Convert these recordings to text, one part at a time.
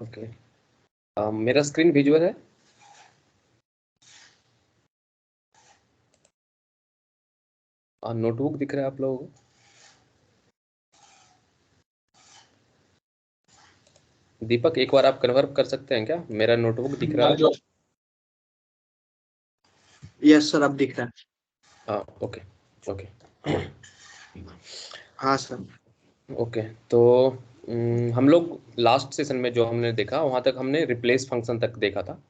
Okay, मेरा screen visual है? Notebook दिख रहा है आप लोगों को? दीपक, एक बार आप कन्फर्म कर सकते हैं क्या मेरा नोटबुक दिख रहा है? यस सर, अब दिख रहा है। हाँ, ओके ओके हाँ सर। ओके। तो हम लोग लास्ट सेशन में जो हमने देखा वहाँ तक हमने रिप्लेस फंक्शन तक देखा था।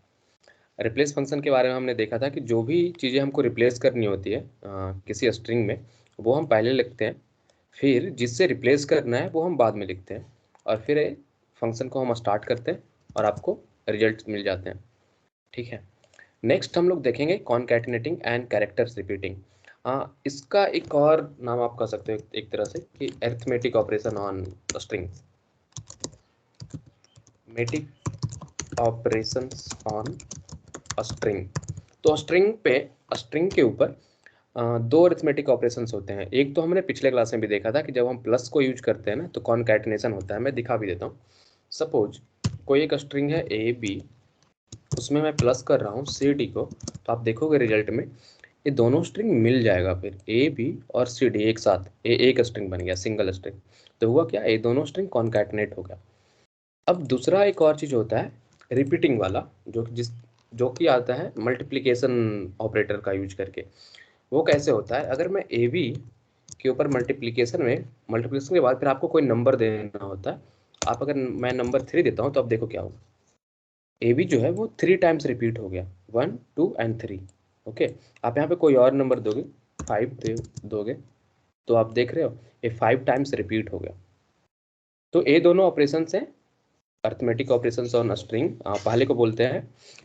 रिप्लेस फंक्शन के बारे में हमने देखा था कि जो भी चीज़ें हमको रिप्लेस करनी होती है किसी स्ट्रिंग में, वो हम पहले लिखते हैं, फिर जिससे रिप्लेस करना है वो हम बाद में लिखते हैं, और फिर फंक्शन को हम स्टार्ट करते हैं और आपको रिजल्ट मिल जाते हैं। ठीक है। नेक्स्ट हम लोग देखेंगे कॉनकैटिनेटिंग एंड कैरेक्टर्स रिपीटिंग। इसका एक और नाम आप कह सकते हो एक तरह से कि अरिथमेटिक ऑपरेशन ऑन स्ट्रिंग। मैटिक ऑपरेशंस ऑन स्ट्रिंग। तो स्ट्रिंग के ऊपर दो अरिथमेटिक ऑपरेशंस होते हैं। एक तो हमने पिछले क्लास में भी देखा था कि जब हम प्लस को यूज करते हैं ना तो कॉनकैटिनेशन होता है। मैं दिखा भी देता हूँ। सपोज कोई एक स्ट्रिंग है ए बी, उसमें मैं प्लस कर रहा हूँ सी डी को, तो आप देखोगे रिजल्ट में ये दोनों स्ट्रिंग मिल जाएगा। फिर ए बी और सी डी एक साथ एक स्ट्रिंग बन गया, सिंगल स्ट्रिंग। तो हुआ क्या, ये दोनों स्ट्रिंग कॉनकैटिनेट हो गया। अब दूसरा एक और चीज़ होता है रिपीटिंग वाला, जो कि आता है मल्टीप्लिकेशन ऑपरेटर का यूज करके। वो कैसे होता है, अगर मैं ए बी के ऊपर मल्टीप्लिकेशन के बाद फिर आपको कोई नंबर देना होता है। आप अगर मैं नंबर 3 देता हूँ तो अब देखो क्या होगा, ए बी जो है वो 3 टाइम्स रिपीट हो गया, 1 2 एंड 3। ओके, आप यहाँ पे कोई और नंबर दोगे, 5 दोगे, तो आप देख रहे हो ये 5 टाइम्स रिपीट हो गया। तो ये दोनों ऑपरेशन हैं अर्थमेटिक ऑपरेशंस ऑन स्ट्रिंग। पहले को बोलते हैं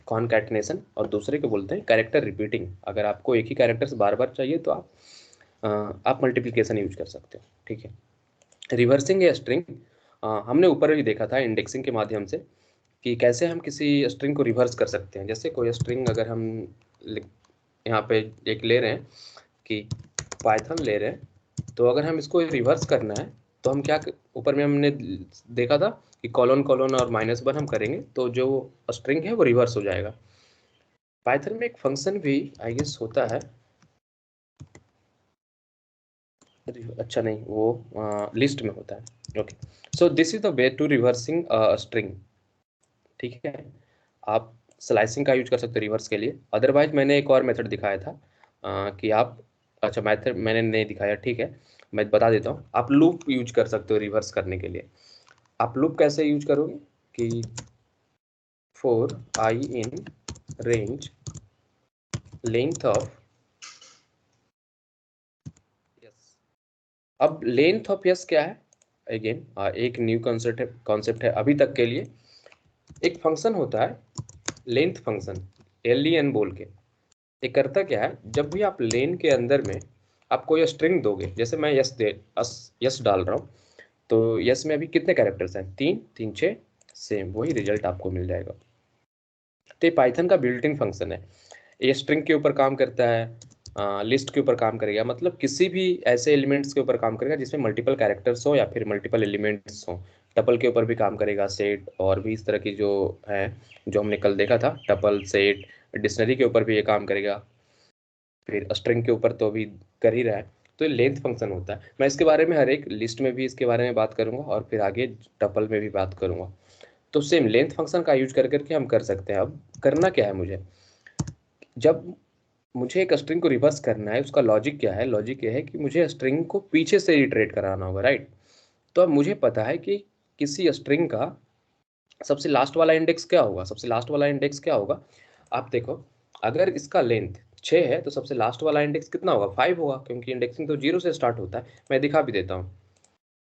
कॉनकैटिनेशन और दूसरे को बोलते हैं कैरेक्टर रिपीटिंग। अगर आपको एक ही कैरेक्टर्स बार बार चाहिए तो आप मल्टीप्लिकेशन यूज कर सकते हो। ठीक है। रिवर्सिंग ए स्ट्रिंग, हमने ऊपर भी देखा था इंडेक्सिंग के माध्यम से कि कैसे हम किसी स्ट्रिंग को रिवर्स कर सकते हैं। जैसे कोई स्ट्रिंग अगर हम यहाँ पे एक ले रहे हैं कि पाइथन ले रहे हैं, तो अगर हम इसको रिवर्स करना है तो हम क्या, ऊपर में हमने देखा था कि कॉलन कॉलन और -1 हम करेंगे तो जो स्ट्रिंग है वो रिवर्स हो जाएगा। पाइथन में एक फंक्शन भी आई गेस होता है, अच्छा नहीं, वो लिस्ट में होता है। Okay, so this is the way to reversing string. ठीक है। आप स्लाइसिंग का यूज कर सकते हो रिवर्स के लिए। अदरवाइज मैंने एक और मेथड दिखाया था कि आप, अच्छा मेथड मैंने नहीं दिखाया, ठीक है, मैं बता देता हूँ। आप लूप यूज कर सकते हो रिवर्स करने के लिए। आप लूप कैसे यूज करोगे कि for i in range length of yes. अब लेंथ ऑफ यस क्या है, अगेन एक न्यू कॉन्सेप्ट है अभी तक के लिए। एक फंक्शन होता है लेंथ फंक्शन, LEN बोल के। ये करता क्या है, जब भी आप लेन के अंदर में आप कोई स्ट्रिंग दोगे, जैसे मैं यस डाल रहा हूँ, तो यस में अभी कितने कैरेक्टर्स हैं, 3 3 6, सेम वही रिजल्ट आपको मिल जाएगा। तो ये पाइथन का बिल्ट इन फंक्शन है। ये स्ट्रिंग के ऊपर काम करता है, लिस्ट के ऊपर काम करेगा, मतलब किसी भी ऐसे एलिमेंट्स के ऊपर काम करेगा जिसमें मल्टीपल कैरेक्टर्स हो या फिर मल्टीपल एलिमेंट्स हो। टपल के ऊपर भी काम करेगा, सेट और भी इस तरह की जो है, जो हमने कल देखा था, टपल सेट। डिक्शनरी के ऊपर भी ये काम करेगा, फिर स्ट्रिंग के ऊपर तो अभी कर ही रहा है। तो ये लेंथ फंक्शन होता है। मैं इसके बारे में हर एक लिस्ट में भी इसके बारे में बात करूंगा और फिर आगे टपल में भी बात करूंगा। तो सेम लेंथ फंक्शन का यूज कर करके हम कर सकते हैं। अब करना क्या है मुझे, जब मुझे एक स्ट्रिंग को रिवर्स करना है, उसका लॉजिक क्या है, लॉजिक ये है कि मुझे स्ट्रिंग को पीछे से रिट्रेट कराना होगा, राइट। तो अब मुझे पता है कि किसी स्ट्रिंग का सबसे लास्ट वाला इंडेक्स क्या होगा, सबसे लास्ट वाला इंडेक्स क्या होगा। आप देखो, अगर इसका लेंथ 6 है तो सबसे लास्ट वाला इंडेक्स कितना होगा, 5 होगा, क्योंकि इंडेक्सिंग तो 0 से स्टार्ट होता है। मैं दिखा भी देता हूँ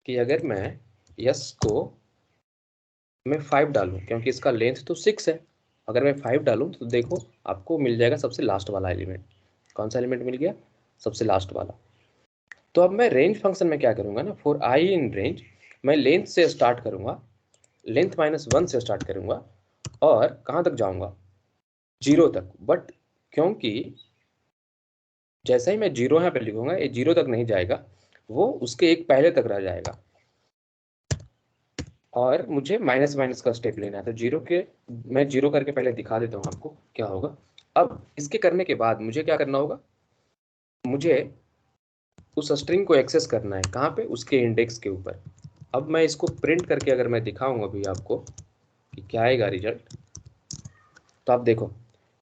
कि अगर मैं यस को मैं 5 डालूं, क्योंकि इसका लेंथ तो 6 है, अगर मैं 5 डालूं तो देखो आपको मिल जाएगा सबसे लास्ट वाला एलिमेंट। कौन सा एलिमेंट मिल गया, सबसे लास्ट वाला। तो अब मैं रेंज फंक्शन में क्या करूंगा ना, फॉर आई इन रेंज, मैं लेंथ से स्टार्ट करूंगा, लेंथ -1 से स्टार्ट करूंगा और कहाँ तक जाऊंगा, 0 तक। बट क्योंकि जैसा ही मैं 0 यहाँ पे लिखूंगा, ये 0 तक नहीं जाएगा, वो उसके एक पहले तक रह जाएगा। और मुझे माइनस माइनस का स्टेप लेना है। तो जीरो के मैं जीरो करके पहले दिखा देता हूँ आपको क्या होगा। अब इसके करने के बाद मुझे क्या करना होगा, मुझे उस स्ट्रिंग को एक्सेस करना है। कहाँ पे? उसके इंडेक्स के ऊपर। अब मैं इसको प्रिंट करके अगर मैं दिखाऊंगा अभी आपको कि क्या आएगा रिजल्ट, तो आप देखो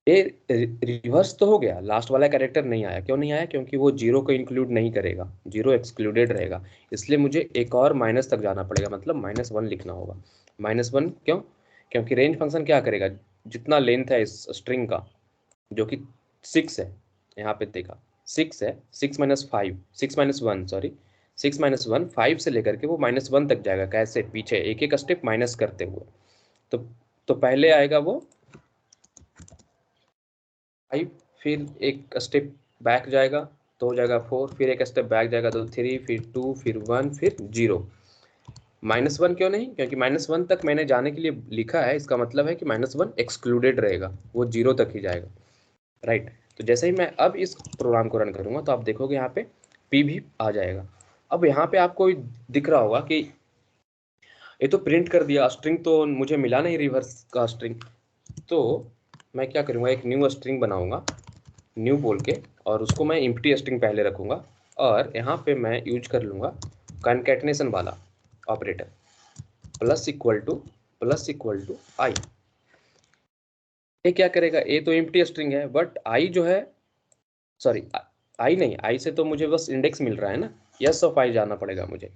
ये रिवर्स तो हो गया, लास्ट वाला कैरेक्टर नहीं आया। क्यों नहीं आया? क्योंकि वो जीरो को इंक्लूड नहीं करेगा, जीरो एक्सक्लूडेड रहेगा। इसलिए मुझे एक और माइनस तक जाना पड़ेगा, मतलब -1 लिखना होगा। -1 क्यों? क्योंकि रेंज फंक्शन क्या करेगा, जितना लेंथ है इस स्ट्रिंग का, जो कि 6 है, यहाँ पे देखा 6 है, 6 - 5 6 - 1 सॉरी 6 - 1 5 से लेकर के वो -1 तक जाएगा। कैसे? पीछे एक एक स्टेप माइनस करते हुए। तो तो पहले आएगा वो 5, फिर एक स्टेप बैक जाएगा तो हो जाएगा 4, फिर एक स्टेप बैक जाएगा तो 3, फिर 2, फिर 1, फिर 0। -1 क्यों नहीं? क्योंकि -1 तक मैंने जाने के लिए लिखा है, इसका मतलब है कि -1 एक्सक्लूडेड रहेगा, वो 0 तक ही जाएगा, राइट। तो जैसे ही मैं अब इस प्रोग्राम को रन करूंगा तो आप देखोगे यहाँ पे पी भी आ जाएगा। अब यहाँ पे आपको दिख रहा होगा कि ये तो प्रिंट कर दिया, स्ट्रिंग तो मुझे मिला नहीं, रिवर्स का स्ट्रिंग। तो मैं क्या करूँगा, एक न्यू स्ट्रिंग बनाऊंगा, न्यू बोल के, और उसको मैं एम्प्टी स्ट्रिंग पहले रखूंगा। और यहाँ पे मैं यूज कर लूँगा कॉन्कैटिनेशन वाला ऑपरेटर, += आई। ये क्या करेगा, ये तो एम्प्टी स्ट्रिंग है, बट आई जो है, सॉरी आई नहीं, आई से तो मुझे बस इंडेक्स मिल रहा है ना, एस ऑफ आई जाना पड़ेगा मुझे।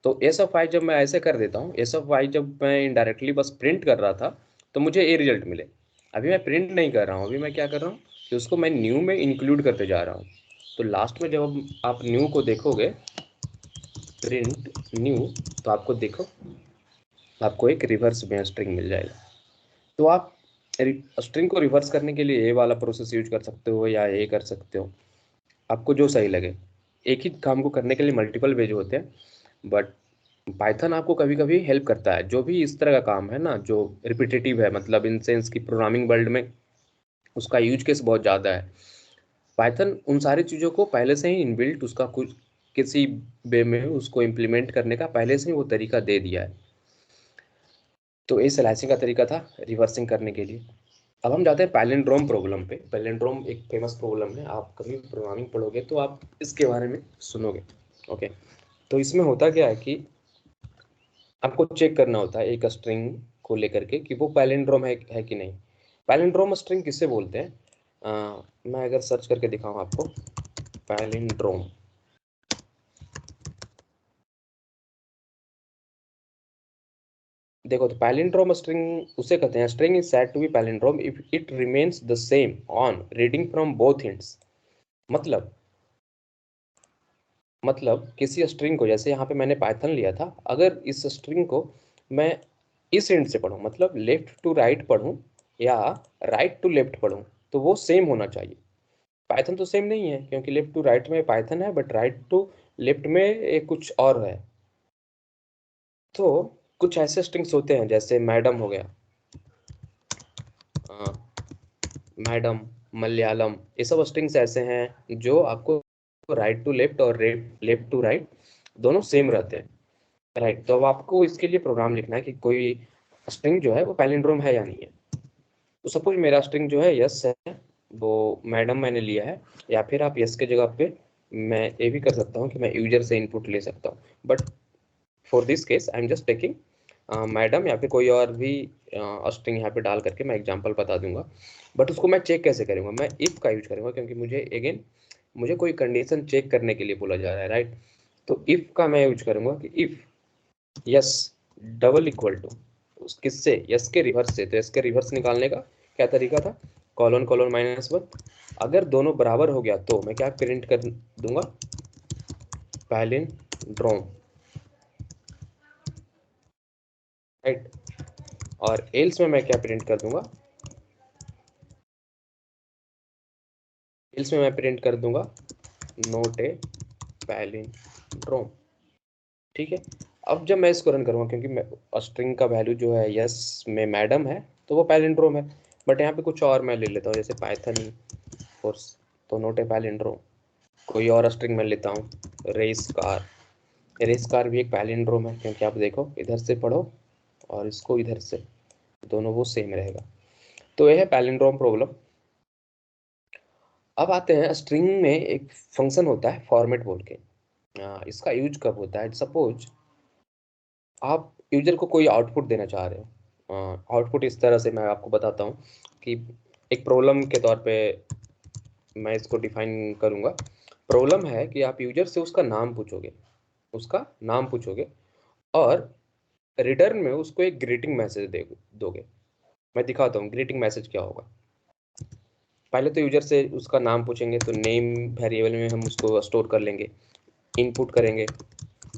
तो एस ऑफ आई जब मैं ऐसे कर देता हूँ, एस ऑफ आई जब मैं इनडायरेक्टली बस प्रिंट कर रहा था तो मुझे ए रिजल्ट मिले। अभी मैं प्रिंट नहीं कर रहा हूँ, अभी मैं क्या कर रहा हूँ कि उसको मैं न्यू में इंक्लूड करते जा रहा हूँ। तो लास्ट में जब आप न्यू को देखोगे, प्रिंट न्यू, तो आपको देखो आपको एक रिवर्स में स्ट्रिंग मिल जाएगा। तो आप स्ट्रिंग को रिवर्स करने के लिए ये वाला प्रोसेस यूज कर सकते हो या ये कर सकते हो, आपको जो सही लगे। एक ही काम को करने के लिए मल्टीपल वेज होते हैं, बट पाइथन आपको कभी कभी हेल्प करता है। जो भी इस तरह का काम है ना, जो रिपीटेटिव है, मतलब इन सेंस की प्रोग्रामिंग वर्ल्ड में उसका यूज केस बहुत ज़्यादा है। पाइथन उन सारी चीज़ों को पहले से ही इनबिल्ट, उसका कुछ किसी वे में उसको इम्प्लीमेंट करने का पहले से ही वो तरीका दे दिया है। तो ये स्लाइसिंग का तरीका था रिवर्सिंग करने के लिए। अब हम जाते हैं पैलिंड्रोम प्रॉब्लम पे। पैलिंड्रोम एक फेमस प्रॉब्लम है, आप कभी प्रोग्रामिंग पढ़ोगे तो आप इसके बारे में सुनोगे। ओके, तो इसमें होता क्या है कि आपको चेक करना होता है एक स्ट्रिंग को लेकर के कि वो पैलिंड्रोम है कि नहीं। पैलिंड्रोम स्ट्रिंग किससे बोलते हैं? मैं अगर सर्च करके दिखाऊं आपको पैलिंड्रोम, देखो तो पैलिंड्रोम स्ट्रिंग उसे कहते हैं, string is said to be palindrome if it remains the same on reading from both ends. मतलब किसी स्ट्रिंग को, जैसे यहाँ पे मैंने पाइथन लिया था, अगर इस स्ट्रिंग को मैं इस एंड से पढूं, मतलब लेफ्ट टू राइट पढूं या राइट टू लेफ्ट पढूं, तो वो सेम होना चाहिए। पाइथन तो सेम नहीं है, क्योंकि लेफ्ट टू राइट में पाइथन है, बट राइट टू लेफ्ट में एक कुछ और है। तो कुछ ऐसे स्ट्रिंग्स होते हैं, जैसे मैडम हो गया, मैडम, मलयालम, ये सब स्ट्रिंग्स ऐसे हैं जो आपको राइट टू लेफ्ट और लेफ्ट टू राइट दोनों सेम रहते हैं, राइट। तो अब आपको इसके लिए प्रोग्राम लिखना है कि कोई स्ट्रिंग जो है वो पैलिंड्रोम है या नहीं है। तो सपोज मेरा स्ट्रिंग जो है यस है, वो मैडम मैंने लिया है, या फिर आप यस के जगह पे मैं ये भी कर सकता हूँ कि मैं यूजर से इनपुट ले सकता हूँ, but for this case I am just taking madam, या फिर कोई और भी स्ट्रिंग यहाँ पे डाल करके मैं एग्जांपल बता दूंगा। बट उसको मैं चेक कैसे करूँगा? मैं इफ़ का यूज करूँगा, क्योंकि मुझे कोई कंडीशन चेक करने के लिए बोला जा रहा है, राइट। तो इफ़ का मैं यूज करूँगा कि if s double equal to किससे, यस के रिवर्स से। तो यस के रिवर्स निकालने का क्या तरीका था, कॉलन कॉलन -1। अगर दोनों बराबर हो गया तो मैं क्या प्रिंट कर दूंगा, पैलिंड्रोम, राइट। और एल्स में मैं क्या प्रिंट कर दूंगा, एल्स में मैं प्रिंट कर दूंगा नोट ए पैलिंड्रोम, ठीक है। अब जब मैं इसको रन करूँगा, क्योंकि मैं स्ट्रिंग का वैल्यू जो है यस में मैडम है, तो वो पैलिंड्रोम है। बट यहाँ पे कुछ और मैं ले लेता हूँ, जैसे पाइथन फोर्स, तो नोट ए पैलिंड्रोम। कोई और स्ट्रिंग मैं लेता हूँ, रेस कार, रेस कार भी एक पैलिंड्रोम है, क्योंकि आप देखो इधर से पढ़ो और इसको इधर से, दोनों वो सेम रहेगा। तो यह है पैलिंड्रोम प्रॉब्लम। अब आते हैं स्ट्रिंग में एक फंक्शन होता है फॉर्मेट बोल के। इसका यूज कब होता है? सपोज आप यूजर को कोई आउटपुट देना चाह रहे हो। आउटपुट इस तरह से मैं आपको बताता हूँ कि एक प्रॉब्लम के तौर पे मैं इसको डिफाइन करूँगा। प्रॉब्लम है कि आप यूजर से उसका नाम पूछोगे, उसका नाम पूछोगे और रिटर्न में उसको एक ग्रीटिंग मैसेज दोगे। मैं दिखाता हूँ ग्रीटिंग मैसेज क्या होगा। पहले तो यूजर से उसका नाम पूछेंगे, तो नेम वेरिएबल में हम उसको स्टोर कर लेंगे, इनपुट करेंगे।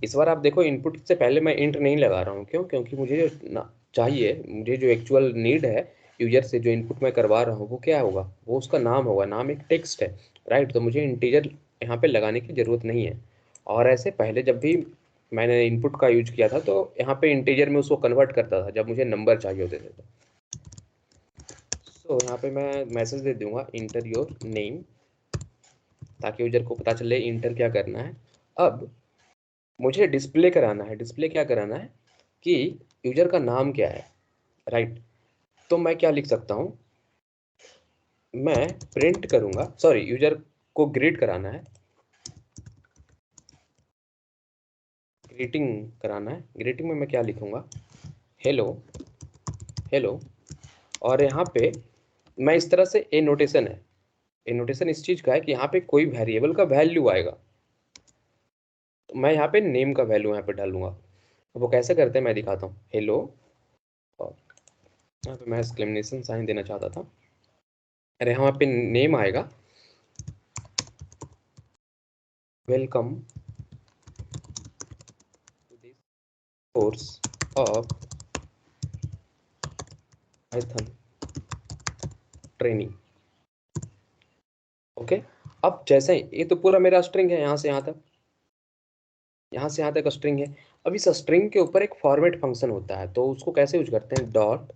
इस बार आप देखो इनपुट से पहले मैं इंट नहीं लगा रहा हूँ। क्यों? क्योंकि मुझे जो चाहिए, मुझे जो एक्चुअल नीड है यूजर से, जो इनपुट मैं करवा रहा हूँ वो क्या होगा? वो उसका नाम होगा। नाम एक टेक्स्ट है, राइट? तो मुझे इंटीजर यहाँ पे लगाने की ज़रूरत नहीं है। और ऐसे पहले जब भी मैंने इनपुट का यूज किया था तो यहाँ पे इंटीजर में उसको कन्वर्ट करता था जब मुझे नंबर चाहिए होते थे। तो यहाँ पे मैं मैसेज दे दूंगा इंटर योर नेम, ताकि यूजर को पता चले इंटर क्या करना है। अब मुझे डिस्प्ले कराना है। डिस्प्ले क्या कराना है कि यूजर का नाम क्या है, राइट? तो मैं क्या लिख सकता हूँ, मैं प्रिंट करूंगा, सॉरी, यूजर को ग्रीट कराना है, ग्रीटिंग कराना है। ग्रीटिंग में मैं क्या लिखूंगा, हेलो हेलो। और यहाँ पे मैं इस तरह से ए नोटेशन है, ए नोटेशन इस चीज़ का है कि यहाँ पे कोई वेरिएबल का वैल्यू आएगा, तो मैं यहाँ पे नेम का वैल्यू यहाँ पे डालूंगा। वो कैसे करते हैं मैं दिखाता हूँ। हेलो, और यहाँ पे मैं एक्सक्लेमेशन साइन देना चाहता था। अरे यहाँ पे नेम आएगा, welcome to this course of Python training. Okay, अब जैसे ये तो पूरा मेरा स्ट्रिंग है, यहाँ से यहाँ तक, यहाँ से यहाँ तक स्ट्रिंग है। अब इस स्ट्रिंग के ऊपर एक फॉर्मेट फंक्शन होता है, तो उसको कैसे यूज करते हैं, डॉट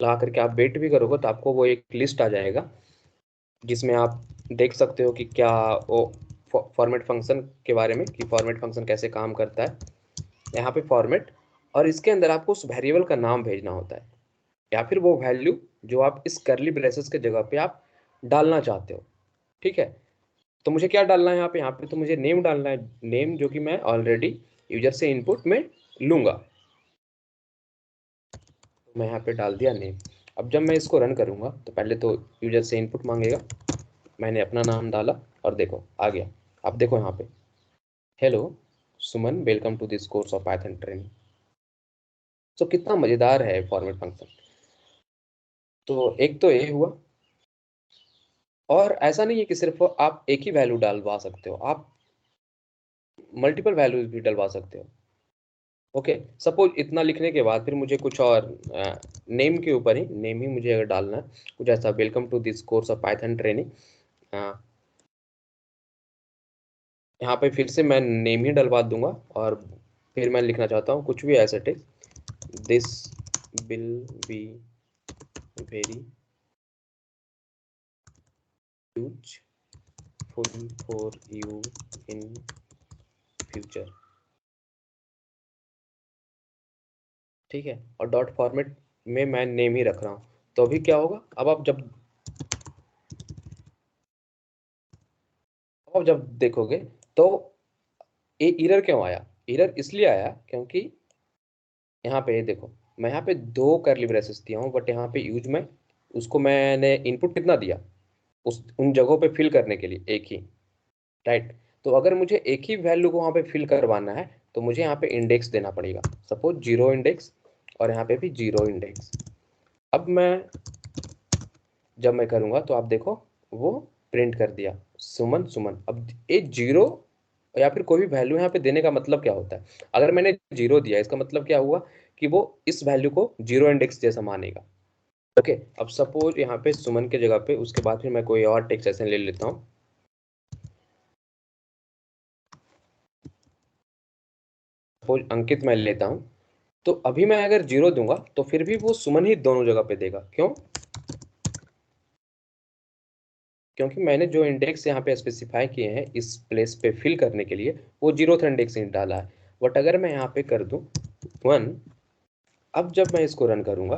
लगा करके आप वेट भी करोगे तो आपको वो एक लिस्ट आ जाएगा जिसमें आप देख सकते हो कि क्या वो फॉर्मेट फंक्शन के बारे में, कि फॉर्मेट फंक्शन कैसे काम करता है। यहाँ पे फॉर्मेट, और इसके अंदर आपको उस वेरिएबल का नाम भेजना होता है, या फिर वो वैल्यू जो आप इस करली ब्रेसेस के जगह पे आप डालना चाहते हो। ठीक है, तो मुझे क्या डालना है यहाँ पे तो मुझे नेम डालना है, नेम जो कि मैं ऑलरेडी यूजर से इनपुट में लूंगा। तो मैं यहाँ पे डाल दिया नेम। अब जब मैं इसको रन करूंगा तो पहले तो यूजर से इनपुट मांगेगा, मैंने अपना नाम डाला और देखो आ गया। अब देखो यहाँ पे, hello Suman, welcome to this course of Python training. तो कितना मजेदार है फॉर्मेट फंक्शन। तो एक तो ये हुआ, और ऐसा नहीं है कि सिर्फ आप एक ही वैल्यू डालवा सकते हो, आप मल्टीपल वैल्यूज भी डलवा सकते हो। ओके, सपोज इतना लिखने के बाद फिर मुझे कुछ और नेम के ऊपर ही, नेम ही मुझे अगर डालना है कुछ ऐसा, welcome to this course of Python training, यहाँ पे फिर से मैं नेम ही डलवा दूंगा। और फिर मैं लिखना चाहता हूँ कुछ भी ऐसा text, this will be very useful for you in future. ठीक है, और डॉट फॉर्मेट में मैं नेम ही रख रहा हूँ। तो अभी क्या होगा, अब आप जब देखोगे तो ये एरर क्यों आया? एरर इसलिए आया क्योंकि यहाँ पे देखो, मैं यहाँ पे दो करली ब्रेसेस दिया हूँ, बट यहाँ पे यूज में उसको मैंने इनपुट कितना दिया उस उन जगहों पे फिल करने के लिए, एक ही, राइट? तो अगर मुझे एक ही वैल्यू को वहाँ पे फिल करवाना है तो मुझे यहाँ पे इंडेक्स देना पड़ेगा, सपोज 0 इंडेक्स, और यहाँ पे भी 0 इंडेक्स। अब मैं जब मैं करूँगा तो आप देखो वो प्रिंट कर दिया सुमन सुमन। अब ये 0 या फिर कोई भी वैल्यू यहाँ पे देने का मतलब क्या होता है, अगर मैंने 0 दिया इसका मतलब क्या हुआ कि वो इस वैल्यू को 0 इंडेक्स जैसा मानेगा। ओके, अब सपोज यहाँ पे सुमन के जगह पे उसके बाद फिर मैं कोई और टेक्स्ट ऐसे ले लेता हूँ, सपोज अंकित मैं लेता हूँ। तो अभी मैं अगर 0 दूंगा तो फिर भी वो सुमन ही दोनों जगह पे देगा। क्यों? क्योंकि मैंने जो इंडेक्स यहाँ पे स्पेसिफाई किए हैं इस प्लेस पे फिल करने के लिए वो 0th इंडेक्स ही डाला है। बट अगर मैं यहाँ पे कर दूं 1, अब जब मैं इसको रन करूंगा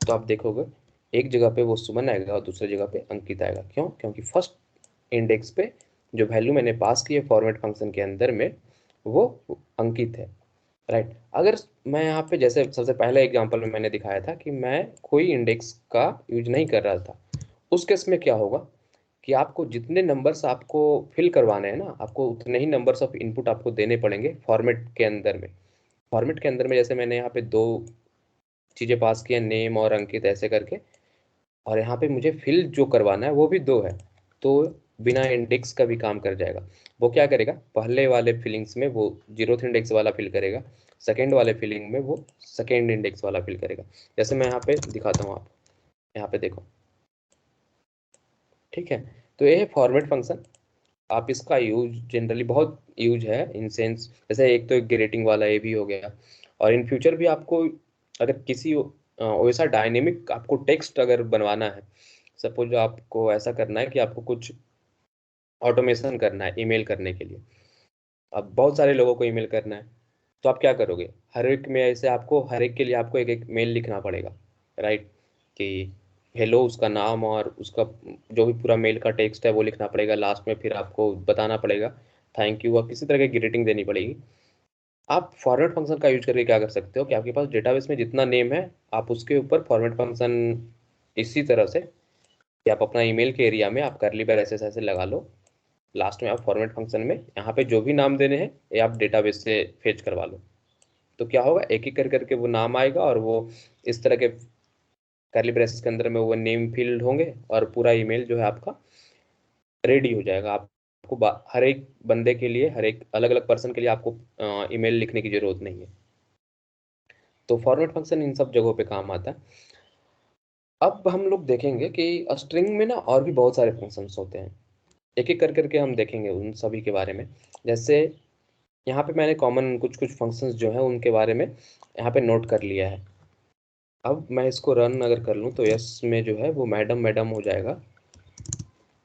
तो आप देखोगे एक जगह पे वो सुमन आएगा और दूसरी जगह पे अंकित आएगा। क्यों? क्योंकि फर्स्ट इंडेक्स पे जो वैल्यू मैंने पास की है फॉर्मेट फंक्शन के अंदर में वो अंकित है, राइट। अगर मैं यहाँ पे जैसे सबसे पहले एग्जांपल में मैंने दिखाया था कि मैं कोई इंडेक्स का यूज नहीं कर रहा था, उस केस में क्या होगा कि आपको जितने नंबर्स आपको फिल करवाने हैं ना, आपको उतने ही नंबर्स ऑफ इनपुट आपको देने पड़ेंगे फॉर्मेट के अंदर में। फॉर्मेट के अंदर में जैसे मैंने यहाँ पे दो चीज़ें पास की है, नेम और अंकित ऐसे करके, और यहाँ पे मुझे फिल जो करवाना है वो भी दो है, तो बिना इंडेक्स का भी काम कर जाएगा। वो क्या करेगा, पहले वाले फिलिंग्स में वो जीरोथ इंडेक्स वाला फिल करेगा, सेकेंड वाले फिलिंग में वो सेकेंड इंडेक्स वाला फिल करेगा। जैसे मैं यहाँ पे दिखाता हूँ, आप यहाँ पे देखो, ठीक है। तो ये है फॉर्मेट फंक्शन। आप इसका यूज जनरली बहुत यूज है इन सेंस, जैसे एक तो ग्रेटिंग वाला ये भी हो गया, और इन फ्यूचर भी आपको अगर किसी वैसा डायनेमिक आपको टेक्स्ट अगर बनवाना है, सपोज आपको ऐसा करना है कि आपको कुछ ऑटोमेशन करना है ईमेल करने के लिए, अब बहुत सारे लोगों को ईमेल करना है, तो आप क्या करोगे, हर एक में ऐसे आपको हर एक के लिए आपको एक एक मेल लिखना पड़ेगा, राइट। कि हेलो उसका नाम और उसका जो भी पूरा मेल का टेक्स्ट है वो लिखना पड़ेगा, लास्ट में फिर आपको बताना पड़ेगा थैंक यू, और किसी तरह की ग्रीटिंग देनी पड़ेगी। आप फॉर्मेट फंक्शन का यूज करके क्या कर सकते हो कि आपके पास डेटाबेस में जितना नेम है आप उसके ऊपर फॉर्मेट फंक्शन इसी तरह से कि आप अपना ईमेल के एरिया में आप करली ब्रेसेस ऐसे लगा लो, लास्ट में आप फॉर्मेट फंक्शन में यहाँ पे जो भी नाम देने हैं ये आप डेटाबेस से फेच करवा लो। तो क्या होगा, एक एक कर करके वो नाम आएगा और वो इस तरह के करली ब्रेसेस के अंदर में वो नेम फील्ड होंगे और पूरा ईमेल जो है आपका रेडी हो जाएगा। आपको हर एक बंदे के लिए, हर एक अलग अलग पर्सन के लिए आपको ईमेल लिखने की जरूरत नहीं है। तो फॉर्मेट फंक्शन इन सब जगहों पे काम आता है। अब हम लोग देखेंगे कि स्ट्रिंग में ना और भी बहुत सारे फंक्शंस होते हैं, एक एक कर करके हम देखेंगे उन सभी के बारे में। जैसे यहाँ पे मैंने कॉमन कुछ कुछ फंक्शंस जो है उनके बारे में यहाँ पे नोट कर लिया है। अब मैं इसको रन अगर कर लूँ तो यस में जो है वो मैडम मैडम हो जाएगा।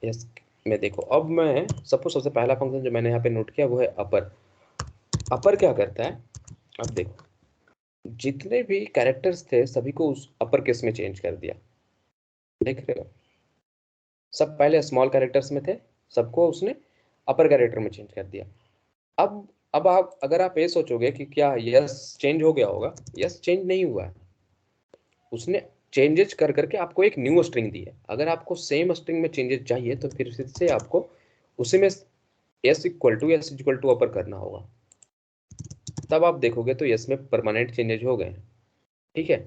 यस में देखो, अब मैं सपोज सबसे पहला फंक्शन जो मैंने यहाँ पे नोट किया वो है अपर। अपर क्या करता है, अब देखो जितने भी कैरेक्टर्स थे सभी को उस अपर केस में चेंज कर दिया, देख रहे हो। सब पहले स्मॉल कैरेक्टर्स में थे, सबको उसने अपर कैरेक्टर में चेंज कर दिया। अब आप अगर आप ये सोचोगे कि क्या यस चेंज हो गया होगा, यस चेंज नहीं हुआ है। उसने चेंजेस कर करके आपको एक न्यू स्ट्रिंग दी है। अगर आपको सेम स्ट्रिंग में चेंजेस चाहिए तो फिर से आपको उसी में एस इक्वल टू अपर करना होगा, तब आप देखोगे तो यस में परमानेंट चेंजेस हो गए हैं, ठीक है।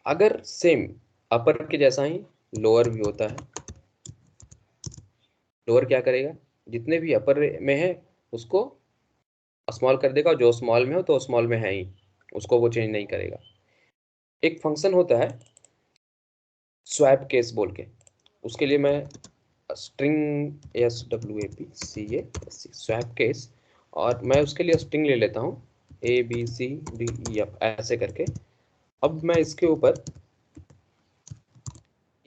अगर सेम अपर के जैसा ही लोअर भी होता है, लोअर क्या करेगा, जितने भी अपर में है उसको स्मॉल कर देगा, जो स्मॉल में हो तो स्मॉल में है ही, उसको वो चेंज नहीं करेगा। एक फंक्शन होता है स्वैप केस बोल के, उसके लिए मैं स्ट्रिंग SWAP स्वैप केस, और मैं उसके लिए स्ट्रिंग ले लेता हूँ ABCDEF ऐसे करके। अब मैं इसके ऊपर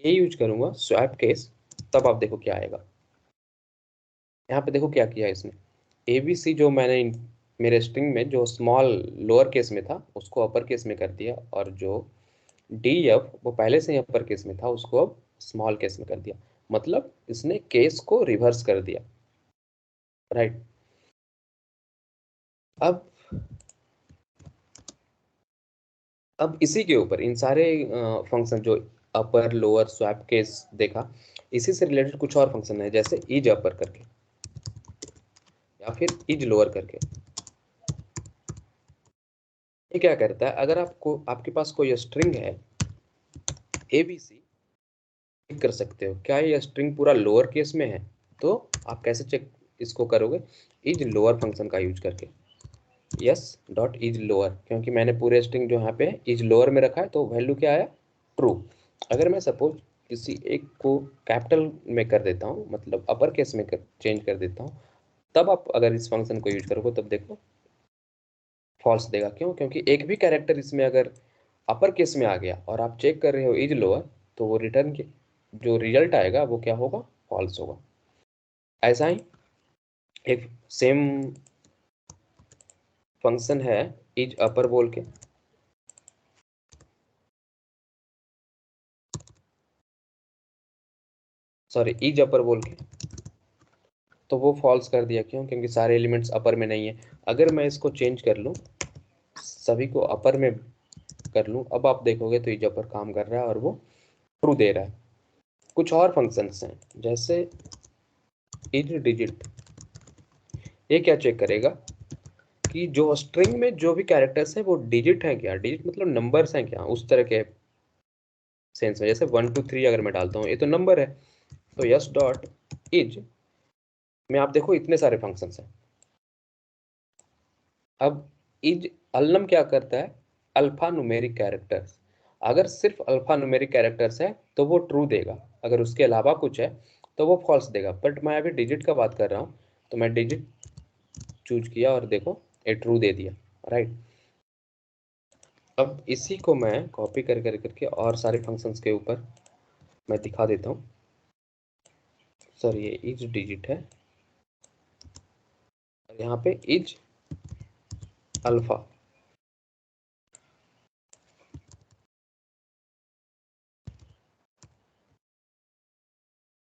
ये यूज करूंगा स्वैप केस, तब आप देखो क्या आएगा। यहाँ पे देखो क्या किया है इसने, ABC जो मैंने मेरे स्ट्रिंग में जो स्मॉल लोअर केस में था उसको अपर केस में कर दिया, और जो DF वो पहले से ही अपर केस में था उसको अब स्मॉल केस में कर दिया। मतलब इसने केस को रिवर्स कर दिया, राइट। अब इसी के ऊपर इन सारे फंक्शन जो अपर लोअर स्वैप केस देखा, इसी से रिलेटेड कुछ और फंक्शन है जैसे इज अपर करके या फिर इज लोअर करके। ये क्या करता है, अगर आपको आपके पास कोई स्ट्रिंग है ABC, चेक कर सकते हो क्या ये स्ट्रिंग पूरा लोअर केस में है, तो आप कैसे चेक इसको करोगे, इज लोअर फंक्शन का यूज करके। यस डॉट इज लोअर, क्योंकि मैंने पूरे स्ट्रिंग जो यहाँ पे इज लोअर में रखा है तो वैल्यू क्या आया, ट्रू। अगर मैं सपोज किसी एक को कैपिटल में कर देता हूँ, मतलब अपर केस में चेंज कर देता हूँ, तब आप अगर इस फंक्शन को यूज करोगे तब देखो फॉल्स देगा। क्यों? क्योंकि एक भी कैरेक्टर इसमें अगर अपर केस में आ गया और आप चेक कर रहे हो इज लोअर, तो वो रिटर्न के जो रिजल्ट आएगा वो क्या होगा, फॉल्स होगा। ऐसा ही एक सेम फंक्शन है इज अपर बोल के, सॉरी इज अपर बोल के, तो वो फॉल्स कर दिया। क्यों? क्योंकि सारे एलिमेंट्स अपर में नहीं है। अगर मैं इसको चेंज कर लूँ, सभी को अपर में कर लूँ, अब आप देखोगे तो इज अपर काम कर रहा है और वो ट्रू दे रहा है। कुछ और फंक्शंस हैं जैसे इज डिजिट। ये क्या चेक करेगा कि जो स्ट्रिंग में जो भी कैरेक्टर्स है वो डिजिट है क्या, डिजिट मतलब नंबर्स हैं क्या, उस तरह के सेंस में। जैसे 1 2 3 अगर मैं डालता हूँ, ये तो नंबर है, तो यस डॉट इज में आप देखो इतने सारे फंक्शंस हैं। अब इज अलनम क्या करता है? Alpha numeric characters. अगर सिर्फ अल्फा न्यूमेरिक कैरेक्टर्स है तो वो ट्रू देगा, अगर उसके अलावा कुछ है तो वो फॉल्स देगा। बट मैं अभी डिजिट का बात कर रहा हूँ, तो मैं डिजिट चूज किया और देखो ये ट्रू दे दिया, राइट। अब इसी को मैं कॉपी कर करके और सारे फंक्शंस के ऊपर मैं दिखा देता हूँ। सर ये इज डिजिट है और यहाँ पे इज अल्फा।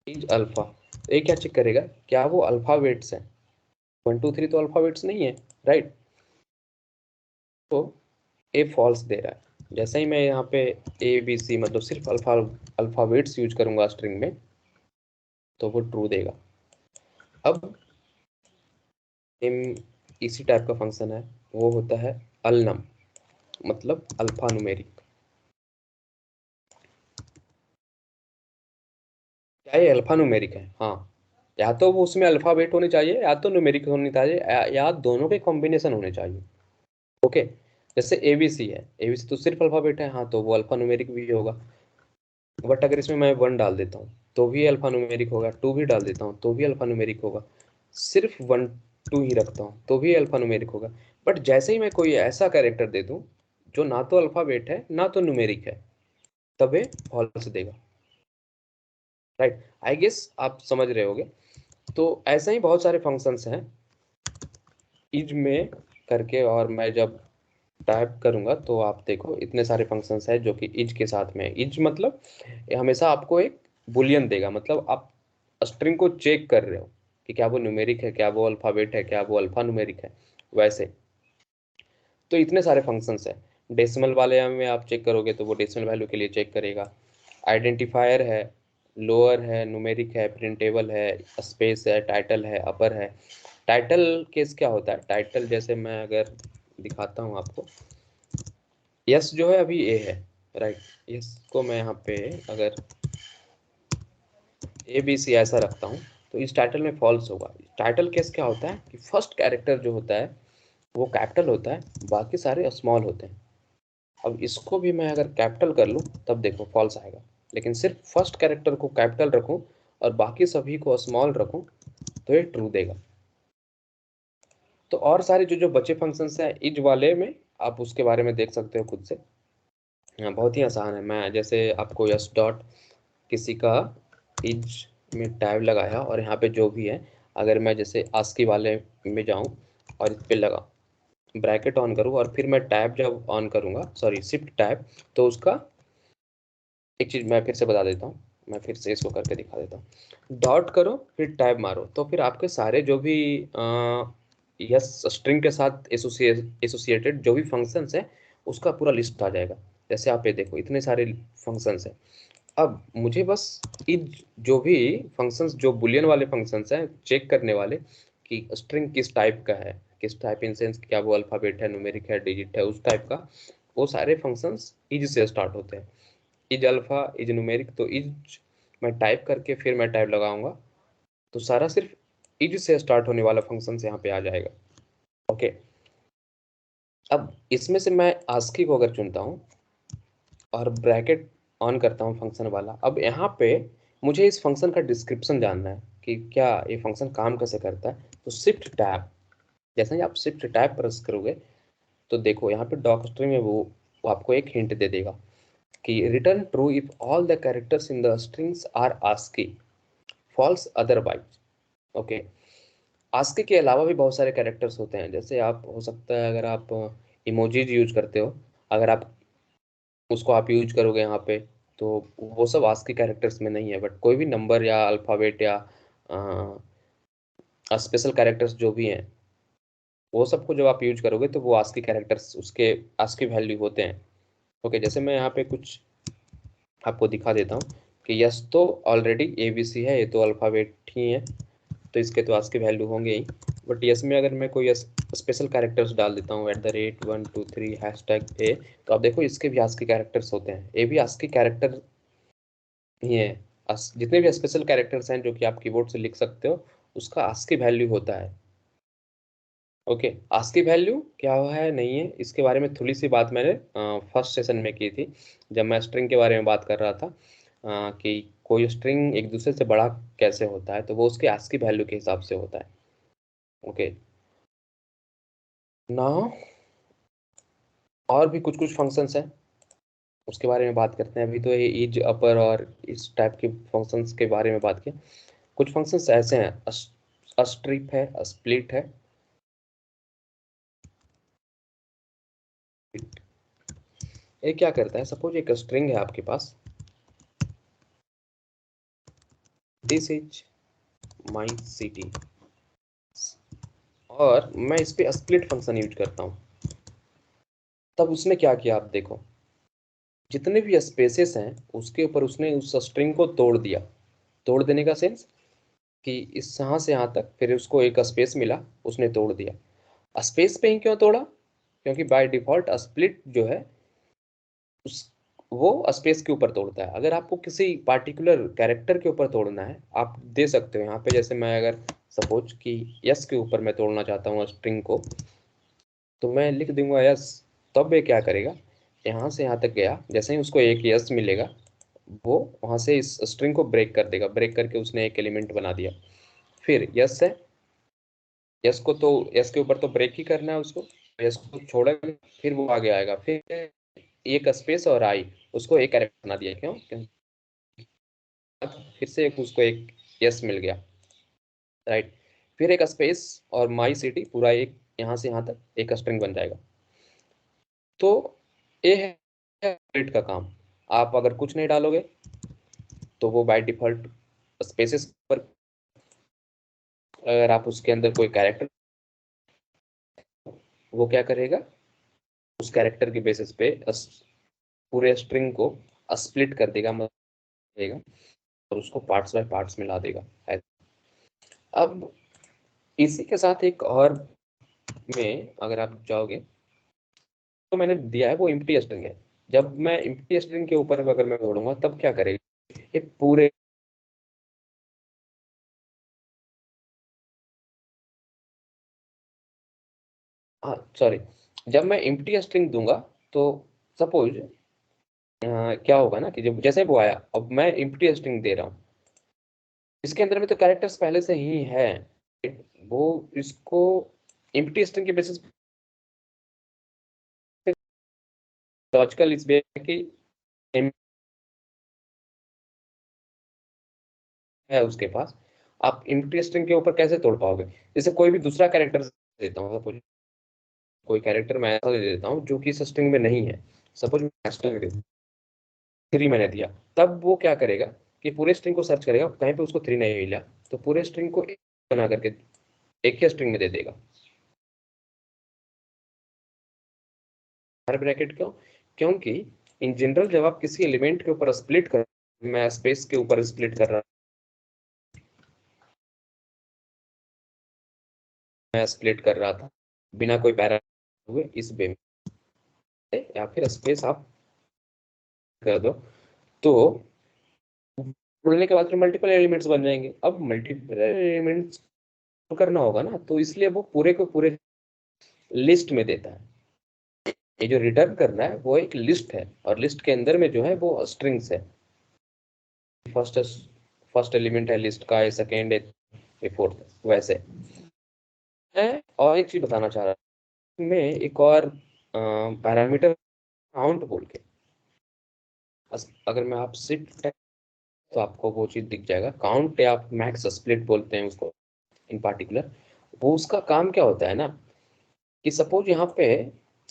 इज अल्फा, ये क्या चेक करेगा? क्या वो अल्फाबेट्स हैं? 1 2 3 तो अल्फाबेट्स नहीं है, राइट। तो ए फॉल्स दे रहा है। जैसे ही मैं यहाँ पे ए बी सी मतलब सिर्फ अल्फाबेट्स यूज करूंगा स्ट्रिंग में, तो वो ट्रू देगा। अब इसी टाइप का फंक्शन है, वो होता है अलनम, मतलब अल्फा न्यूमेरिक। क्या ये अल्फा न्यूमेरिक है? हाँ, या तो वो उसमें अल्फाबेट होने चाहिए या तो न्यूमेरिक होने चाहिए, या दोनों के कॉम्बिनेशन होने चाहिए। ओके, जैसे एबीसी है, एबीसी तो सिर्फ अल्फाबेट है, हाँ तो वो अल्फा न्यूमेरिक भी होगा। बट अगर इसमें मैं 1 डाल देता हूँ तो भी अल्फा न्यूमेरिक होगा, 2 भी डाल देता हूँ तो भी अल्फा न्यूमेरिक होगा, सिर्फ 1 2 ही रखता हूँ तो भी अल्फा न्यूमेरिक होगा। बट जैसे ही मैं कोई ऐसा कैरेक्टर दे दूँ जो ना तो अल्फाबेट है ना तो न्यूमेरिक है, तब ये फॉल्स देगा, राइट। आई गेस आप समझ रहे होगे। तो ऐसे ही बहुत सारे फंक्शंस हैं इज में करके, और मैं जब टाइप करूंगा तो आप देखो इतने सारे फंक्शंस हैं जो कि इज के साथ में है। इज मतलब ये हमेशा आपको एक बुलियन देगा, मतलब आप स्ट्रिंग को चेक कर रहे हो कि क्या वो न्यूमेरिक है, क्या वो अल्फाबेट है, क्या वो अल्फा न्यूमेरिक है, वैसे। तो इतने सारे फंक्शंस हैं। डेसिमल वाले में आप चेक करोगे तो वो डेसिमल वैल्यू के लिए चेक करेगा। आइडेंटिफायर है, लोअर है, न्यूमेरिक है, प्रिंटेबल है, स्पेस है, टाइटल है, अपर है। टाइटल केस क्या होता है? टाइटल जैसे मैं अगर दिखाता हूँ आपको, यस जो है अभी ए है, राइट। यस को मैं यहाँ पे अगर ए बी सी ऐसा रखता हूँ तो इस टाइटल में फॉल्स होगा। टाइटल केस क्या होता है कि फर्स्ट कैरेक्टर जो होता है वो कैपिटल होता है, बाकी सारे स्मॉल होते हैं। अब इसको भी मैं अगर कैपिटल कर लूँ तब देखो फॉल्स आएगा, लेकिन सिर्फ फर्स्ट कैरेक्टर को कैपिटल रखूँ और बाकी सभी को स्मॉल रखूँ तो ये ट्रू देगा। तो और सारे जो जो बचे फंक्शंस हैं इज वाले में, आप उसके बारे में देख सकते हो खुद से। हाँ, बहुत ही आसान है। मैं जैसे आपको यस डॉट किसी का इज में टैब लगाया और यहाँ पे जो भी है, अगर मैं जैसे आस्की वाले में जाऊँ और इस पे लगा ब्रैकेट ऑन करूँ और फिर मैं टैब जब ऑन करूँगा, सॉरी शिफ्ट टैब, तो उसका एक चीज़ मैं फिर से बता देता हूँ। मैं फिर से इसको करके दिखा देता हूँ। डॉट करो फिर टैब मारो तो फिर आपके सारे जो भी यस स्ट्रिंग के साथ एसोसिएटेड जो भी फंक्शंस है उसका पूरा लिस्ट आ जाएगा। जैसे आप ये देखो इतने सारे फंक्शंस हैं। अब मुझे बस इज जो भी फंक्शंस जो बुलियन वाले फंक्शंस हैं चेक करने वाले कि स्ट्रिंग किस टाइप का है, किस टाइप इन सेंस क्या वो अल्फाबेट है, न्यूमेरिक है, डिजिट है, उस टाइप का। वो सारे फंक्शंस इज से स्टार्ट होते हैं। इज अल्फा, इज न्यूमेरिक, तो इज मैं टाइप करके फिर मैं टाइप लगाऊंगा तो सारा सिर्फ इज से स्टार्ट होने वाला फंक्शंस यहाँ पे आ जाएगा। ओके, अब इसमें से मैं आस्की को अगर चुनता हूँ और ब्रैकेट ऑन करता हूँ फंक्शन वाला, अब यहाँ पे मुझे इस फंक्शन का डिस्क्रिप्शन जानना है कि क्या ये फंक्शन काम कैसे करता है। तो शिफ्ट टैब, जैसे ही आप शिफ्ट टैब प्रेस करोगे तो देखो यहाँ पे डॉक स्ट्रिंग में वो आपको एक हिंट दे देगा कि return true if all the characters in the strings are ASCII, false otherwise. Okay, ASCII के अलावा भी बहुत सारे कैरेक्टर्स होते हैं। जैसे आप हो सकता है अगर आप इमोजीज यूज करते हो, अगर आप उसको आप यूज करोगे यहाँ पे तो वो सब ASCII कैरेक्टर्स में नहीं है, बट कोई भी नंबर या अल्फ़ाबेट या स्पेशल कैरेक्टर्स जो भी हैं, वो सबको जब आप यूज करोगे तो वो ASCII कैरेक्टर्स उसके ASCII वैल्यू होते हैं। ओके, जैसे मैं यहाँ पे कुछ आपको दिखा देता हूँ कि यस तो ऑलरेडी ABC है, ये तो अल्फ़ाबेट ही है, तो इसके तो ASCII वैल्यू होंगे ही। बट यस में अगर मैं कोई स्पेशल कैरेक्टर्स डाल देता हूँ @123 #A, तो आप देखो इसके भी ASCII कैरेक्टर्स होते हैं, ये भी ASCII कैरेक्टर ही है। जितने भी स्पेशल कैरेक्टर्स हैं जो कि आप कीबोर्ड से लिख सकते हो, उसका ASCII वैल्यू होता है। ओके, ASCII वैल्यू क्या है नहीं है, इसके बारे में थोड़ी सी बात मैंने फर्स्ट सेशन में की थी, जब मैं स्ट्रिंग के बारे में बात कर रहा था, कि कोई स्ट्रिंग एक दूसरे से बड़ा कैसे होता है, तो वो उसके ASCII वैल्यू के हिसाब से होता है। ओके, नाउ और भी कुछ कुछ फंक्शंस हैं, उसके बारे में बात करते हैं। अभी तो ये इज अपर और इस टाइप के फंक्शंस के बारे में बात किया। कुछ फंक्शंस ऐसे हैं, स्ट्रिप है, स्प्लिट है। ये क्या करता है, सपोज एक स्ट्रिंग है आपके पास, दिस इज माई सिटी, और मैं इस पे स्प्लिट फंक्शन यूज करता हूँ, तब उसने क्या किया आप देखो, जितने भी स्पेसेस हैं उसके ऊपर उसने उस स्ट्रिंग को तोड़ दिया। तोड़ देने का सेंस कि इस यहाँ से यहाँ तक फिर उसको एक स्पेस मिला, उसने तोड़ दिया। स्पेस पे ही क्यों तोड़ा, क्योंकि बाय डिफॉल्ट स्प्लिट जो है उस वो स्पेस के ऊपर तोड़ता है। अगर आपको किसी पार्टिकुलर कैरेक्टर के ऊपर तोड़ना है, आप दे सकते हो यहाँ पे, जैसे मैं अगर सपोज कि यस के ऊपर मैं तोड़ना चाहता हूँ स्ट्रिंग को, तो मैं लिख दूंगा यस। तब ये क्या करेगा, यहाँ से यहाँ तक गया, जैसे ही उसको एक यस मिलेगा, वो वहां से इस स्ट्रिंग को ब्रेक कर देगा, ब्रेक करके उसने एक एलिमेंट बना दिया। फिर यस है, यस को तो यस के ऊपर तो ब्रेक ही करना है उसको, यस को छोड़ेगा, फिर वो आगे आएगा, फिर एक स्पेस और आई, उसको एक कैरेक्टर बना दिया। क्यों, फिर से एक उसको एक यस मिल गया, राइट। फिर एक स्पेस और माई सिटी, पूरा एक यहाँ से यहाँ तक एक स्ट्रिंग बन जाएगा। तो ये है स्प्लिट का काम। आप अगर कुछ नहीं डालोगे तो वो बाय डिफॉल्ट स्पेसेस पर, अगर आप उसके अंदर कोई कैरेक्टर, वो क्या करेगा, उस कैरेक्टर के बेसिस पे पूरे स्ट्रिंग को स्प्लिट कर देगा, मतलब देगा, और उसको पार्ट्स बाय पार्ट्स में ला देगा। अब इसी के साथ एक और में अगर आप जाओगे, तो मैंने दिया है वो एम्प्टी स्ट्रिंग है। जब मैं एम्प्टी स्ट्रिंग के ऊपर अगर मैं जोड़ूंगा तब क्या करेगा, ये पूरे, हाँ सॉरी, जब मैं एम्प्टी स्ट्रिंग दूंगा तो सपोज क्या होगा ना कि जब जैसे वो आया, अब मैं एम्प्टी स्ट्रिंग दे रहा हूँ, इसके अंदर में तो कैरेक्टर्स पहले से ही है, वो इसको एम्प्टी स्ट्रिंग के बेसिस पे लॉजिकल इस वे कि है उसके पास, आप एम्प्टी स्ट्रिंग के ऊपर कैसे तोड़ पाओगे। जैसे कोई भी दूसरा कैरेक्टर देता हूँ, सपोज कोई कैरेक्टर मैं ऐसा दे देता हूँ जो कि इस स्ट्रिंग में नहीं है, सपोज मैं 3 मैंने दिया, तब वो क्या करेगा कि पूरे स्ट्रिंग को सर्च करेगा, कहीं पे उसको 3 नहीं मिला, तो पूरे स्ट्रिंग को एक बना करके एक ही स्ट्रिंग में दे देगा। हर ब्रैकेट क्यों, क्योंकि इन जनरल जब आप किसी एलिमेंट के ऊपर स्प्लिट कर, मैं स्पेस के ऊपर स्प्लिट कर रहा, मैं स्प्लिट कर रहा था बिना कोई पैरा हुए इस वे में, या फिर स्पेस आप कर दो, तो जुड़ने के बाद फिर मल्टीपल एलिमेंट्स बन जाएंगे। अब मल्टीपल एलिमेंट्स करना होगा ना, तो इसलिए वो पूरे को पूरे लिस्ट में देता है। ये जो रिटर्न करना है वो एक लिस्ट है, और लिस्ट के अंदर में जो है वो स्ट्रिंग्स है। फर्स्ट फर्स्ट एलिमेंट है लिस्ट का, सेकेंड है, फोर्थ, वैसे। मैं और एक चीज बताना चाह रहा हूँ, मैं एक और पैरामीटर काउंट बोल के, अगर मैं आप सिट तो आपको वो चीज दिख जाएगा, काउंट या आप मैक्स स्प्लिट बोलते हैं उसको इन पार्टिकुलर। वो उसका काम क्या होता है ना, कि सपोज यहाँ पे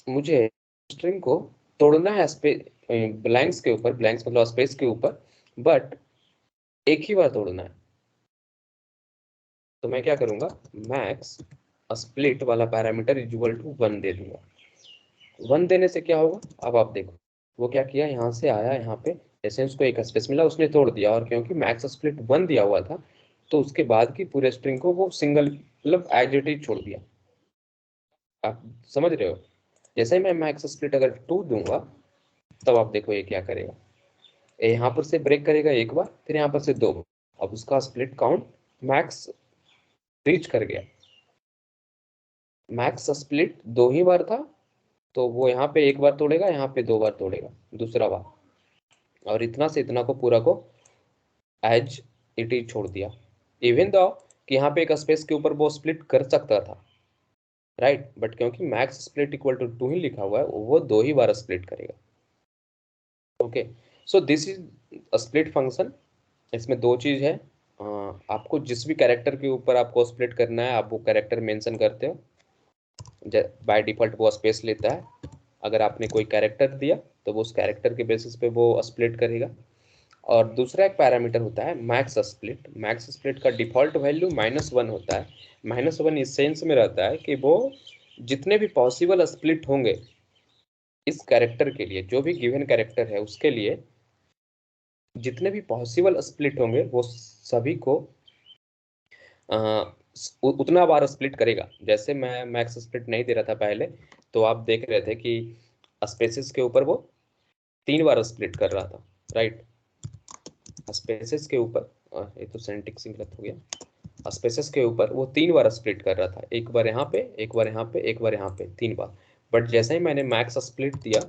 मुझे स्ट्रिंग को तोड़ना है ब्लैंक्स के ऊपर, ब्लैंक्स मतलब स्पेस के ऊपर, बट एक ही बार तोड़ना है। तो मैं क्या करूंगा, मैक्स स्प्लिट वाला पैरामीटर इक्वल टू 1 दे दूंगा। 1 देने से क्या होगा, अब आप देखो वो क्या किया, यहाँ से आया, यहाँ पे जैसे उसको एक स्पेस मिला उसने तोड़ दिया, और क्योंकि मैक्स स्प्लिट 1 दिया हुआ था तो उसके बाद की पूरे स्ट्रिंग को वो सिंगल मतलब एज इट इज छोड़ दिया। आप समझ रहे हो? जैसे ही मैं मैक्स स्प्लिट अगर 2 दूंगा तब आप देखो ये क्या करेगा, ये यहाँ पर से ब्रेक करेगा एक बार, फिर यहाँ पर से 2 बार, अब उसका स्प्लिट काउंट मैक्स रीच कर गया। मैक्स स्प्लिट 2 ही बार था तो वो यहाँ पे एक बार तोड़ेगा, यहाँ पे 2 बार तोड़ेगा दूसरा बार, और इतना से इतना को पूरा को एज इट इज छोड़ दिया। इवन दो कि यहाँ पे एक स्पेस के ऊपर वो स्प्लिट कर सकता था, राइट, बट क्योंकि मैक्स स्प्लिट इक्वल टू 2 ही लिखा हुआ है वो 2 ही बार स्प्लिट करेगा। Okay, so this is split function. इसमें 2 चीज है, आपको जिस भी कैरेक्टर के ऊपर आपको स्प्लिट करना है आप वो कैरेक्टर मेंशन करते हो, बाय डिफॉल्ट वो स्पेस लेता है। अगर आपने कोई कैरेक्टर दिया तो वो उस कैरेक्टर के बेसिस पे वो स्प्लिट करेगा। और दूसरा एक पैरामीटर होता है मैक्स स्प्लिट। मैक्स स्प्लिट का डिफॉल्ट वैल्यू -1 होता है। -1 इस सेंस में रहता है कि वो जितने भी पॉसिबल स्प्लिट होंगे इस कैरेक्टर के लिए, जो भी गिवन कैरेक्टर है उसके लिए जितने भी पॉसिबल स्प्लिट होंगे वो सभी को उतना बार स्प्लिट करेगा। जैसे मैं मैक्स स्प्लिट नहीं दे रहा था पहले, तो आप देख रहे थे कि स्पेसिस के ऊपर वो 3 बार स्प्लिट कर रहा था, राइट। स्पेसिस के ऊपर, ये तो सेंटिक्स गलत हो गया, स्पेसिस के ऊपर वो 3 बार स्प्लिट कर रहा था, एक बार यहाँ पे, एक बार यहाँ पे, एक बार यहाँ पे, 3 बार। बट जैसे ही मैंने मैक्स स्प्लिट दिया,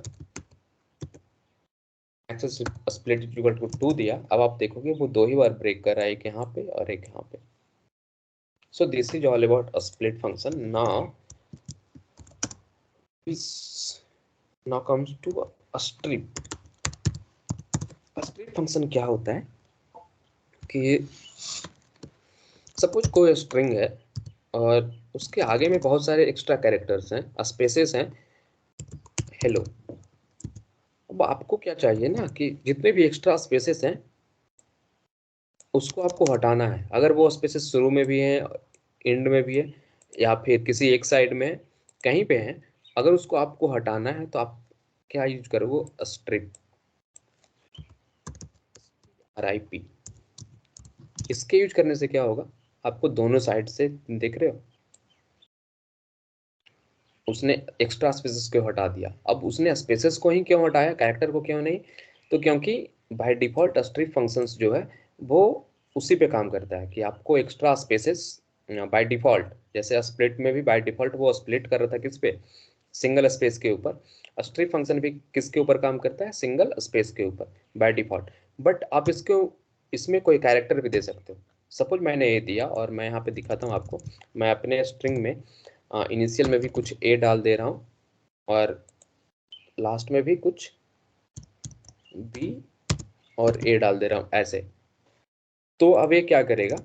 मैक्स स्प्लिट इक्वल टू 2 दिया, अब आप देखोगे वो 2 ही बार ब्रेक कर रहा है, एक यहाँ पे और एक यहाँ पे। So this is all about a split function. Now comes to a strip. A strip function क्या होता है कि सपोज कोई स्ट्रिंग है और उसके आगे में बहुत सारे एक्स्ट्रा कैरेक्टर्स हैं, स्पेसेस हैं, हेलो। अब आपको क्या चाहिए ना कि जितने भी एक्स्ट्रा स्पेसेस हैं उसको आपको हटाना है। अगर वो स्पेसेस शुरू में भी हैं, एंड में भी है, या फिर किसी एक साइड में है, कहीं पे है, अगर उसको आपको हटाना है तो आप क्या यूज करोगे, स्ट्रिप, RIP। इसके यूज करने से क्या होगा, आपको दोनों साइड से, देख रहे हो, उसने एक्स्ट्रा स्पेसेस को हटा दिया। अब उसने स्पेसेस को ही क्यों हटाया, कैरेक्टर को क्यों नहीं, तो क्योंकि बाय डिफॉल्ट स्ट्रिप फंक्शंस जो है वो उसी पे काम करता है कि आपको एक्स्ट्रा स्पेसेस बाय डिफॉल्ट, जैसे स्प्लिट में भी बाय डिफॉल्ट वो स्प्लिट कर रहा था किस पे, सिंगल स्पेस के ऊपर। स्ट्रिप फंक्शन भी किसके ऊपर काम करता है, सिंगल स्पेस के ऊपर बाय डिफॉल्ट। बट आप इसको, इसमें कोई कैरेक्टर भी दे सकते हो। सपोज मैंने ये दिया और मैं यहाँ पे दिखाता हूँ आपको, मैं अपने स्ट्रिंग में इनिशियल में भी कुछ ए डाल दे रहा हूँ और लास्ट में भी कुछ बी और ए डाल दे रहा हूँ ऐसे। तो अब ये क्या करेगा,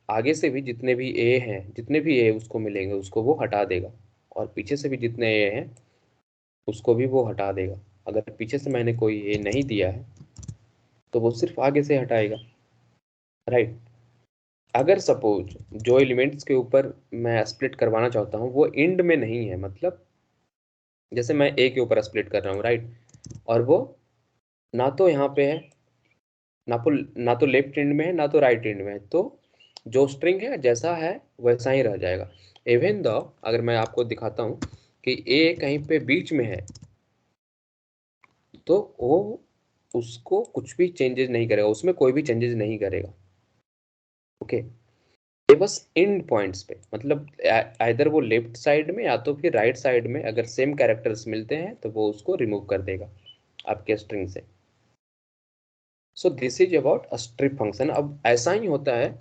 आगे से भी जितने भी ए हैं, जितने भी ए उसको मिलेंगे उसको वो हटा देगा, और पीछे से भी जितने ए हैं उसको भी वो हटा देगा। अगर पीछे से मैंने कोई ए नहीं दिया है तो वो सिर्फ आगे से हटाएगा, राइट। अगर सपोज जो एलिमेंट्स के ऊपर मैं स्प्लिट करवाना चाहता हूँ वो एंड में नहीं है, मतलब जैसे मैं ए के ऊपर स्प्लिट कर रहा हूँ, राइट, और वो ना तो यहाँ पे है, ना तो लेफ्ट एंड में है, ना तो राइट एंड में है, तो जो स्ट्रिंग है जैसा है वैसा ही रह जाएगा। इवन दो अगर मैं आपको दिखाता हूँ कि ए कहीं पे बीच में है तो वो उसको कुछ भी चेंजेस नहीं करेगा, उसमें कोई भी चेंजेस नहीं करेगा। ओके, ये बस एंड पॉइंट्स पे, मतलब आइदर वो लेफ्ट साइड में या तो फिर राइट साइड में अगर सेम कैरेक्टर्स मिलते हैं तो वो उसको रिमूव कर देगा आपके स्ट्रिंग से। सो this is about a strip function. अब ऐसा ही होता है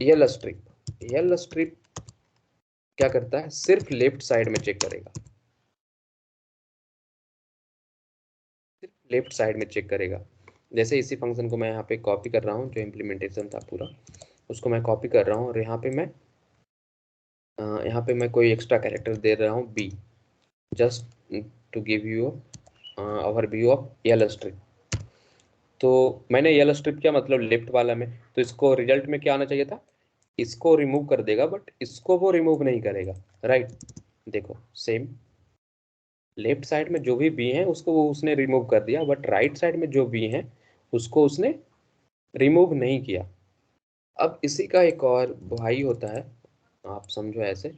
यल स्ट्रिप। यल स्ट्रिप क्या करता है, सिर्फ लेफ्ट साइड में चेक करेगा, सिर्फ लेफ्ट साइड में चेक करेगा। जैसे इसी फंक्शन को मैं यहाँ पे कॉपी कर रहा हूँ, जो इम्प्लीमेंटेशन था पूरा उसको मैं कॉपी कर रहा हूँ, और यहाँ पे मैं कोई एक्स्ट्रा कैरेक्टर दे रहा हूँ B, just to give you overview of L strip. तो मैंने यल स्ट्रिप किया मतलब लेफ्ट वाला में, तो इसको रिजल्ट में क्या आना चाहिए था, इसको रिमूव कर देगा, बट इसको वो रिमूव नहीं करेगा, राइट। देखो सेम, लेफ्ट साइड में जो भी बी है उसको वो उसने रिमूव कर दिया, बट राइट साइड में जो बी है उसको उसने रिमूव नहीं किया। अब इसी का एक और भाई होता है, आप समझो ऐसे,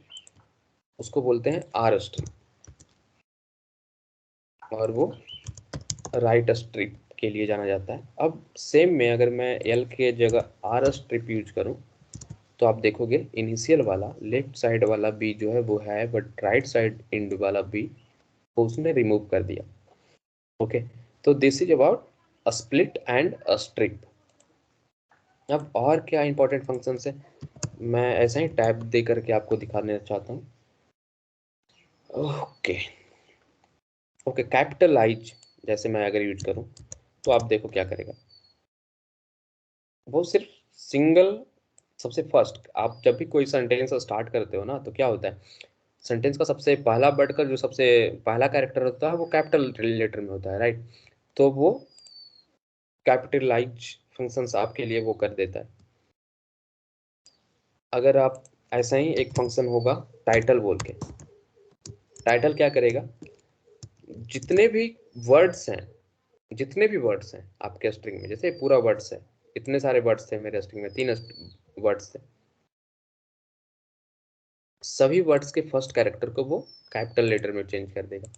उसको बोलते हैं आर स्ट्रिप, और वो राइट स्ट्रिप के लिए जाना जाता है। अब सेम में अगर मैं एल के जगह आर स्ट्रिप यूज करूं तो आप देखोगे इनिशियल वाला लेफ्ट साइड वाला बी जो है वो है, बट राइट साइड इंड वाला बी को उसने रिमूव कर दिया। Okay, so this is about a split and a strip. अब और क्या इंपॉर्टेंट फंक्शंस है, मैं ऐसा ही टैब दे करके आपको दिखाना चाहता हूँ। ओके ओके, कैपिटलाइज जैसे मैं अगर यूज करूँ तो आप देखो क्या करेगा, वो सिर्फ सिंगल, सबसे फर्स्ट आप जब भी कोई सेंटेंस स्टार्ट करते हो ना तो क्या होता है, सेंटेंस का सबसे पहला वर्ड का जो सबसे पहला कैरेक्टर होता है वो कैपिटल लेटर में होता है, राइट। तो वो कैपिटलाइज फंक्शंस आपके लिए वो कर देता है। अगर आप ऐसा ही एक फंक्शन होगा टाइटल बोल के, टाइटल क्या करेगा, जितने भी वर्ड्स हैं, जितने भी वर्ड्स हैं आपके स्ट्रिंग में, जैसे पूरा वर्ड्स है, इतने सारे वर्ड्स थे मेरे स्ट्रिंग में, 3 वर्ड्स थे, सभी वर्ड्स के फर्स्ट कैरेक्टर को वो कैपिटल लेटर में चेंज कर देगा,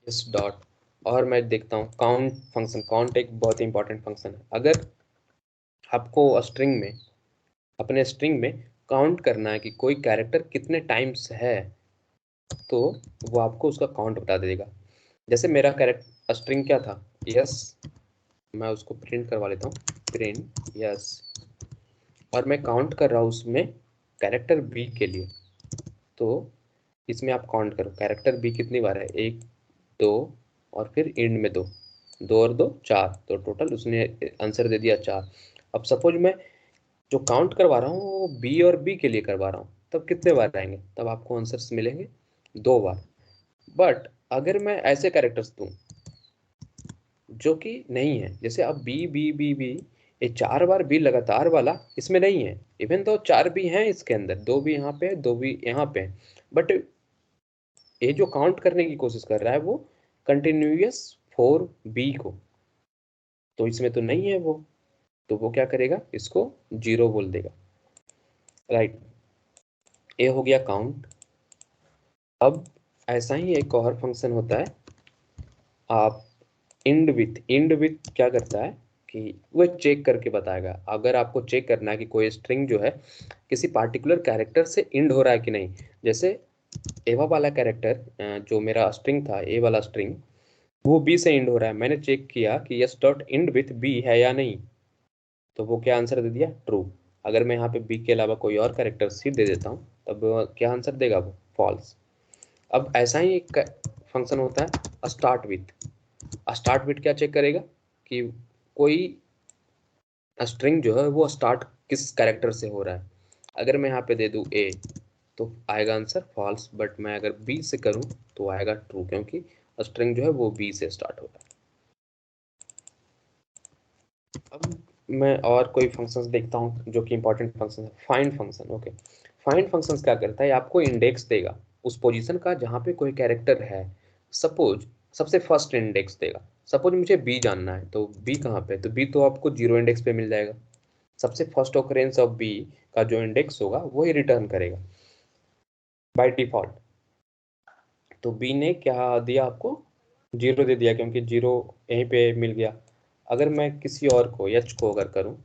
इस डॉट। और मैं देखता हूँ काउंट फंक्शन, काउंट एक बहुत ही इंपॉर्टेंट फंक्शन है। अगर आपको स्ट्रिंग में, अपने स्ट्रिंग में काउंट करना है कि कोई कैरेक्टर कितने टाइम्स है, तो वो आपको उसका काउंट बता देगा। जैसे मेरा कैरेक्टर स्ट्रिंग क्या था, यस, मैं उसको प्रिंट करवा लेता हूँ, प्रिंट यस, और मैं काउंट कर रहा हूँ उसमें कैरेक्टर बी के लिए। तो इसमें आप काउंट करो कैरेक्टर बी कितनी बार है, 1 2 और फिर एंड में 2, 2 और 2 4, तो टोटल उसने आंसर दे दिया 4। अब सपोज मैं जो काउंट करवा रहा हूँ वो बी और बी के लिए करवा रहा हूँ, तब कितने बार आएंगे, तब आपको आंसर्स मिलेंगे 2 बार। बट अगर मैं ऐसे कैरेक्टर्स दूं जो कि नहीं है, जैसे अब बी बी बी बी, ये 4 बार बी लगातार वाला इसमें नहीं है, इवन तो 4 बी हैं इसके अंदर, 2 बी यहाँ पे 2 बी यहाँ पे, बट ये जो काउंट करने की कोशिश कर रहा है वो कंटिन्यूअस 4 बी को, तो इसमें तो नहीं है वो, तो वो क्या करेगा, इसको 0 बोल देगा, राइट। ये हो गया काउंट। अब ऐसा ही एक और फंक्शन होता है, आप इंड विथ क्या करता है कि वो चेक करके बताएगा, अगर आपको चेक करना है कि कोई स्ट्रिंग जो है किसी पार्टिकुलर कैरेक्टर से इंड हो रहा है कि नहीं। जैसे एवा वाला कैरेक्टर जो मेरा स्ट्रिंग था, ए वाला स्ट्रिंग, वो बी से इंड हो रहा है, मैंने चेक किया कि s dot end with B है या नहीं, तो वो क्या आंसर दे दिया, ट्रू। अगर मैं यहाँ पे बी के अलावा कोई और कैरेक्टर सी दे देता हूँ तब वो क्या आंसर देगा, वो फॉल्स। अब ऐसा ही एक फंक्शन होता है स्टार्ट विथ। स्टार्ट विथ क्या चेक करेगा कि कोई स्ट्रिंग जो है वो स्टार्ट किस कैरेक्टर से हो रहा है। अगर मैं यहाँ पे दे दूँ ए तो आएगा आंसर फॉल्स, बट मैं अगर बी से करूँ तो आएगा ट्रू, क्योंकि स्ट्रिंग जो है वो बी से स्टार्ट हो रहा है। अब मैं और कोई फंक्शंस देखता हूँ जो कि इंपॉर्टेंट फंक्शन है, find function. Okay, find functions क्या करता है, आपको इंडेक्स देगा उस पोजीशन का जहाँ पे कोई कैरेक्टर है। सपोज सबसे फर्स्ट इंडेक्स देगा, सपोज मुझे बी जानना है, तो बी कहाँ पे, तो बी तो आपको 0 इंडेक्स पे मिल जाएगा। सबसे फर्स्ट ऑकरेंस ऑफ बी का जो इंडेक्स होगा वही रिटर्न करेगा बाय डिफॉल्ट। तो बी ने क्या दिया आपको, 0 दे दिया, क्योंकि 0 यहीं पे मिल गया। अगर मैं किसी और को एच को अगर करूँ,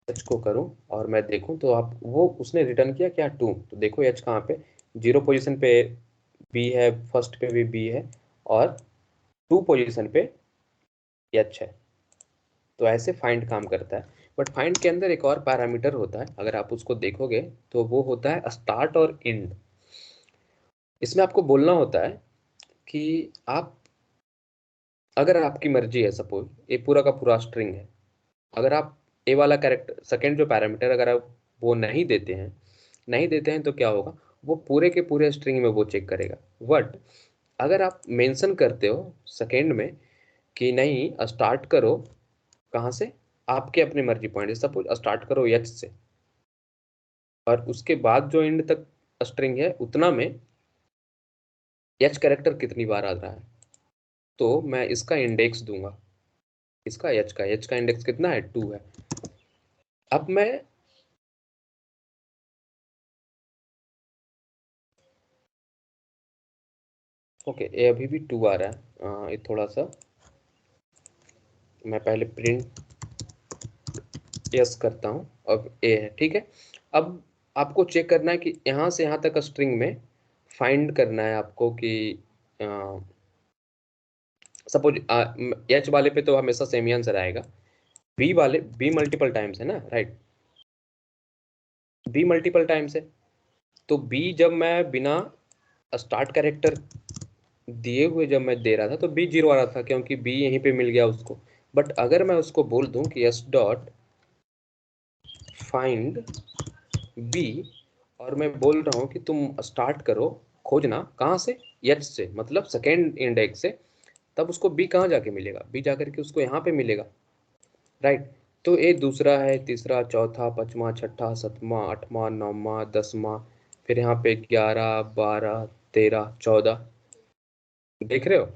एच को करूं और मैं देखूं तो आप वो उसने रिटर्न किया क्या, 2। तो देखो एच कहाँ पे, 0 पोजीशन पे बी है, फर्स्ट पे भी बी है, और 2 पोजीशन पे एच है। तो ऐसे फाइंड काम करता है। बट फाइंड के अंदर एक और पैरामीटर होता है, अगर आप उसको देखोगे तो वो होता है स्टार्ट और एंड। इसमें आपको बोलना होता है कि आप, अगर आपकी मर्जी है, सपोज ये पूरा का पूरा स्ट्रिंग है, अगर आप ए वाला कैरेक्टर सेकंड जो पैरामीटर अगर आप वो नहीं देते हैं, नहीं देते हैं तो क्या होगा, वो पूरे के पूरे स्ट्रिंग में वो चेक करेगा। बट अगर आप मेंशन करते हो सेकेंड में कि नहीं स्टार्ट करो कहाँ से, आपके अपने मर्जी पॉइंट से, सपोज स्टार्ट करो एच से और उसके बाद जो एंड तक स्ट्रिंग है उतना में एच कैरेक्टर कितनी बार आ रहा है, तो मैं इसका इंडेक्स दूंगा, इसका एच का इंडेक्स कितना है 2 है। अब मैं ओके ये अभी भी 2 आ रहा है, ये थोड़ा सा मैं पहले प्रिंट यस करता हूँ, अब ए है ठीक है। अब आपको चेक करना है कि यहाँ से यहाँ तक स्ट्रिंग में फाइंड करना है आपको कि सपोज एच वाले पे तो हमेशा सेम ही आंसर आएगा, बी वाले बी मल्टीपल टाइम्स है ना, राइट, बी मल्टीपल टाइम्स है, तो बी जब मैं बिना स्टार्ट कैरेक्टर दिए हुए जब मैं दे रहा था तो बी 0 आ रहा था क्योंकि बी यहीं पे मिल गया उसको। बट अगर मैं उसको बोल दूं कि एस डॉट फाइंड बी और मैं बोल रहा हूँ कि तुम स्टार्ट करो खोजना कहाँ से, एच से, मतलब सेकेंड इंडेक्स से, तब उसको बी कहाँ जाके मिलेगा, बी जाकर के उसको यहाँ पे मिलेगा, राइट। तो ये दूसरा है, तीसरा, चौथा, पांचवा, छठा, सातवां, आठवां, नौवां, दसवां, फिर यहाँ पे 11, 12, 13, 14, देख रहे हो,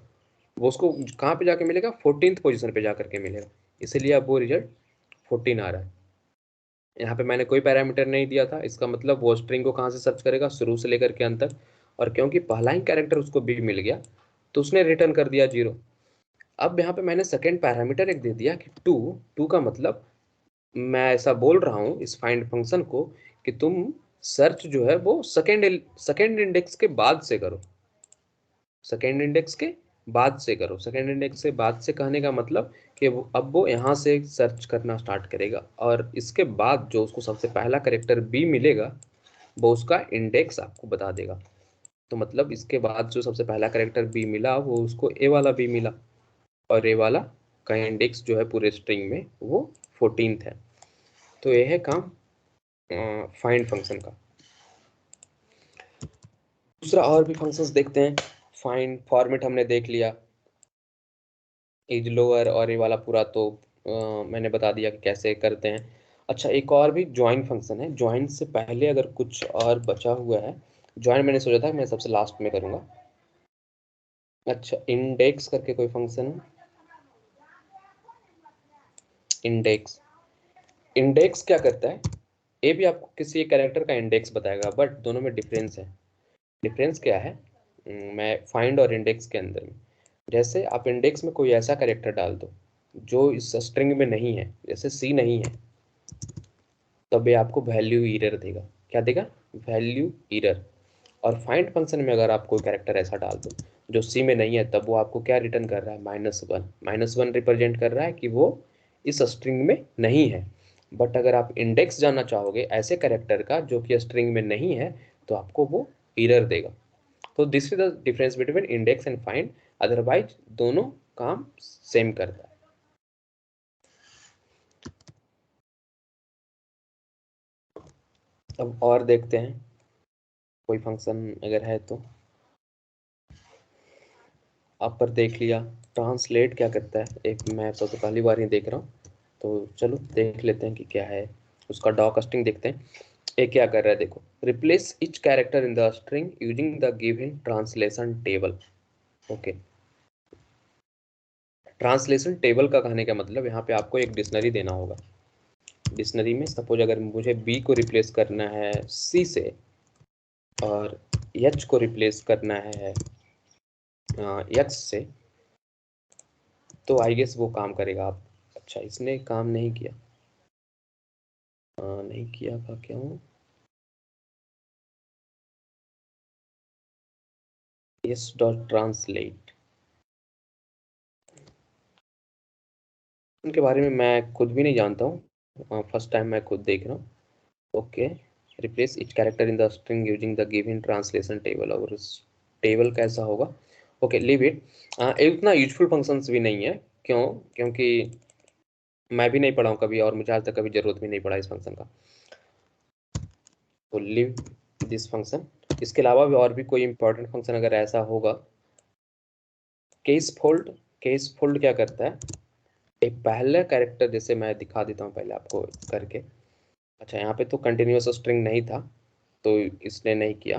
वो उसको कहाँ पे जाके मिलेगा, 14th पोजीशन पे जाकर के मिलेगा, इसीलिए अब वो रिजल्ट 14 आ रहा है। यहाँ पे मैंने कोई पैरामीटर नहीं दिया था, इसका मतलब वो स्ट्रिंग को कहाँ से सर्च करेगा, शुरू से लेकर के अंत तक, और क्योंकि पहला ही कैरेक्टर उसको बी मिल गया तो उसने रिटर्न कर दिया 0। अब यहाँ पे मैंने सेकेंड पैरामीटर एक दे दिया कि 2 का मतलब मैं ऐसा बोल रहा हूँ इस फाइंड फंक्शन को कि तुम सर्च जो है वो सेकेंड इंडेक्स के बाद से करो, सेकेंड इंडेक्स के बाद से करो, सेकेंड इंडेक्स से बाद से कहने का मतलब कि अब वो यहाँ से सर्च करना स्टार्ट करेगा और इसके बाद जो उसको सबसे पहला करेक्टर बी मिलेगा वो उसका इंडेक्स आपको बता देगा। तो मतलब इसके बाद जो सबसे पहला करेक्टर बी मिला वो उसको ए वाला बी मिला, और ए वाला का इंडेक्स जो है पूरे स्ट्रिंग में वो 14th है। तो ये है काम फाइंड फंक्शन का। दूसरा और भी फंक्शंस देखते हैं। फाइंड फॉर्मेट हमने देख लिया, इज लोअर और ये वाला पूरा तो मैंने बता दिया कि कैसे करते हैं। अच्छा एक और भी ज्वाइन फंक्शन है, ज्वाइन से पहले अगर कुछ और बचा हुआ है, ज्वाइन मैंने सोचा था मैं सबसे लास्ट में करूँगा। अच्छा इंडेक्स करके कोई फंक्शन है, इंडेक्स, इंडेक्स क्या करता है, ये भी आपको किसी एक कैरेक्टर का इंडेक्स बताएगा, बट दोनों में डिफरेंस है। डिफरेंस क्या है, मैं फाइंड और इंडेक्स के अंदर में, जैसे आप इंडेक्स में कोई ऐसा कैरेक्टर डाल दो जो इस स्ट्रिंग में नहीं है, जैसे सी नहीं है, तब ये आपको वैल्यू एरर देगा। क्या देगा, वैल्यू एरर। और फाइंड फंक्शन में अगर आप कोई कैरेक्टर ऐसा डाल दो जो सी में नहीं है, तब वो आपको क्या रिटर्न कर रहा है, -1, -1 रिप्रेजेंट कर रहा है कि वो इस स्ट्रिंग में नहीं है। बट अगर आप इंडेक्स जानना चाहोगे ऐसे कैरेक्टर का जो कि स्ट्रिंग में नहीं है, तो आपको वो एरर देगा। तो this is the difference between index and find, otherwise दोनों काम सेम करता है। अब और देखते हैं कोई फंक्शन अगर है तो। आप पर देख लिया, ट्रांसलेट क्या करता है, एक मैं तो पहली बार ही देख रहा हूँ, तो चलो देख लेते हैं कि क्या है, उसका डॉकस्टिंग देखते हैं। ये क्या कर रहा है देखो, replace each character in the string using the given translation table. Okay, translation table का कहने का मतलब यहाँ पे आपको एक डिक्शनरी देना होगा। डिक्शनरी में सपोज अगर मुझे बी को रिप्लेस करना है सी से और एच को रिप्लेस करना है एच से, तो आई गेस वो काम करेगा। आप अच्छा इसने काम नहीं किया, नहीं किया का क्यों, एस डॉट ट्रांसलेट, उनके बारे में मैं खुद भी नहीं जानता हूँ, फर्स्ट टाइम मैं खुद देख रहा हूँ। Okay, replace etch character in the string using the given translation table, और टेबल कैसा होगा, ओके लीव इट। इतना यूजफुल फंक्शंस भी नहीं है, क्यों, क्योंकि मैं भी नहीं पढ़ा हूँ कभी और मुझे आज तक कभी जरूरत भी नहीं पड़ा इस फंक्शन का, तो लीव दिस फंक्शन। इसके अलावा भी और भी कोई इंपॉर्टेंट फंक्शन अगर ऐसा होगा, केस फोल्ड क्या करता है, एक पहला कैरेक्टर, जैसे मैं दिखा देता हूँ पहले आपको करके। अच्छा, यहाँ पे तो कंटिन्यूअस स्ट्रिंग नहीं था तो इसने नहीं किया।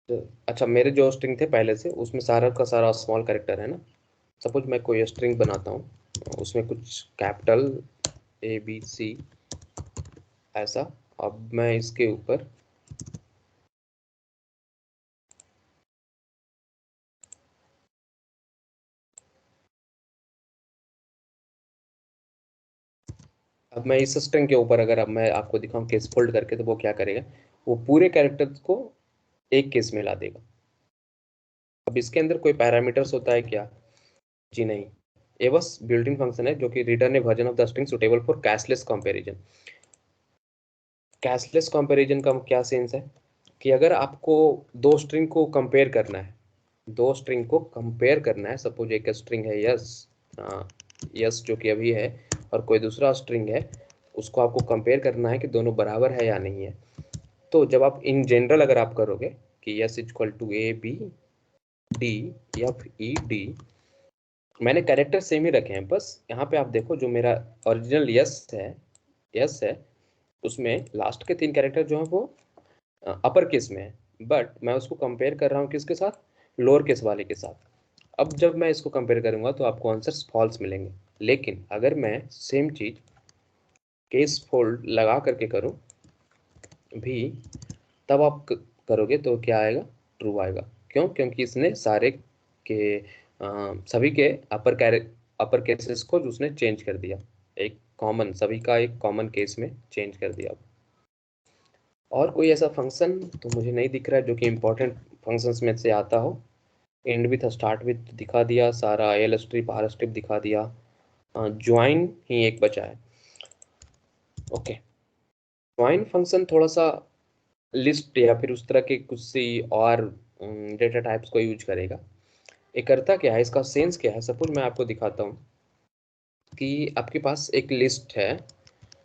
तो अच्छा, मेरे जो स्ट्रिंग थे पहले से उसमें सारा का सारा स्मॉल कैरेक्टर है ना। सपोज मैं कोई स्ट्रिंग बनाता हूँ, उसमें कुछ कैपिटल ABC ऐसा। अब मैं इसके ऊपर अब मैं इस स्ट्रिंग के ऊपर अगर अब मैं आपको दिखाऊं केस फोल्ड करके, तो वो क्या करेगा, वो पूरे कैरेक्टर को एक केस में ला देगा। अब इसके अंदर कोई पैरामीटर्स होता है क्या? जी नहीं, ये बस बिल्ट इन फंक्शन है जो कि return A version of the string suitable for cashless comparison. Cashless comparison का क्या सेंस है कि अगर आपको दो स्ट्रिंग को कंपेयर करना है, सपोज एक स्ट्रिंग है यस, यस जो कि अभी है, और कोई दूसरा स्ट्रिंग है, उसको आपको कंपेयर करना है कि दोनों बराबर है या नहीं है। तो जब आप इन जनरल अगर आप करोगे कि यस इक्वल टू ABD, मैंने कैरेक्टर सेम ही रखे हैं, बस यहाँ पे आप देखो जो मेरा ओरिजिनल यस है उसमें लास्ट के 3 कैरेक्टर जो है वो अपर केस में है, बट मैं उसको कंपेयर कर रहा हूँ किसके साथ, लोअर केस वाले के साथ। अब जब मैं इसको कंपेयर करूंगा तो आपको आंसर्स फॉल्स मिलेंगे। लेकिन अगर मैं सेम चीज केस फोल्ड लगा करके करूं भी, तब आप करोगे तो क्या आएगा, ट्रू आएगा। क्यों? क्योंकि इसने सारे के सभी के अपर केसेस को उसने चेंज कर दिया, एक कॉमन, सभी का एक कॉमन केस में चेंज कर दिया। और कोई ऐसा फंक्शन तो मुझे नहीं दिख रहा है जो कि इंपॉर्टेंट फंक्शंस में से आता हो। एंड विथ स्टार्ट विथ दिखा दिया, सारा एल स्ट्रिप आर स्ट्रिप दिखा दिया, ज्वाइन ही एक बचा है। ओके, ज्वाइन फंक्शन थोड़ा सा लिस्ट या फिर उस तरह के कुछ सी और डेटा टाइप्स को यूज करेगा। ये करता क्या है, इसका सेंस क्या है, सपोज मैं आपको दिखाता हूँ कि आपके पास एक लिस्ट है,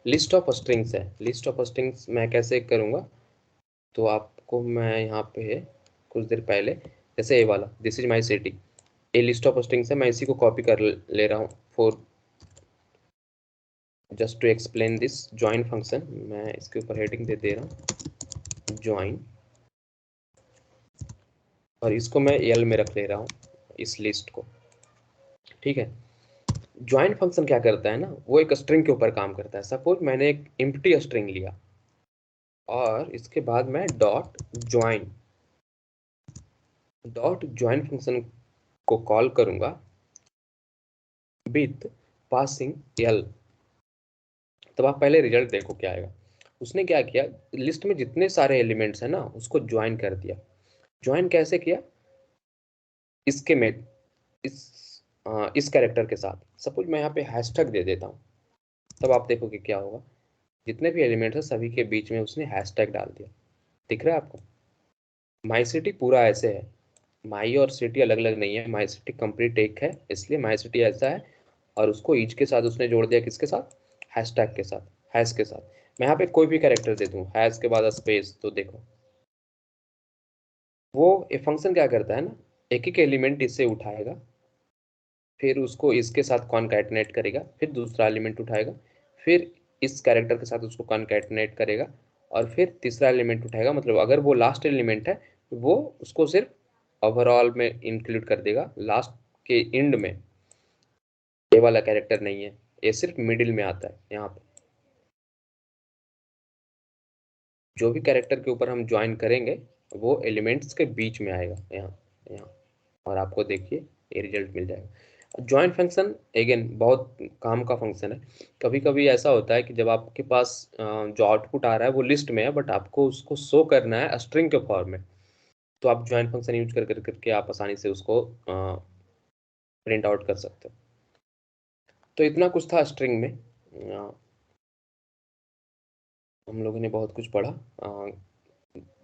लिस्ट ऑफ स्ट्रिंग्स है। लिस्ट ऑफ स्ट्रिंग्स मैं कैसे करूँगा, तो आपको मैं यहाँ पे कुछ देर पहले, जैसे ये वाला दिस इज माई सिटी, ये लिस्ट ऑफ स्ट्रिंग्स है, मैं इसी को कॉपी कर ले रहा हूँ for just to explain this join function. मैं इसके ऊपर हेडिंग दे रहा हूँ ज्वाइन, और इसको मैं एल में रख ले रहा हूँ इस लिस्ट को। ठीक है, ज्वाइन फंक्शन क्या करता है ना, वो एक स्ट्रिंग के ऊपर काम करता है। सपोज मैंने एक एम्प्टी स्ट्रिंग लिया और इसके बाद मैं डॉट ज्वाइन फंक्शन को कॉल करूंगा विथ पासिंग एल। तब आप पहले रिजल्ट देखो क्या आएगा। उसने क्या किया, लिस्ट में जितने सारे एलिमेंट्स हैं ना उसको ज्वाइन कर दिया। ज्वाइन कैसे किया, इसके में इस कैरेक्टर के साथ। सपोज मैं यहाँ पे हैशटैग दे देता हूँ, तब आप देखोगे क्या होगा, जितने भी एलिमेंट्स हैं सभी के बीच में उसने हैशटैग डाल दिया। दिख रहा है आपको? माई सिटी पूरा ऐसे है, माई और सिटी अलग अलग नहीं है, माई सिटी कंप्लीट एक है, इसलिए माई सिटी ऐसा है। और उसको ईच के साथ उसने जोड़ दिया, किसके साथ, हैशटैग के साथ, हैश के साथ। मैं यहाँ पे कोई भी कैरेक्टर दे दूँ हैश के बाद स्पेस, तो देखो वो ये फंक्शन क्या करता है ना, एक एक एलिमेंट इससे उठाएगा, फिर उसको इसके साथ कॉनकैटिनेट करेगा, फिर दूसरा एलिमेंट उठाएगा, फिर इस कैरेक्टर के साथ उसको कॉनकैटिनेट करेगा, और फिर तीसरा एलिमेंट उठाएगा। मतलब अगर वो लास्ट एलिमेंट है वो उसको सिर्फ ओवरऑल में इंक्लूड कर देगा, लास्ट के एंड में ये वाला कैरेक्टर नहीं है, ये सिर्फ मिडिल में आता है। यहाँ पे जो भी कैरेक्टर के ऊपर हम ज्वाइन करेंगे वो एलिमेंट्स के बीच में आएगा, यहाँ यहाँ, और आपको देखिए ये रिजल्ट मिल जाएगा। ज्वाइन फंक्शन अगेन बहुत काम का फंक्शन है। कभी कभी ऐसा होता है कि जब आपके पास जो आउटपुट आ रहा है वो लिस्ट में है, बट आपको उसको शो करना है स्ट्रिंग के फॉर्म में, तो आप ज्वाइन फंक्शन यूज करके आप आसानी से उसको प्रिंट आउट कर सकते हो। तो इतना कुछ था स्ट्रिंग में। हम लोगों ने बहुत कुछ पढ़ा,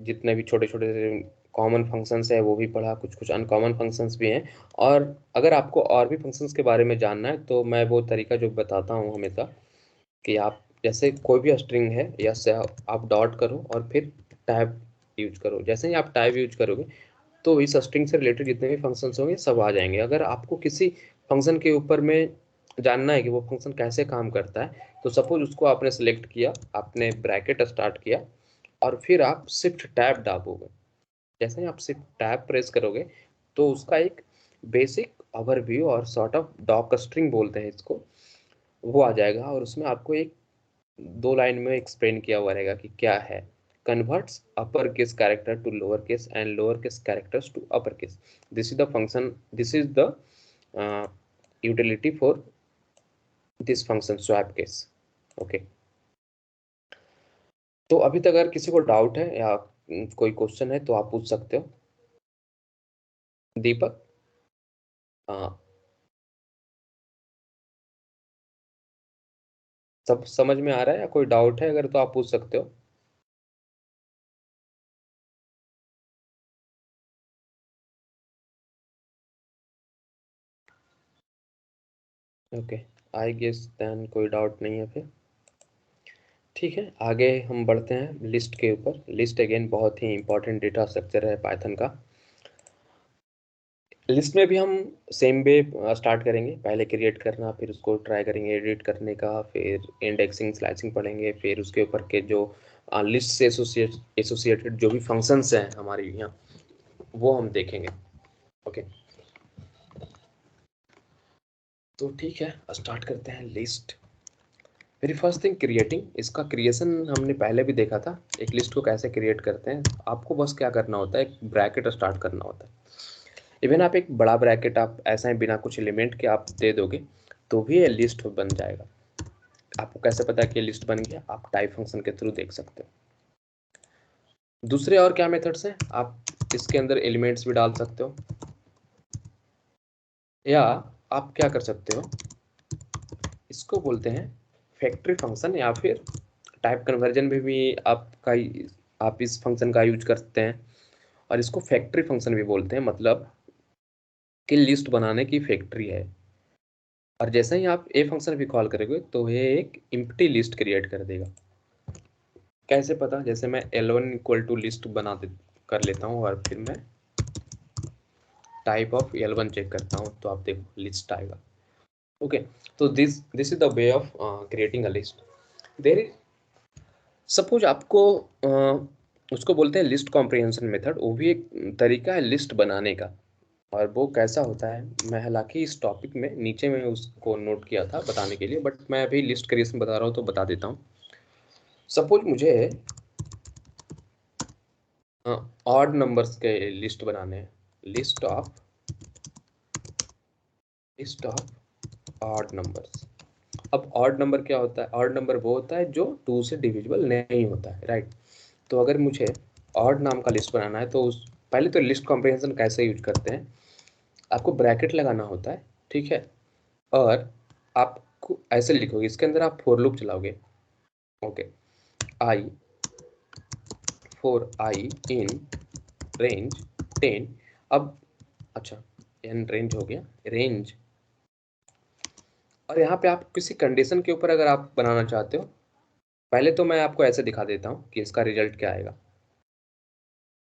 जितने भी छोटे छोटे कॉमन फंक्शंस है वो भी पढ़ा, कुछ कुछ अनकॉमन फंक्शंस भी हैं। और अगर आपको और भी फंक्शंस के बारे में जानना है तो मैं वो तरीका जो बताता हूँ हमेशा, कि आप जैसे कोई भी स्ट्रिंग है या से आप डॉट करो और फिर टैब यूज करो। जैसे ही आप टैब यूज करोगे तो इस स्ट्रिंग से रिलेटेड जितने भी फंक्शंस होंगे सब आ जाएंगे। अगर आपको किसी फंक्शन के ऊपर में जानना है कि वो फंक्शन कैसे काम करता है, तो सपोज उसको आपने सेलेक्ट किया, आपने ब्रैकेट स्टार्ट किया और फिर आप शिफ्ट टैब दाबोगे। जैसे ही आप शिफ्ट टैब प्रेस करोगे तो उसका एक बेसिक ओवरव्यू और सॉर्ट ऑफ डॉक स्ट्रिंग बोलते हैं इसको, वो आ जाएगा। और उसमें आपको एक 2 लाइन में एक्सप्लेन किया हुआ रहेगा कि क्या है। Converts upper case character to lower case and lower case characters to upper case. This is the function, this is the utility for this function swap case. Okay, तो अभी तक अगर किसी को डाउट है या कोई क्वेश्चन है तो आप पूछ सकते हो। दीपक, हाँ, सब समझ में आ रहा है या कोई डाउट है अगर तो आप पूछ सकते हो। ओके, आई गेस देन कोई डाउट नहीं है फिर। ठीक है, आगे हम बढ़ते हैं लिस्ट के ऊपर। लिस्ट अगेन बहुत ही इंपॉर्टेंट डेटा स्ट्रक्चर है पाइथन का। लिस्ट में भी हम सेम वे स्टार्ट करेंगे, पहले क्रिएट करना, फिर उसको ट्राई करेंगे एडिट करने का, फिर इंडेक्सिंग स्लाइसिंग पढ़ेंगे, फिर उसके ऊपर के जो लिस्ट से एसोसिएटेड जो भी फंक्शंस हैं हमारे यहाँ वो हम देखेंगे। ओके, तो ठीक है, स्टार्ट करते हैं list. Very first thing creating, इसका क्रिएशन हमने पहले भी देखा था। एक लिस्ट को कैसे क्रिएट करते हैं, आपको बस क्या करना होता है, एक ब्रैकेट स्टार्ट करना होता है। इवन आप एक बड़ा ब्रैकेट आप ऐसा ही बिना कुछ एलिमेंट के आप दे दोगे तो भी ये लिस्ट बन जाएगा। आपको कैसे पता है कि ये लिस्ट बन गया, आप टाइप फंक्शन के थ्रू देख सकते हो। दूसरे और क्या मेथड्स हैं, आप इसके अंदर एलिमेंट्स भी डाल सकते हो, या आप क्या कर सकते हो, इसको बोलते हैं फैक्ट्री फंक्शन, या फिर टाइप कन्वर्जन में भी आपका आप इस फंक्शन का यूज करते हैं। और इसको फैक्ट्री फंक्शन भी बोलते हैं, मतलब कि लिस्ट बनाने की फैक्ट्री है। और जैसे ही आप ए फंक्शन भी कॉल करोगे तो ये एक एम्प्टी लिस्ट क्रिएट कर देगा। कैसे पता, जैसे मैं L1 इक्वल टू लिस्ट बना दे कर लेता हूँ और फिर मैं टाइप ऑफ L1 चेक करता हूँ तो आप देखो लिस्ट आएगा। Okay, so this is the way of creating a list. There is, suppose आपको उसको बोलते हैं लिस्ट कॉम्प्रिहेंशन मेथड, वो भी एक तरीका है लिस्ट बनाने का। और वो कैसा होता है, मैं हालांकि इस टॉपिक में नीचे में उसको नोट किया था बताने के लिए, बट मैं अभी लिस्ट क्रिएशन बता रहा हूँ तो बता देता हूँ। सपोज मुझे ऑड नंबर्स के लिस्ट बनाने हैं, लिस्ट ऑफ ऑड नंबर्स। अब ऑड नंबर क्या होता है, ऑड नंबर वो होता है जो 2 से डिविजिबल नहीं होता है, राइट। तो अगर मुझे ऑड नाम का लिस्ट बनाना है तो उस पहले तो लिस्ट कॉम्प्रिहेंशन कैसे यूज करते हैं, आपको ब्रैकेट लगाना होता है, ठीक है। और आपको ऐसे लिखोगे, इसके अंदर आप फॉर लूप चलाओगे। Okay, I for i in range 10। अब अच्छा, एन रेंज हो गया, रेंज। और यहाँ पे आप किसी कंडीशन के ऊपर अगर आप बनाना चाहते हो, पहले तो मैं आपको ऐसे दिखा देता हूँ कि इसका रिजल्ट क्या आएगा।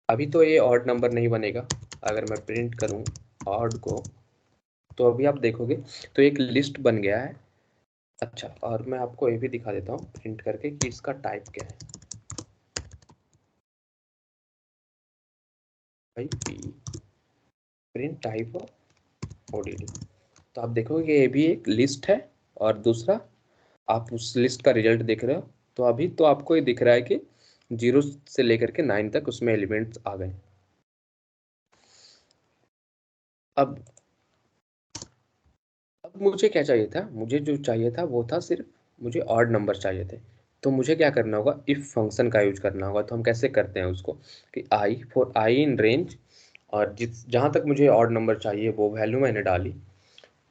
अभी तो ये ऑड नंबर नहीं बनेगा, अगर मैं प्रिंट करूँ ऑड को तो अभी आप देखोगे तो एक लिस्ट बन गया है। अच्छा, और मैं आपको ये भी दिखा देता हूँ प्रिंट करके कि इसका टाइप क्या है। भाई P print type of ODD, तो आप देखोगे कि ये भी एक लिस्ट है। और दूसरा, आप उस लिस्ट का रिजल्ट देख रहे हो तो अभी तो आपको ये दिख रहा है कि 0 से लेकर के 9 तक उसमें एलिमेंट्स आ गए। अब मुझे क्या चाहिए था, मुझे जो चाहिए था वो था सिर्फ मुझे ऑड नंबर चाहिए थे। तो मुझे क्या करना होगा, इफ फंक्शन का यूज करना होगा। तो हम कैसे करते हैं उसको, कि I for i in range, और जिस जहाँ तक मुझे ऑड नंबर चाहिए वो वैल्यू मैंने डाली।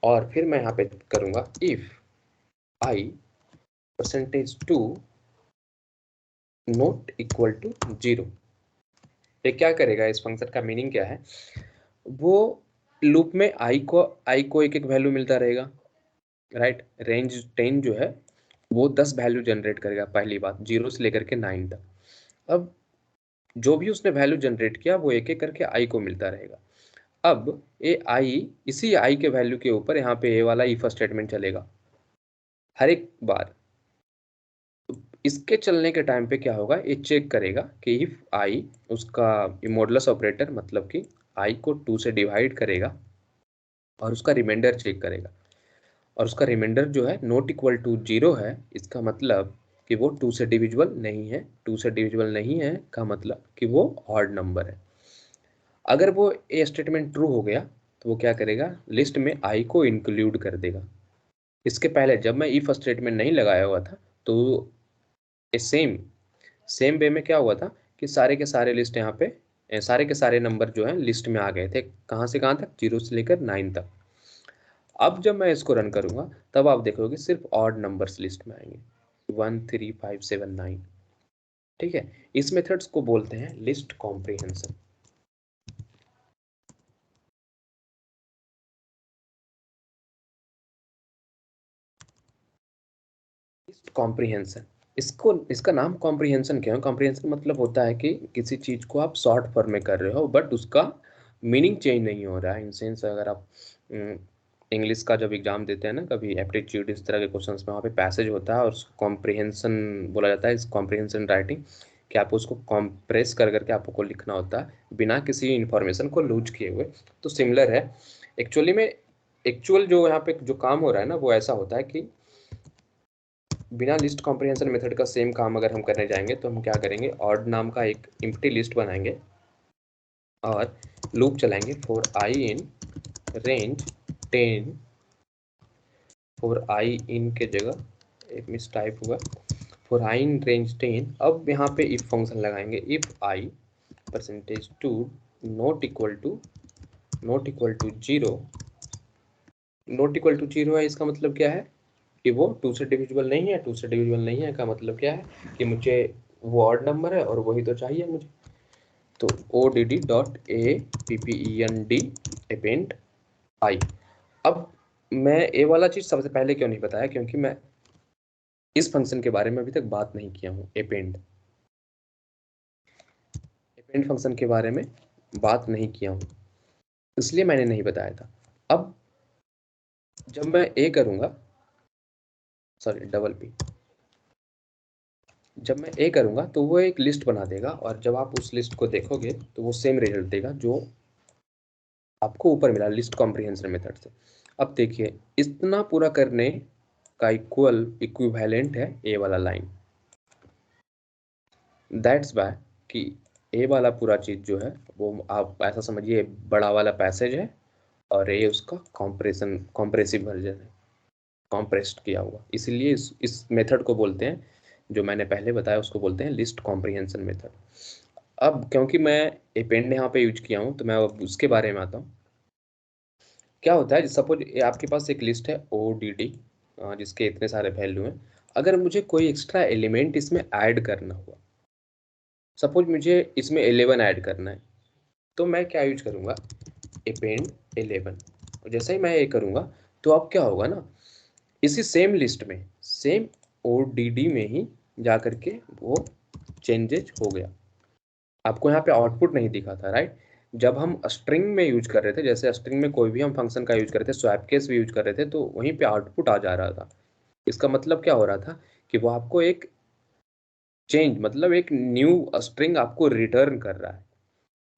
और फिर मैं यहाँ पे करूँगा if i percentage 2 not equal to 0। ये क्या करेगा, इस फंक्शन का मीनिंग क्या है, वो लूप में आई को एक एक वैल्यू मिलता रहेगा, राइट। रेंज 10 जो है वो 10 वैल्यू जनरेट करेगा, पहली बात 0 से लेकर के 9 तक। अब जो भी उसने वैल्यू जनरेट किया वो एक एक करके आई को मिलता रहेगा। अब ए आई, इसी आई के वैल्यू के ऊपर यहाँ पे ए वाला इफ स्टेटमेंट चलेगा हर एक बार। इसके चलने के टाइम पे क्या होगा, ये चेक करेगा कि इफ आई, उसका मॉडुलस ऑपरेटर मतलब कि आई को 2 से डिवाइड करेगा और उसका रिमाइंडर चेक करेगा, और उसका रिमाइंडर जो है नॉट इक्वल टू 0 है, इसका मतलब कि वो 2 से डिविजिबल नहीं है। 2 से डिविजिबल नहीं है का मतलब कि वो ऑड नंबर है। अगर वो ए स्टेटमेंट ट्रू हो गया तो वो क्या करेगा, लिस्ट में आई को इंक्लूड कर देगा। इसके पहले जब मैं इफ स्टेटमेंट नहीं लगाया हुआ था तो सेम वे में क्या हुआ था कि सारे के सारे लिस्ट यहाँ पे सारे के सारे नंबर जो है लिस्ट में आ गए थे, कहाँ से कहाँ तक, 0 से लेकर 9 तक। अब जब मैं इसको रन करूंगा तब आप देखोगे सिर्फ ऑड नंबर्स लिस्ट में आएंगे, 1 3 5 7 9। ठीक है, इस मेथड्स को बोलते हैं लिस्ट कॉम्प्रिहेंशन। लिस्ट कॉम्प्रिहेंशन, इसका नाम कॉम्प्रिहेंशन क्यों है? कॉम्प्रिहेंशन मतलब होता है कि किसी चीज को आप शॉर्ट फॉर्म में कर रहे हो बट उसका मीनिंग चेंज नहीं हो रहा है। इन सेंस अगर आप इंग्लिश का जब एग्जाम देते हैं ना, कभी एप्टीट्यूड इस तरह के क्वेश्चंस में, वहाँ पे पैसेज होता है और उसको कॉम्प्रिहेंशन बोला जाता है। इस कॉम्प्रिहेंशन राइटिंग कि आपको उसको कॉम्प्रेस कर करके आपको लिखना होता है बिना किसी इंफॉर्मेशन को लूज किए हुए। तो सिमिलर है एक्चुअली में। एक्चुअल जो यहाँ पे जो काम हो रहा है ना वो ऐसा होता है कि बिना लिस्ट कॉम्प्रिहेंशन मेथड का सेम काम अगर हम करने जाएंगे तो हम क्या करेंगे, ऑड नाम का एक एम्प्टी लिस्ट बनाएंगे और लूप चलाएंगे for i in range 10। For i in के जगह एक मिस टाइप हुआ, फॉर आई इन रेंज 10। अब यहाँ पे इफ फंक्शन लगाएंगे, if i %2 not equal to 0। Not equal to 0 है, इसका मतलब क्या है कि वो 2 से डिविजिबल नहीं है। 2 से डिविजिबल नहीं है का मतलब क्या है कि मुझे वो ऑड नंबर है और वही तो चाहिए मुझे। तो odd.append अपेंड आई। अब मैं ए वाला चीज सबसे पहले क्यों नहीं बताया, क्योंकि मैं इस फंक्शन के बारे में अभी तक बात नहीं किया हूँ। अपेंड फंक्शन के बारे में बात नहीं किया हूँ, इसलिए मैंने नहीं बताया था। अब जब मैं ए करूंगा, सॉरी डबल पी, जब मैं ए करूंगा तो वो एक लिस्ट बना देगा और जब आप उस लिस्ट को देखोगे तो वो सेम रिजल्ट देगा जो आपको ऊपर मिला लिस्ट कॉम्प्रिहेंशन मेथड से। अब देखिए, इतना पूरा करने का इक्विवेलेंट है ए वाला लाइन। दैट्स वाई कि ए वाला पूरा चीज जो है वो आप ऐसा समझिए बड़ा वाला पैसेज है और ए उसका कॉम्प्रेसिव वर्जन है, कॉम्प्रेस्ड किया हुआ। इसलिए इस मेथड को बोलते हैं, जो मैंने पहले बताया उसको बोलते हैं लिस्ट कॉम्प्रिहेंशन मेथड। अब क्योंकि मैं अपेंड यहाँ पे यूज किया हूँ तो मैं अब उसके बारे में आता हूँ। क्या होता है, सपोज आपके पास एक लिस्ट है ODD जिसके इतने सारे वैल्यू हैं। अगर मुझे कोई एक्स्ट्रा एलिमेंट इसमें ऐड करना हुआ, सपोज मुझे इसमें 11 ऐड करना है, तो मैं क्या यूज करूँगा, अपेंड 11। और जैसे ही मैं ये करूँगा तो अब क्या होगा ना, इसी सेम लिस्ट में सेम ODD में ही जा करके वो चेंजेज हो गया। आपको यहाँ पे आउटपुट नहीं दिखा था, राइट। जब हम स्ट्रिंग में यूज कर रहे थे, जैसे स्ट्रिंग में कोई भी हम फंक्शन का यूज कर रहे थे, स्वैप केस भी यूज कर रहे थे, तो वहीं पे आउटपुट आ जा रहा था। इसका मतलब क्या हो रहा था कि वो आपको एक चेंज, मतलब एक न्यू स्ट्रिंग आपको रिटर्न कर रहा है।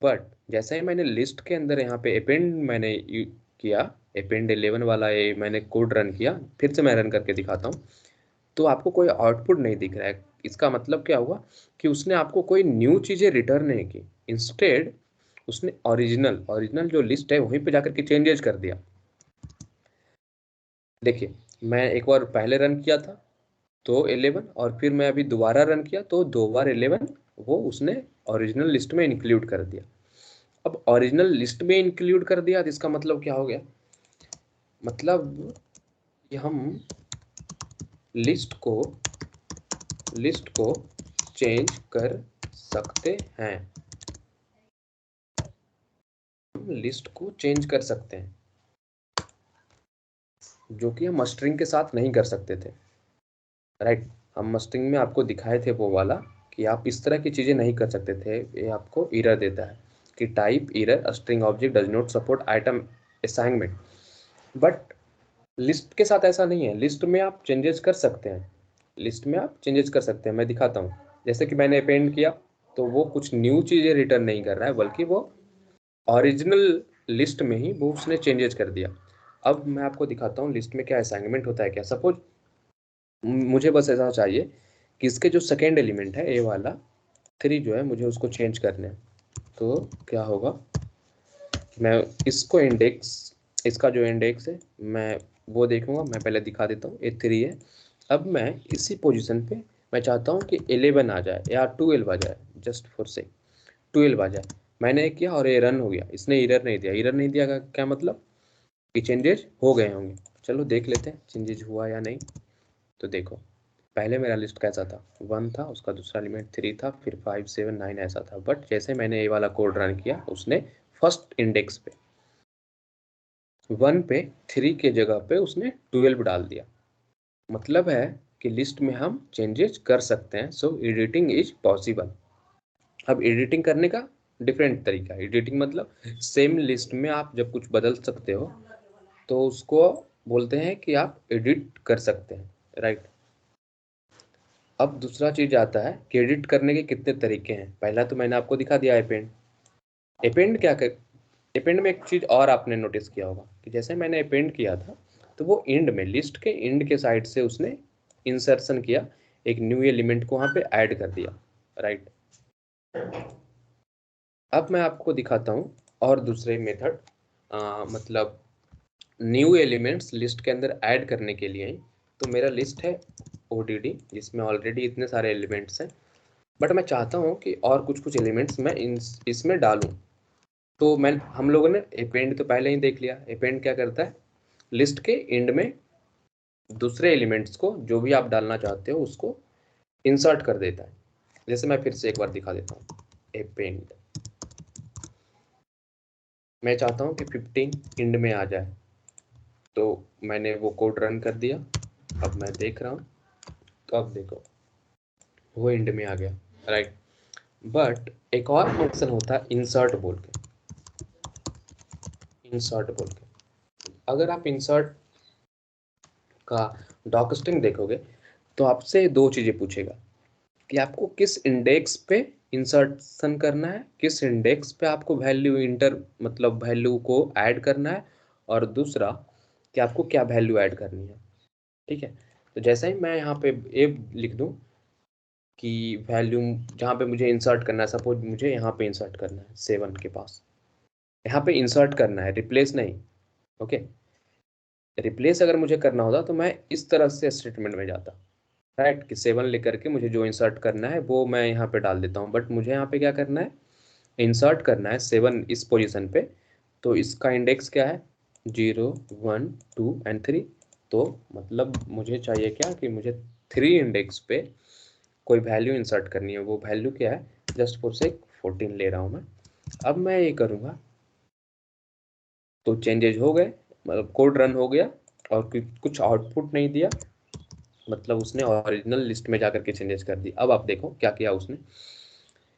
बट जैसे ही मैंने लिस्ट के अंदर यहाँ पे अपेंड मैंने किया, अपेंड 11 वाला ये मैंने कोड रन किया, फिर से मैं रन करके दिखाता हूँ, तो आपको कोई आउटपुट नहीं दिख रहा है। इसका मतलब क्या हुआ कि उसने आपको कोई न्यू चीजें रिटर्न नहीं की, इंस्टेड उसने ओरिजिनल जो लिस्ट है वहीं पे जाकर के चेंजेस कर दिया। देखिए, मैं एक बार पहले रन किया था तो 11, और फिर मैं अभी दोबारा रन किया तो 2 बार 11 वो उसने ओरिजिनल लिस्ट में इंक्लूड कर दिया। अब ओरिजिनल लिस्ट में इंक्लूड कर दिया तो इसका मतलब क्या हो गया, मतलब कि हम लिस्ट को चेंज कर सकते हैं। हम लिस्ट को चेंज कर सकते हैं, जो कि हम मस्टरिंग के साथ नहीं कर सकते थे, राइट। हम मस्टरिंग में आपको दिखाए थे वो वाला कि आप इस तरह की चीज़ें नहीं कर सकते थे। ये आपको एरर देता है कि type error string object does not support item assignment. But list के साथ ऐसा नहीं है, लिस्ट में आप चेंजेस कर सकते हैं, लिस्ट में आप चेंजेस कर सकते हैं। मैं दिखाता हूँ, जैसे कि मैंने अपेंड किया तो वो कुछ न्यू चीज़ें रिटर्न नहीं कर रहा है, बल्कि वो ओरिजिनल लिस्ट में ही वो उसने चेंजेस कर दिया। अब मैं आपको दिखाता हूँ लिस्ट में क्या असाइनमेंट होता है। क्या सपोज मुझे बस ऐसा चाहिए कि इसके जो सेकेंड एलिमेंट है ए वाला 3 जो है, मुझे उसको चेंज करना है। तो क्या होगा, मैं इसको इंडेक्स, इसका जो इंडेक्स है मैं वो देखूंगा। मैं पहले दिखा देता हूँ, ए 3 है। अब मैं इसी पोजीशन पे मैं चाहता हूँ कि 11 आ जाए या 12 आ जाए, जस्ट फॉर से 12 आ जाए। मैंने किया और ये रन हो गया, इसने एरर नहीं दिया। एरर नहीं दिया का क्या मतलब कि चेंजेस हो गए होंगे। चलो देख लेते हैं चेंजेस हुआ या नहीं। तो देखो, पहले मेरा लिस्ट कैसा था, 1 था, उसका दूसरा एलिमेंट 3 था, फिर 5 7 9 ऐसा था। बट जैसे मैंने ये वाला कोड रन किया, उसने फर्स्ट इंडेक्स पे 1 पे 3 के जगह पे उसने 12 डाल दिया। मतलब है कि लिस्ट में हम चेंजेस कर सकते हैं। सो एडिटिंग इज पॉसिबल। अब एडिटिंग करने का डिफरेंट तरीका है। एडिटिंग मतलब सेम लिस्ट में आप जब कुछ बदल सकते हो तो उसको बोलते हैं कि आप एडिट कर सकते हैं, राइट। अब दूसरा चीज आता है कि एडिट करने के कितने तरीके हैं। पहला तो मैंने आपको दिखा दिया अपेंड। अपेंड क्या कर, अपेंड में एक चीज और आपने नोटिस किया होगा कि जैसे मैंने अपेंड किया था तो वो एंड में, लिस्ट के एंड के साइड से उसने इंसर्शन किया, एक न्यू एलिमेंट को वहां पे ऐड कर दिया, राइट। अब मैं आपको दिखाता हूँ और दूसरे मेथड, मतलब न्यू एलिमेंट्स लिस्ट के अंदर ऐड करने के लिए। तो मेरा लिस्ट है ओडीडी जिसमें ऑलरेडी इतने सारे एलिमेंट्स हैं, बट मैं चाहता हूँ कि और कुछ कुछ एलिमेंट्स मैं इसमें डालूं। तो मैं, हम लोगों ने अपेंड तो पहले ही देख लिया। अपेंड क्या करता है, लिस्ट के एंड में दूसरे एलिमेंट्स को जो भी आप डालना चाहते हो उसको इंसर्ट कर देता है। जैसे मैं फिर से एक बार दिखा देता हूँ, अपेंड मैं चाहता हूँ कि 15 एंड में आ जाए, तो मैंने वो कोड रन कर दिया। अब मैं देख रहा हूँ, तो अब देखो वो एंड में आ गया, राइट। बट एक और फंक्शन होता है इंसर्ट बोल के, इंसर्ट बोल के। अगर आप इंसर्ट का डॉकस्ट्रिंग देखोगे तो आपसे दो चीजें पूछेगा कि आपको किस इंडेक्स पे इंसर्शन करना है, किस इंडेक्स पे आपको वैल्यू इंटर मतलब वैल्यू को ऐड करना है, और दूसरा कि आपको क्या वैल्यू ऐड करनी है, ठीक है। तो जैसे ही मैं यहाँ पे ए लिख दूँ कि वैल्यू जहाँ पे मुझे इंसर्ट करना है, सपोज मुझे यहाँ पे इंसर्ट करना है 7 के पास, यहाँ पे इंसर्ट करना है, रिप्लेस नहीं, ओके। रिप्लेस अगर मुझे करना होता तो मैं इस तरह से स्टेटमेंट में जाता, राइट, कि 7 लेकर के मुझे जो इंसर्ट करना है वो मैं यहाँ पे डाल देता हूँ। बट मुझे यहाँ पे क्या करना है, इंसर्ट करना है 7 इस पोजीशन पे। तो इसका इंडेक्स क्या है, 0 1 2 एंड 3। तो मतलब मुझे चाहिए क्या कि मुझे 3 इंडेक्स पे कोई वैल्यू इंसर्ट करनी है। वो वैल्यू क्या है, जस्ट फॉर से 14 ले रहा हूँ मैं। अब मैं ये करूँगा तो चेंजेज हो गए, मतलब कोड रन हो गया और कुछ आउटपुट नहीं दिया, मतलब उसने ओरिजिनल लिस्ट में जाकर के चेंजेस कर दी। अब आप देखो क्या किया उसने,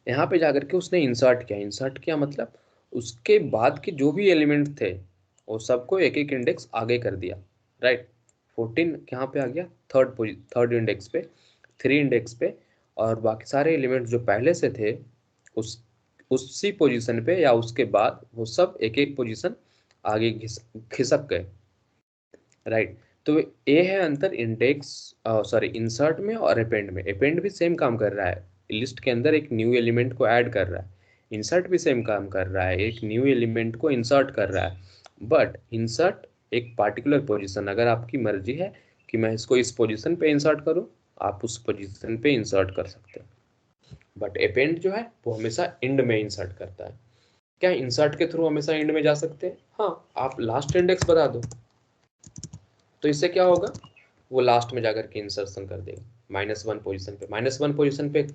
यहाँ पे जाकर के उसने इंसर्ट किया। इंसर्ट किया मतलब उसके बाद के जो भी एलिमेंट थे वो सबको एक एक इंडेक्स आगे कर दिया, राइट। 14 यहाँ पे आ गया थर्ड इंडेक्स पे, 3 इंडेक्स पे, और बाकी सारे एलिमेंट्स जो पहले से थे उस उसी पोजीशन पे या उसके बाद वो सब एक एक पोजीशन आगे खिसक गए, राइट। तो ये है अंतर इंडेक्स, सॉरी इंसर्ट में और अपेंड में। अपेंड भी सेम काम कर रहा है, लिस्ट के अंदर एक न्यू एलिमेंट को ऐड कर रहा है। इंसर्ट भी सेम काम कर रहा है, एक न्यू एलिमेंट को इंसर्ट कर रहा है। बट इंसर्ट एक पार्टिकुलर पोजीशन, अगर आपकी मर्जी है कि मैं इसको इस पोजीशन पे इंसर्ट करूं, आप उस पोजीशन पे इंसर्ट कर सकते हैं। बट अपेंड जो है वो हमेशा एंड में इंसर्ट करता है। क्या इंसर्ट के थ्रू हमेशा एंड में जा सकते हैं? हाँ, आप लास्ट इंडेक्स बता दो तो इससे क्या होगा, वो लास्ट में जाकर के इंसर्शन कर देगा -1 पोजीशन पे। -1 पोजीशन पे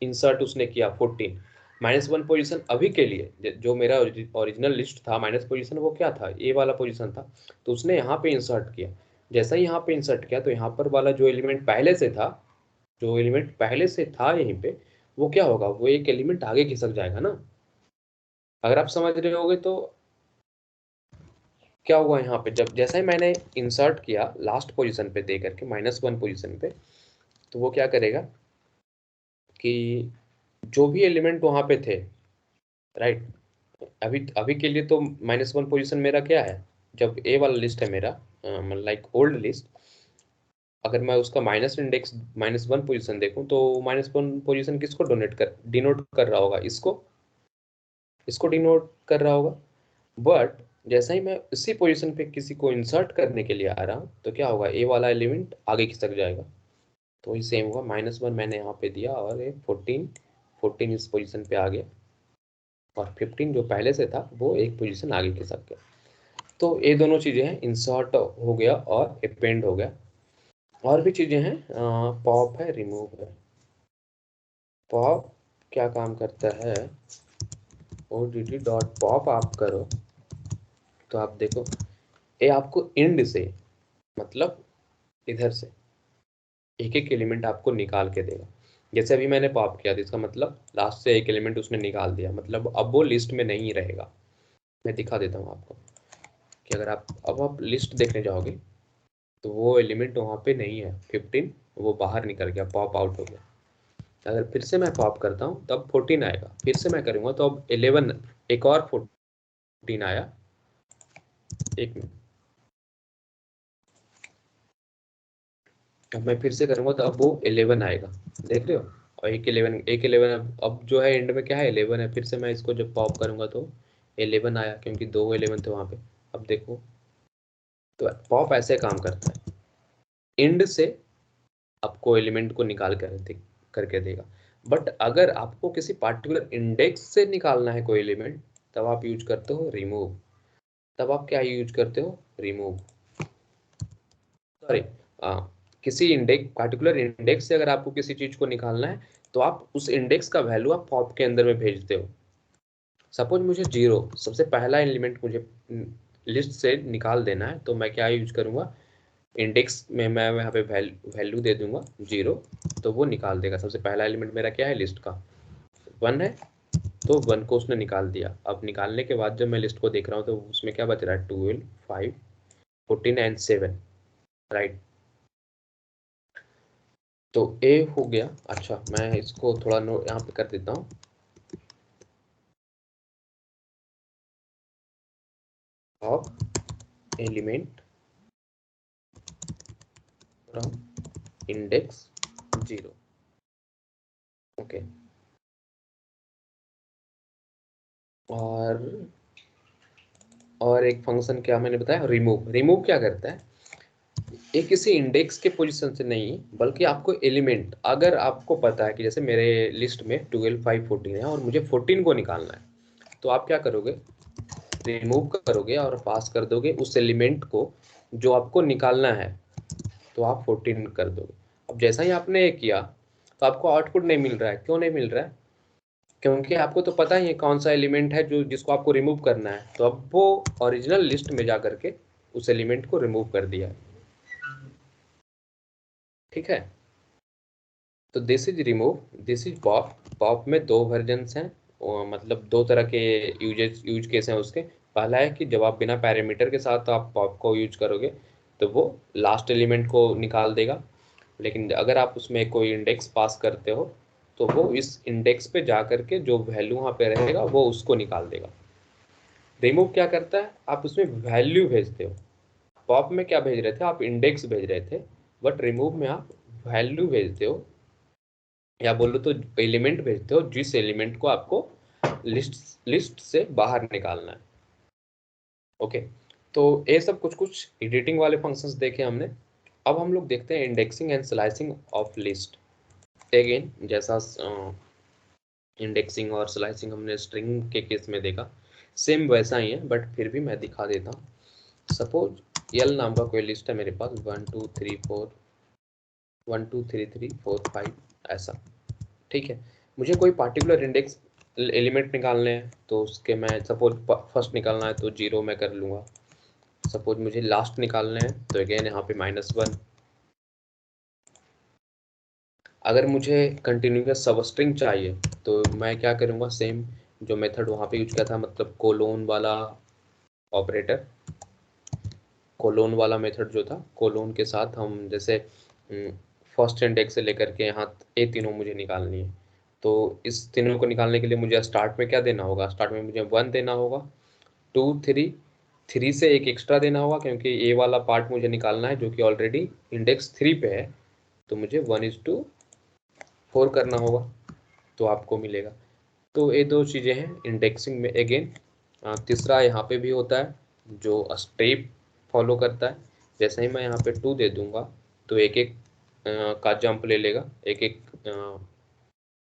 इंसर्ट उसने किया 14, -1 पोजीशन अभी के लिए जो मेरा ओरिजिनल लिस्ट था, माइनस पोजीशन वो क्या था, ए वाला पोजीशन था, तो उसने यहाँ पे इंसर्ट किया। जैसा ही यहाँ पे इंसर्ट किया तो यहाँ पर वाला जो एलिमेंट पहले से था, जो एलिमेंट पहले से था यहीं पे, वो क्या होगा, वो एक एलिमेंट आगे खिसक जाएगा ना। अगर आप समझ रहे होगे तो क्या हुआ यहाँ पे, जब जैसा ही मैंने इंसर्ट किया लास्ट पोजीशन पे दे करके -1 पोजीशन पे, तो वो क्या करेगा कि जो भी एलिमेंट वहाँ पे थे, राइट, अभी अभी के लिए तो -1 पोजीशन मेरा क्या है, जब ए वाला लिस्ट है मेरा, लाइक ओल्ड लिस्ट, अगर मैं उसका माइनस इंडेक्स -1 पोजीशन देखूं तो -1 पोजीशन किसको डिनोट कर रहा होगा, इसको डिनोट कर रहा होगा। बट जैसा ही मैं इसी पोजीशन पे किसी को इंसर्ट करने के लिए आ रहा हूँ तो क्या होगा, ए वाला एलिमेंट आगे खिसक जाएगा। तो वही सेम हुआ, -1 मैंने यहाँ पे दिया और ये 14 इस पोजीशन पे आ गया, और 15 जो पहले से था वो एक पोजीशन आगे खिसक गया। तो ये दोनों चीज़ें हैं, इंसर्ट हो गया और अपेंड हो गया। और भी चीज़ें हैं, पॉप है, रिमूव है। पॉप क्या काम करता है, odt.pop आप करो तो आप देखो ये आपको इंड से, मतलब इधर से एक एक एलिमेंट आपको निकाल के देगा। जैसे अभी मैंने पॉप किया था, इसका मतलब लास्ट से एक एलिमेंट उसने निकाल दिया, मतलब अब वो लिस्ट में नहीं रहेगा। मैं दिखा देता हूँ आपको कि अगर आप लिस्ट देखने जाओगे तो वो एलिमेंट वहाँ पे नहीं है, 15 वो बाहर निकल गया, पॉप आउट हो गया। अगर फिर से मैं पॉप करता हूँ तब 14 आएगा, फिर से मैं करूँगा तो अब 11, एक और 14 आया। एक मिनट, अब मैं फिर से करूँगा तो अब वो 11 आएगा, देख रहे हो। और एक 11 अब जो है एंड में क्या है, 11 है। फिर से मैं इसको जब पॉप करूँगा तो 11 आया, क्योंकि 2 11 थे वहाँ पे। अब देखो, तो पॉप ऐसे काम करता है, एंड से आपको एलिमेंट को निकाल करके देगा। बट अगर आपको किसी पार्टिकुलर इंडेक्स से निकालना है कोई एलिमेंट, तब आप यूज करते हो रिमूव। तब आप क्या यूज करते हो, रिमूव, सॉरी, किसी इंडेक्स, पार्टिकुलर इंडेक्स से अगर आपको किसी चीज को निकालना है तो आप उस इंडेक्स का वैल्यू आप पॉप के अंदर में भेजते हो। सपोज मुझे 0 सबसे पहला एलिमेंट मुझे लिस्ट से निकाल देना है, तो मैं क्या यूज करूंगा, इंडेक्स में मैं यहाँ पे वैल्यू दे दूंगा 0, तो वो निकाल देगा। सबसे पहला एलिमेंट मेरा क्या है, लिस्ट का 1 है, तो 1 को उसने निकाल दिया। अब निकालने के बाद जब मैं लिस्ट को देख रहा हूँ तो उसमें क्या बच रहा है, 12 5 14 एंड 7, राइट। तो ए हो गया। अच्छा, मैं इसको थोड़ा नोट यहाँ पे कर देता हूँ, of element from index 0, okay. और एक फंक्शन क्या मैंने बताया, रिमूव। रिमूव क्या करता है, ये किसी इंडेक्स के पोजीशन से नहीं, बल्कि आपको एलिमेंट, अगर आपको पता है कि जैसे मेरे लिस्ट में 12 5 14 है और मुझे 14 को निकालना है, तो आप क्या करोगे, रिमूव करोगे और पास कर दोगे उस एलिमेंट को जो आपको निकालना है, तो आप 14 कर दोगे। अब जैसा ही आपने ये किया तो आपको आउटपुट नहीं मिल रहा है। क्यों नहीं मिल रहा है, क्योंकि आपको तो पता ही है कौन सा एलिमेंट है जो जिसको आपको रिमूव करना है। तो अब वो ओरिजिनल लिस्ट में जा करके उस एलिमेंट को रिमूव कर दिया है, ठीक है। तो this is remove, this is pop. Pop में 2 वर्जन्स हैं, मतलब 2 तरह के यूज केस हैं उसके। पहला है कि जब आप बिना पैरामीटर के साथ आप पॉप को यूज करोगे तो वो लास्ट एलिमेंट को निकाल देगा, लेकिन अगर आप उसमें कोई इंडेक्स पास करते हो तो वो इस इंडेक्स पे जा करके जो वैल्यू वहाँ पे रहेगा वो उसको निकाल देगा। रिमूव क्या करता है, आप उसमें वैल्यू भेजते हो। पॉप में क्या भेज रहे थे, आप इंडेक्स भेज रहे थे, बट रिमूव में आप वैल्यू भेजते हो, या बोलो तो एलिमेंट भेजते हो जिस एलिमेंट को आपको लिस्ट से बाहर निकालना है, ओके। तो ये सब कुछ कुछ एडिटिंग वाले फंक्शंस देखे हमने। अब हम लोग देखते हैं indexing and slicing of list. Again जैसा इंडेक्सिंग और स्लाइसिंग हमने स्ट्रिंग के केस में देखा, सेम वैसा ही है, बट फिर भी मैं दिखा देता हूँ। सपोज एल नाम का कोई लिस्ट है मेरे पास, 1 2 3 4 1 2 3 3 4 5 ऐसा, ठीक है। मुझे कोई पार्टिकुलर इंडेक्स एलिमेंट निकालने हैं तो उसके मैं सपोज फर्स्ट निकालना है तो 0 मैं कर लूँगा। सपोज मुझे लास्ट निकालने हैं तो अगेन यहाँ पे -1। अगर मुझे कंटिन्यूअस सबस्ट्रिंग चाहिए तो मैं क्या करूँगा, सेम जो मेथड वहाँ पे यूज किया था, मतलब कोलोन वाला ऑपरेटर, कोलोन वाला मेथड जो था, कोलोन के साथ हम जैसे फर्स्ट इंडेक्स से लेकर के यहाँ ए तीनों मुझे निकालनी है। तो इस तीनों को निकालने के लिए मुझे स्टार्ट में क्या देना होगा, स्टार्ट में मुझे 1 देना होगा, 2 3 3 से एक एक्स्ट्रा देना होगा क्योंकि ए वाला पार्ट मुझे निकालना है जो कि ऑलरेडी इंडेक्स 3 पे है, तो मुझे 1:4 करना होगा तो आपको मिलेगा। तो ये दो चीज़ें हैं इंडेक्सिंग में। अगेन तीसरा यहाँ पे भी होता है जो स्टेप फॉलो करता है। जैसे ही मैं यहाँ पे 2 दे दूंगा तो एक एक का जंप ले लेगा, एक एक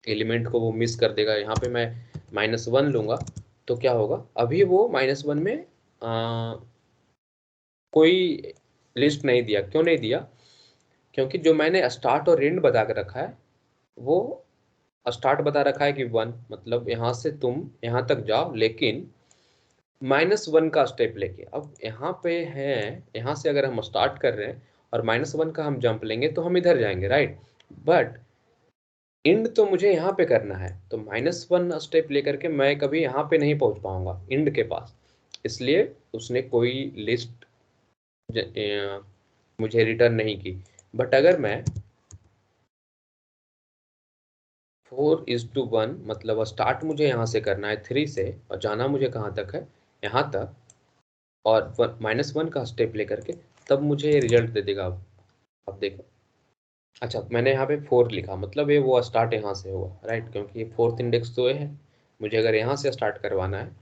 एलिमेंट को वो मिस कर देगा। यहाँ पे मैं -1 लूँगा तो क्या होगा, अभी वो -1 में कोई लिस्ट नहीं दिया। क्यों नहीं दिया, क्योंकि जो मैंने स्टार्ट और एंड बता के रखा है वो स्टार्ट बता रखा है कि 1, मतलब यहाँ से तुम यहाँ तक जाओ लेकिन -1 का स्टेप लेके। अब यहाँ पे है, यहाँ से अगर हम स्टार्ट कर रहे हैं और -1 का हम जंप लेंगे तो हम इधर जाएंगे, राइट। बट इंड तो मुझे यहाँ पे करना है, तो -1 स्टेप लेकर के मैं कभी यहाँ पे नहीं पहुँच पाऊंगा इंड के पास, इसलिए उसने कोई लिस्ट मुझे रिटर्न नहीं की। बट अगर मैं 4:1, मतलब स्टार्ट मुझे यहाँ से करना है 3 से और जाना मुझे कहाँ तक है, यहाँ तक, और -1 का स्टेप लेकर के, तब मुझे रिजल्ट दे देगा। अब देखो, अच्छा मैंने यहाँ पे 4 लिखा, मतलब ये वो स्टार्ट यहाँ से होगा, राइट, क्योंकि ये 4th इंडेक्स तो ये है। मुझे अगर यहाँ से स्टार्ट करवाना है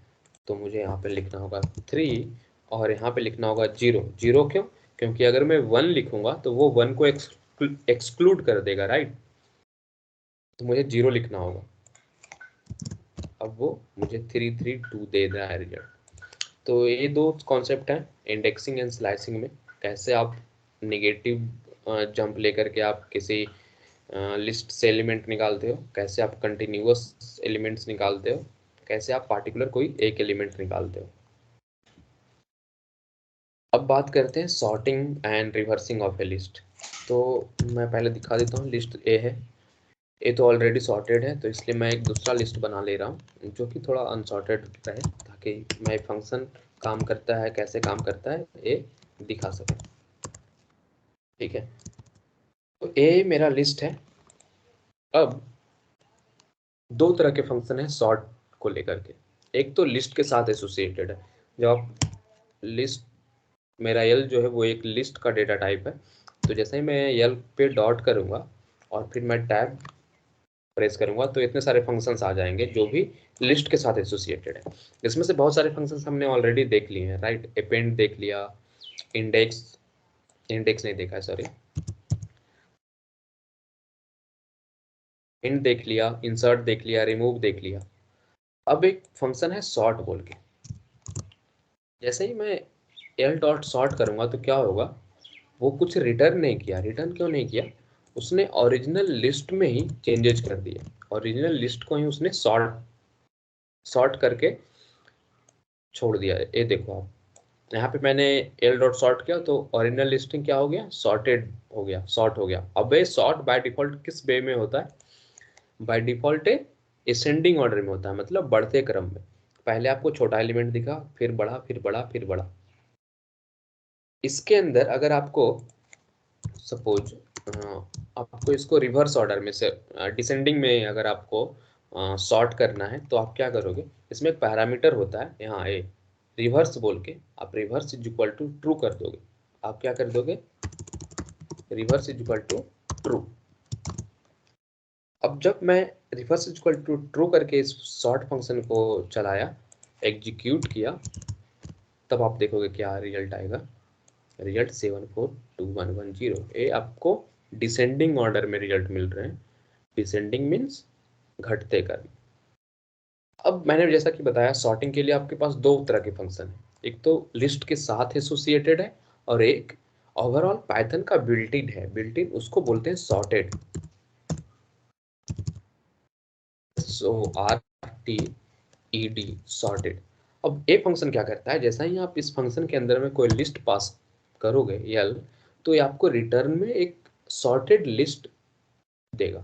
तो मुझे यहाँ पे लिखना होगा 3 और यहाँ पे लिखना होगा 0। 0 क्यों, क्योंकि अगर मैं 1 लिखूंगा तो वो 1 को एक्सक्लूड कर देगा, राइट, तो मुझे 0 लिखना होगा। अब वो मुझे 3 3 2 दे रहा है रिजल्ट। तो ये दो कॉन्सेप्ट हैं इंडेक्सिंग एंड स्लाइसिंग में, कैसे आप नेगेटिव जंप लेकर के आप किसी लिस्ट से एलिमेंट निकालते हो, कैसे आप कंटिन्यूअस एलिमेंट्स निकालते हो, कैसे आप पार्टिकुलर कोई एक एलिमेंट निकालते हो। अब बात करते हैं sorting and reversing of A list. तो मैं पहले दिखा देता हूँ, लिस्ट ए है, ए तो ऑलरेडी सॉर्टेड है, तो इसलिए मैं एक दूसरा लिस्ट बना ले रहा हूँ जो कि थोड़ा अनसॉर्टेड रहे, ताकि मैं फंक्शन काम करता है कैसे काम करता है ये दिखा सकूँ। ठीक है, तो ए मेरा लिस्ट है। अब दो तरह के फंक्शन है सॉर्ट को लेकर के, एक तो लिस्ट के साथ एसोसिएटेड है। जब आप लिस्ट, मेरा यल जो है वो एक लिस्ट का डेटा टाइप है, तो जैसे ही मैं यल पे डॉट करूँगा और फिर मैं टैब प्रेस करूंगा तो इतने सारे फंक्शंस आ जाएंगे जो भी लिस्ट के साथ एसोसिएटेड है। इसमें से बहुत सारे फंक्शंस हमने ऑलरेडी देख लिए हैं, राइट। अपेंड देख लिया, इंडेक्स, इंडेक्स नहीं देखा है सॉरी, इंड देख लिया, इंसर्ट देख लिया, रिमूव देख लिया। अब एक फंक्शन है सॉर्ट बोल के। जैसे ही मैं एल डॉट सॉर्ट करूंगा तो क्या होगा, वो कुछ रिटर्न नहीं किया। रिटर्न क्यों नहीं किया, उसने ओरिजिनल लिस्ट में ही चेंजेस कर दिए, ओरिजिनल लिस्ट को ही उसने सॉर्ट सॉर्ट करके छोड़ दिया है। ये देखो आप, यहाँ पे मैंने एल डॉट सॉर्ट किया तो ओरिजिनल लिस्टिंग क्या हो गया, सॉर्टेड हो गया, सॉर्ट हो गया। अब ये सॉर्ट बाय डिफॉल्ट किस वे में होता है, बाय डिफॉल्ट असेंडिंग ऑर्डर में होता है, मतलब बढ़ते क्रम में। पहले आपको छोटा एलिमेंट दिखा, फिर बड़ा, फिर बड़ा, फिर बड़ा। इसके अंदर अगर आपको सपोज आपको इसको रिवर्स ऑर्डर में से डिसेंडिंग में अगर आपको सॉर्ट करना है तो आप क्या करोगे, इसमें एक पैरामीटर होता है यहाँ ए, रिवर्स बोल के आप reverse is equal to true कर दोगे। आप क्या कर दोगे, reverse is equal to true. अब जब मैं reverse is equal to true करके इस सॉर्ट फंक्शन को चलाया, एग्जीक्यूट किया, तब आप देखोगे क्या रिजल्ट आएगा, रिजल्ट 74210। ये आपको डिसेंडिंग ऑर्डर में रिजल्ट मिल रहे हैं। डिसेंडिंग मीन्स घटते क्रम। अब मैंने जैसा कि बताया सॉर्टिंग के लिए आपके पास दो तरह के फंक्शन है, एक तो लिस्ट के साथ एसोसिएटेड है और एक ओवरऑल पाइथन का बिल्ट इन है, बिल्ट इन, उसको बोलते हैं sorted. So R RTED sorted. अब ए फंक्शन क्या करता है, जैसा ही आप इस फंक्शन के अंदर में कोई लिस्ट पास करोगे यल, तो ये आपको रिटर्न में एक सॉर्टेड लिस्ट देगा।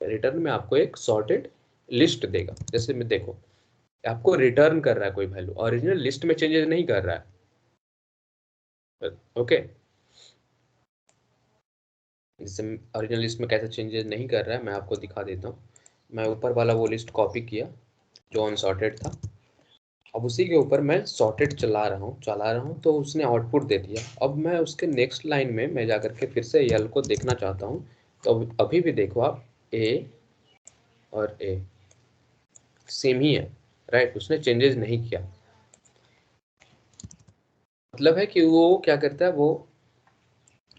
रिटर्न में आपको एक सॉर्टेड लिस्ट देगा। जैसे मैं देखो, आपको रिटर्न कर रहा है कोई वैल्यू, ओरिजिनल लिस्ट में चेंजेस नहीं कर रहा है। ओके, जैसे ओरिजिनल लिस्ट में कैसे चेंजेस नहीं कर रहा है मैं आपको दिखा देता हूँ। मैं ऊपर वाला वो लिस्ट कॉपी किया जो अनसॉर्टेड था, अब उसी के ऊपर मैं सॉर्टेड चला रहा हूँ तो उसने आउटपुट दे दिया। अब मैं उसके नेक्स्ट लाइन में मैं जाकर के फिर से यल को देखना चाहता हूँ, तो अभी भी देखो आप, ए और ए सेम ही है, राइट, उसने चेंजेस नहीं किया। मतलब है कि वो क्या करता है, वो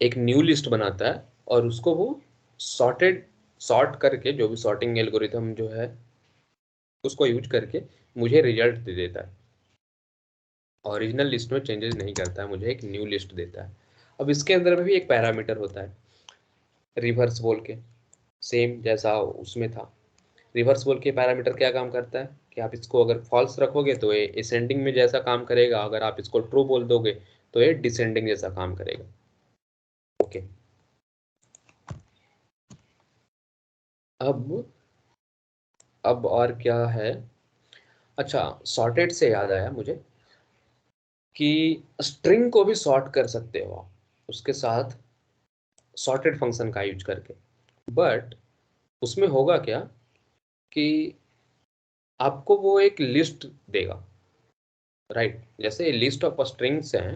एक न्यू लिस्ट बनाता है और उसको वो सॉर्ट करके, जो भी सॉर्टिंग एल्गोरिथम जो है उसको यूज करके मुझे रिजल्ट दे देता है। ओरिजिनल लिस्ट में चेंजेस नहीं करता है, मुझे एक न्यू लिस्ट देता है। अब इसके अंदर में भी एक पैरामीटर होता है रिवर्स बोल के, सेम जैसा उसमें था। रिवर्स बोल के पैरामीटर क्या काम करता है कि आप इसको अगर फॉल्स रखोगे तो ये असेंडिंग में जैसा काम करेगा, अगर आप इसको ट्रू बोल दोगे तो ये डिसेंडिंग जैसा काम करेगा। ओके, अब और क्या है, अच्छा सॉर्टेड से याद आया मुझे कि स्ट्रिंग को भी सॉर्ट कर सकते हो आप उसके साथ सॉर्टेड फंक्शन का यूज करके। बट उसमें होगा क्या कि आपको वो एक लिस्ट देगा, राइट। जैसे लिस्ट ऑफ स्ट्रिंग्स हैं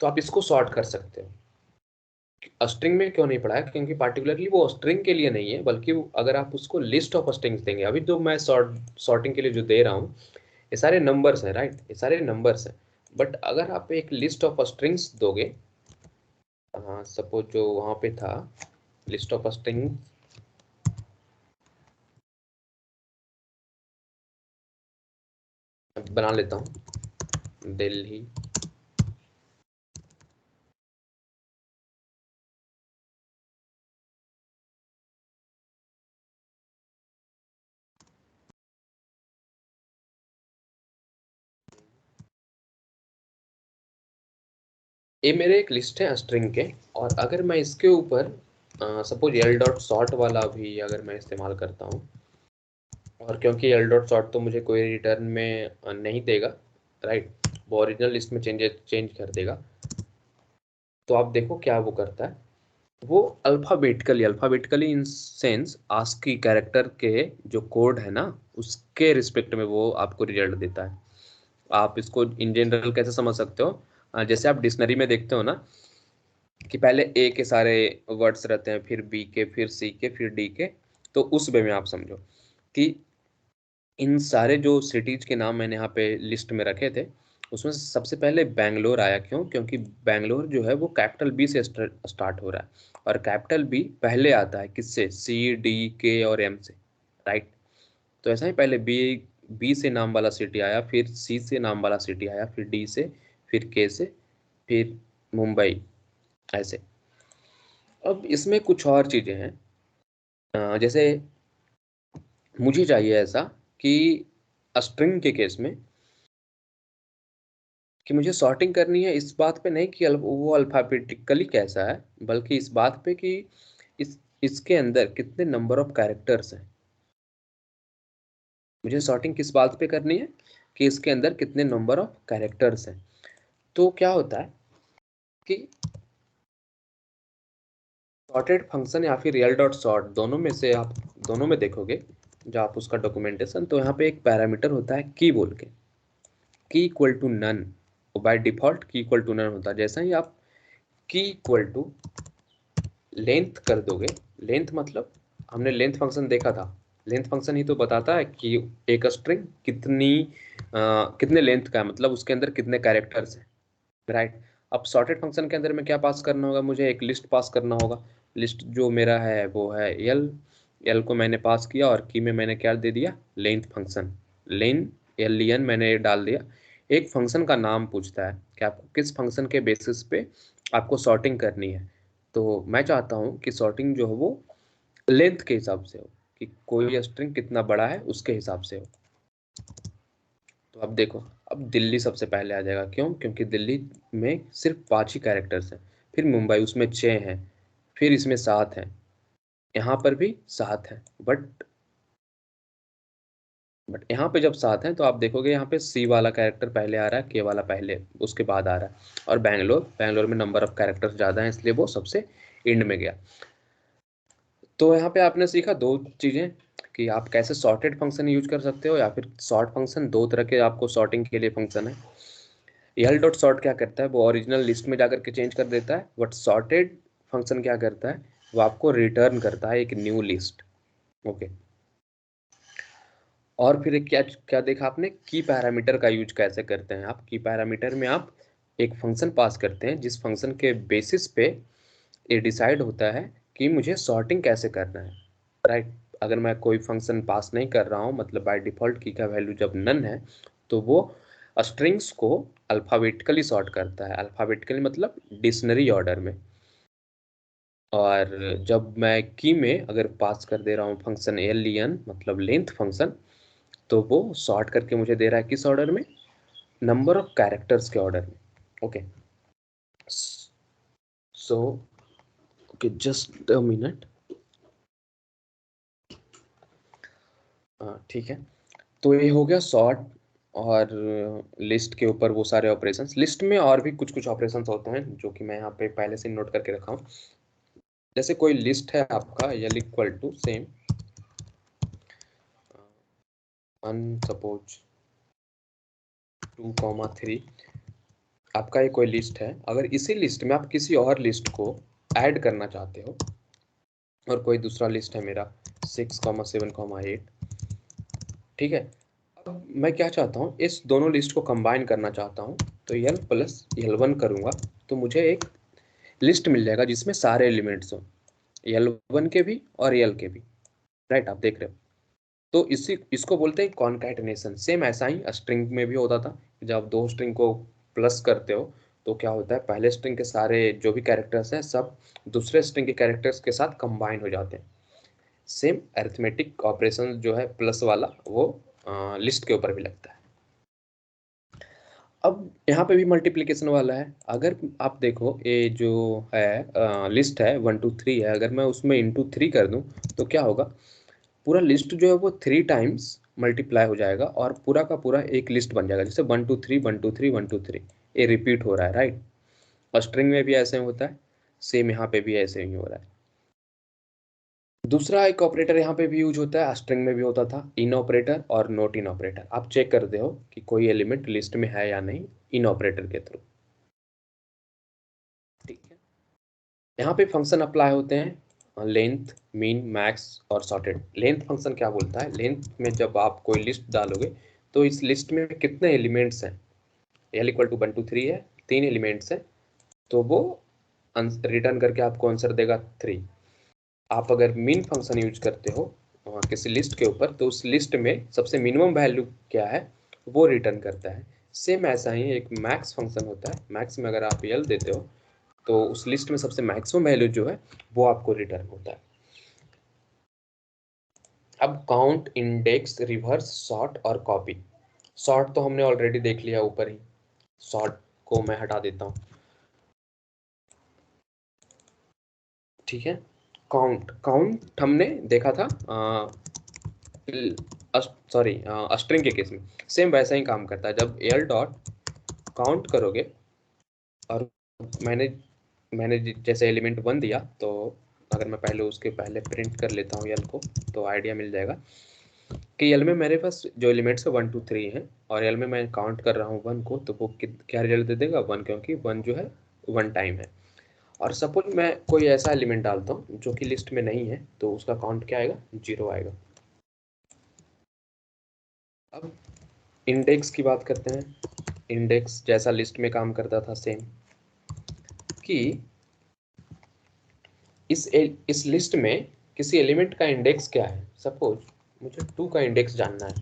तो आप इसको सॉर्ट कर सकते हो। स्ट्रिंग में क्यों नहीं पढ़ा है, क्योंकि पार्टिकुलरली वो स्ट्रिंग के लिए नहीं है, बल्कि अगर आप उसको लिस्ट ऑफ स्ट्रिंग्स देंगे, अभी तो मैं सॉर्टिंग के लिए जो दे रहा हूँ ये सारे नंबर्स हैं, राइट, ये सारे नंबर्स हैं। बट अगर आप एक लिस्ट ऑफ स्ट्रिंग्स दोगे, हाँ सपोज जो वहाँ पे था लिस्ट ऑफ स्ट्रिंग, बना लेता हूँ दिल्ली, ये मेरे एक लिस्ट है स्ट्रिंग के। और अगर मैं इसके ऊपर सपोज एल डॉट सॉर्ट वाला भी अगर मैं इस्तेमाल करता हूँ, और क्योंकि एल डॉट सॉर्ट तो मुझे कोई रिटर्न में नहीं देगा, राइट, वो ओरिजिनल लिस्ट में चेंज कर देगा। तो आप देखो क्या वो करता है, वो alphabetically in sense ASCII character के जो कोड है ना उसके रिस्पेक्ट में वो आपको रिजल्ट देता है। आप इसको इन जनरल कैसे समझ सकते हो, जैसे आप डिक्शनरी में देखते हो ना कि पहले ए के सारे वर्ड्स रहते हैं, फिर बी के, फिर सी के, फिर डी के। तो उस वे में आप समझो कि इन सारे जो सिटीज के नाम मैंने यहाँ पे लिस्ट में रखे थे उसमें से सबसे पहले बैंगलोर आया। क्यों? क्योंकि बैंगलोर जो है वो कैपिटल बी से स्टार्ट हो रहा है, और कैपिटल बी पहले आता है किससे, सी डी के और एम से, राइट। तो ऐसा ही पहले बी बी से नाम वाला सिटी आया, फिर सी से नाम वाला सिटी आया, फिर डी से, फिर के से, फिर मुंबई, ऐसे। अब इसमें कुछ और चीज़ें हैं, जैसे मुझे चाहिए ऐसा कि स्ट्रिंग के केस में कि मुझे सॉर्टिंग करनी है इस बात पे नहीं कि वो अल्फाबेटिकली कैसा है, बल्कि इस बात पे कि इसके अंदर कितने नंबर ऑफ कैरेक्टर्स हैं। मुझे सॉर्टिंग किस बात पे करनी है कि इसके अंदर कितने नंबर ऑफ कैरेक्टर्स हैं। तो क्या होता है कि सॉर्टेड फंक्शन या फिर रियल डॉट सॉर्ट, दोनों में से आप दोनों में देखोगे जो आप उसका डॉक्यूमेंटेशन, तो यहाँ पे एक पैरामीटर होता है की बोल के, key equal to none. By default key equal to none होता है। जैसा ही आप की इक्वल टू लेंथ कर दोगे, लेंथ मतलब हमने लेंथ फंक्शन देखा था, लेंथ फंक्शन ही तो बताता है कि एक स्ट्रिंग कितने लेंथ का है, मतलब उसके अंदर कितने कैरेक्टर्स हैं, राइट। अब सॉर्टेड फंक्शन के अंदर में क्या पास करना होगा, मुझे एक लिस्ट पास करना होगा। लिस्ट जो मेरा है वो है एल, एल को मैंने पास किया और की में मैंने क्या दे दिया, लेंथ फंक्शन, लेन एल एन मैंने डाल दिया। एक फंक्शन का नाम पूछता है कि आपको किस फंक्शन के बेसिस पे आपको सॉर्टिंग करनी है। तो मैं चाहता हूँ कि सॉर्टिंग जो है वो लेंथ के हिसाब से हो, कि कोई स्ट्रिंग कितना बड़ा है उसके हिसाब से हो। तो अब देखो, अब दिल्ली सबसे पहले आ जाएगा, क्यों? क्योंकि दिल्ली में सिर्फ 5 ही कैरेक्टर्स हैं। फिर मुंबई, उसमें 6 हैं। फिर इसमें 7 हैं। यहाँ पर भी 7 हैं। बट यहाँ पे जब 7 हैं तो आप देखोगे यहाँ पे सी वाला कैरेक्टर पहले आ रहा है, के वाला पहले उसके बाद आ रहा है। और बैंगलोर में नंबर ऑफ कैरेक्टर्स ज़्यादा हैं, इसलिए वो सबसे एंड में गया। तो यहाँ पे आपने सीखा 2 चीज़ें, कि आप कैसे सॉर्टेड फंक्शन यूज कर सकते हो, या फिर सॉर्ट फंक्शन। 2 तरह के आपको सॉर्टिंग के लिए फंक्शन है। यल डॉट सॉर्ट क्या करता है, वो ओरिजिनल लिस्ट में जाकर के चेंज कर देता है। बट सॉर्टेड फंक्शन क्या करता है, वो आपको रिटर्न करता है एक न्यू लिस्ट। ओके। और फिर क्या क्या देखा आपने, की पैरामीटर का यूज कैसे करते हैं आप। की पैरामीटर में आप एक फंक्शन पास करते हैं, जिस फंक्शन के बेसिस पे ये डिसाइड होता है कि मुझे सॉर्टिंग कैसे करना है, राइट। अगर मैं कोई फंक्शन पास नहीं कर रहा हूँ, मतलब बाय डिफ़ॉल्ट की का वैल्यू जब नन है, तो वो स्ट्रिंग्स को अल्फ़ाबेटिकली सॉर्ट करता है। अल्फ़ाबेटिकली मतलब डिक्शनरी ऑर्डर में। और जब मैं की में अगर पास कर दे रहा हूँ फंक्शन एलियन, मतलब लेंथ फंक्शन, तो वो सॉर्ट करके मुझे दे रहा है किस ऑर्डर में, नंबर ऑफ कैरेक्टर्स के ऑर्डर में। Okay. So okay, just a minute. ठीक है। तो ये हो गया सॉर्ट और लिस्ट के ऊपर वो सारे ऑपरेशंस। लिस्ट में और भी कुछ कुछ ऑपरेशंस होते हैं जो कि मैं यहाँ पे पहले से नोट करके रखा हूँ। जैसे कोई लिस्ट है आपका, यल इक्वल टू सेम सपोज 2,3। आपका ये कोई लिस्ट है, अगर इसी लिस्ट में आप किसी और लिस्ट को ऐड करना चाहते हो, और कोई दूसरा लिस्ट है मेरा 6,7,8, ठीक है। अब मैं क्या चाहता हूँ, इस दोनों लिस्ट को कंबाइन करना चाहता हूँ, तो यल प्लस यल1 करूँगा, तो मुझे एक लिस्ट मिल जाएगा जिसमें सारे एलिमेंट्स हों, यल1 के भी और यल के भी, राइट। आप देख रहे हो। तो इसको बोलते हैं कॉन्कैटिनेशन। सेम ऐसा ही स्ट्रिंग में भी होता था। जब आप 2 स्ट्रिंग को प्लस करते हो तो क्या होता है, पहले स्ट्रिंग के सारे जो भी कैरेक्टर्स हैं सब दूसरे स्ट्रिंग के कैरेक्टर्स के साथ कंबाइन हो जाते हैं। सेम अरिथमेटिक ऑपरेशन जो है प्लस वाला, वो लिस्ट के ऊपर भी लगता है। अब यहाँ पे भी मल्टीप्लिकेशन वाला है। अगर आप देखो, ये जो है लिस्ट है 1 2 3 है, अगर मैं उसमें इंटू 3 कर दूं तो क्या होगा, पूरा लिस्ट जो है वो 3 टाइम्स मल्टीप्लाई हो जाएगा और पूरा का पूरा एक लिस्ट बन जाएगा। जैसे 1 2 3 1 2 3 1 2 3, ये रिपीट हो रहा है, राइट। और स्ट्रिंग में भी ऐसे होता है, सेम यहाँ पे भी ऐसे ही हो रहा है। दूसरा एक ऑपरेटर यहाँ पे भी यूज होता है, स्ट्रिंग में भी होता था, इन ऑपरेटर और नॉट इन ऑपरेटर। आप चेक करते हो कि कोई एलिमेंट लिस्ट में है या नहीं, इन ऑपरेटर के थ्रू, ठीक है। यहाँ पे फंक्शन अप्लाई होते हैं, लेंथ, मीन, मैक्स और सॉर्टेड। लेंथ फंक्शन क्या बोलता है, लेंथ में जब आप कोई लिस्ट डालोगे तो इस लिस्ट में कितने एलिमेंट्स हैं, एल इक्वल टू 1 2 3 है, 3 एलिमेंट्स हैं, तो वो रिटर्न करके आपको आंसर देगा 3। आप अगर मीन फंक्शन यूज करते हो किसी लिस्ट के ऊपर, तो उस लिस्ट में सबसे मिनिमम वैल्यू क्या है वो रिटर्न करता है। सेम ऐसा ही एक मैक्स फंक्शन होता है। मैक्स में अगर आप यल देते हो तो उस लिस्ट में सबसे मैक्सिमम वैल्यू जो है वो आपको रिटर्न होता है। अब काउंट, इंडेक्स, रिवर्स, सॉर्ट और कॉपी। सॉर्ट तो हमने ऑलरेडी देख लिया ऊपर ही, सॉर्ट को मैं हटा देता हूँ, ठीक है। काउंट, काउंट हमने देखा था सॉरी स्ट्रिंग के केस में। सेम वैसा ही काम करता है। जब एल डॉट काउंट करोगे, और मैंने मैंने जैसे एलिमेंट 1 दिया, तो अगर मैं पहले उसके पहले प्रिंट कर लेता हूँ यल को, तो आइडिया मिल जाएगा कि यल में मेरे पास जो एलिमेंट्स है 1 2 3 है, और यल में मैं काउंट कर रहा हूँ 1 को, तो वो क्या रिजल्ट दे देगा, 1, क्योंकि 1 जो है 1 टाइम है। और सपोज मैं कोई ऐसा एलिमेंट डालता हूँ जो कि लिस्ट में नहीं है, तो उसका काउंट क्या आएगा, 0 आएगा। अब इंडेक्स की बात करते हैं। इंडेक्स जैसा लिस्ट में काम करता था सेम, कि इस लिस्ट में किसी एलिमेंट का इंडेक्स क्या है। सपोज मुझे 2 का इंडेक्स जानना है।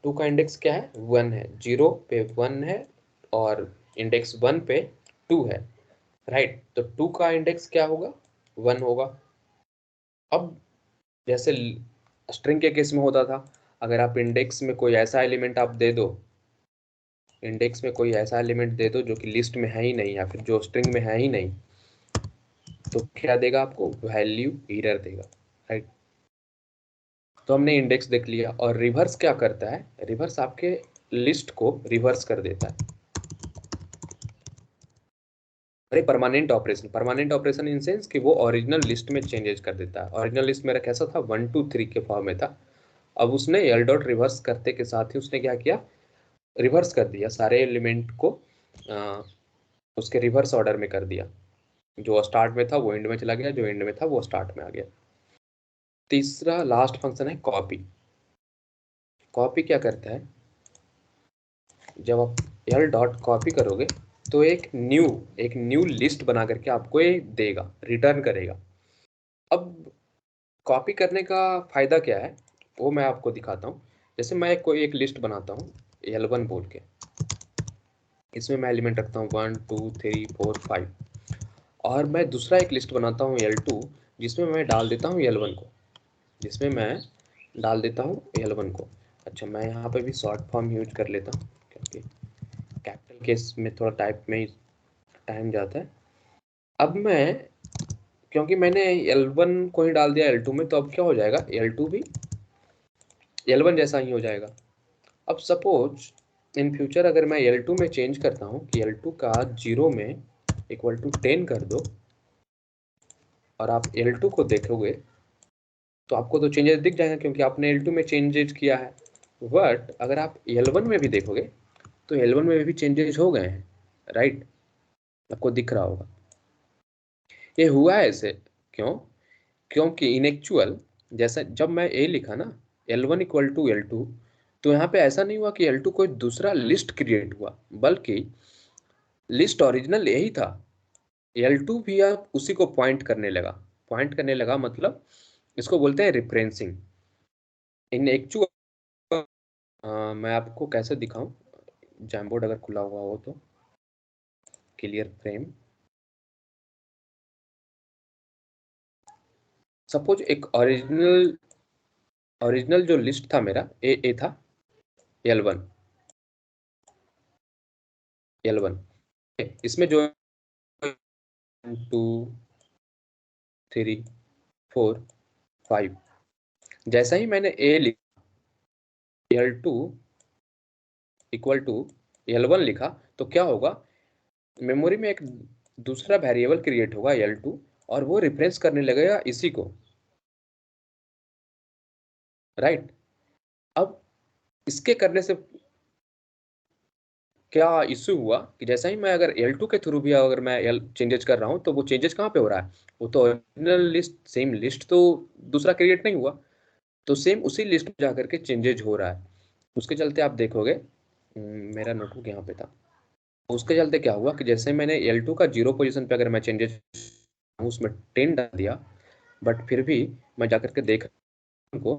2 का इंडेक्स क्या है, 1 है। 0 पे 1 है और इंडेक्स 1 पे 2 है, राइट। तो 2 का इंडेक्स क्या होगा, 1 होगा। अब जैसे स्ट्रिंग के केस में होता था, अगर आप इंडेक्स में कोई ऐसा एलिमेंट आप दे दो, इंडेक्स में कोई ऐसा एलिमेंट दे दो जो कि लिस्ट में है ही नहीं या फिर जो स्ट्रिंग में है ही नहीं, तो क्या देगा आपको? वैल्यू एरर देगा, राइट। तो हमने इंडेक्स देख लिया। और रिवर्स क्या करता है? रिवर्स आपके लिस्ट को रिवर्स कर देता है। अरे परमानेंट ऑपरेशन इन सेंस कि वो ओरिजिनल लिस्ट में चेंजेस कर देता है। ओरिजिनल लिस्ट मेरा कैसा था? 1 2 3 के फॉर्म में था। अब उसने एल डॉट रिवर्स करते के साथ ही उसने क्या किया? रिवर्स कर दिया सारे एलिमेंट को, उसके रिवर्स ऑर्डर में कर दिया। जो स्टार्ट में था वो एंड में चला गया, जो एंड में था वो स्टार्ट में आ गया। तीसरा लास्ट फंक्शन है कॉपी। कॉपी क्या करता है? जब आप एल डॉट कॉपी करोगे तो एक न्यू लिस्ट बना करके आपको ये देगा, रिटर्न करेगा। अब कॉपी करने का फायदा क्या है वो मैं आपको दिखाता हूँ। जैसे मैं कोई एक लिस्ट बनाता हूँ L1 बोल के, इसमें मैं एलिमेंट रखता हूँ 1 2 3 4 5, और मैं दूसरा एक लिस्ट बनाता हूँ L2 जिसमें मैं डाल देता हूँ L1 को, जिसमें मैं डाल देता हूँ L1 को। अच्छा, मैं यहाँ पे भी शॉर्ट फॉर्म यूज कर लेता हूँ क्योंकि कैपिटल केस में थोड़ा टाइप में टाइम जाता है। अब मैं, क्योंकि मैंने L1 को ही डाल दिया L2 में, तो अब क्या हो जाएगा? L2 भी L1 जैसा ही हो जाएगा। अब सपोज इन फ्यूचर अगर मैं L2 में चेंज करता हूँ कि L2 का 0 में इक्वल टू 10 कर दो, और आप L2 को देखोगे तो आपको तो चेंजेस दिख जाएगा क्योंकि आपने L2 में चेंजेस किया है। बट अगर आप L1 में भी देखोगे तो L1 में भी चेंजेस हो गए हैं, राइट। आपको दिख रहा होगा। ये हुआ है ऐसे क्यों? क्योंकि इन एक्चुअल जैसा जब मैं ए लिखा ना L1 इक्वल टू L2, तो यहाँ पे ऐसा नहीं हुआ कि L2 कोई दूसरा लिस्ट क्रिएट हुआ, बल्कि लिस्ट ओरिजिनल यही था। L2 भी अब उसी को पॉइंट करने लगा मतलब इसको बोलते हैं रिफरेंसिंग इन एक्चुअल। मैं आपको कैसे दिखाऊं? जैमबोर्ड अगर खुला हुआ हो तो क्लियर फ्रेम। सपोज एक ओरिजिनल जो लिस्ट था मेरा ए था L1, इसमें जो 2 3 4 5, जैसा ही मैंने ए लिखा L2 इक्वल टू L1 लिखा तो क्या होगा? मेमोरी में एक दूसरा वेरिएबल क्रिएट होगा L2, और वो रिफरेंस करने लगेगा इसी को, राइट। अब इसके करने से क्या इश्यू हुआ कि जैसा ही मैं अगर L2 के थ्रू भी अगर मैं एल चेंजेस कर रहा हूँ तो वो चेंजेस कहाँ पे हो रहा है? वो तो ओरिजिनल लिस्ट सेम लिस्ट तो दूसरा क्रिएट नहीं हुआ, तो सेम उसी लिस्ट में जाकर के चेंजेज हो रहा है। उसके चलते आप देखोगे, मेरा नोटबुक यहाँ पे था। उसके चलते क्या हुआ कि जैसे मैंने L2 का 0 पोजीशन पे अगर मैं चेंजेस उसमें 10 डाल दिया, बट फिर भी मैं जाकर के देख रहा हूं उनको,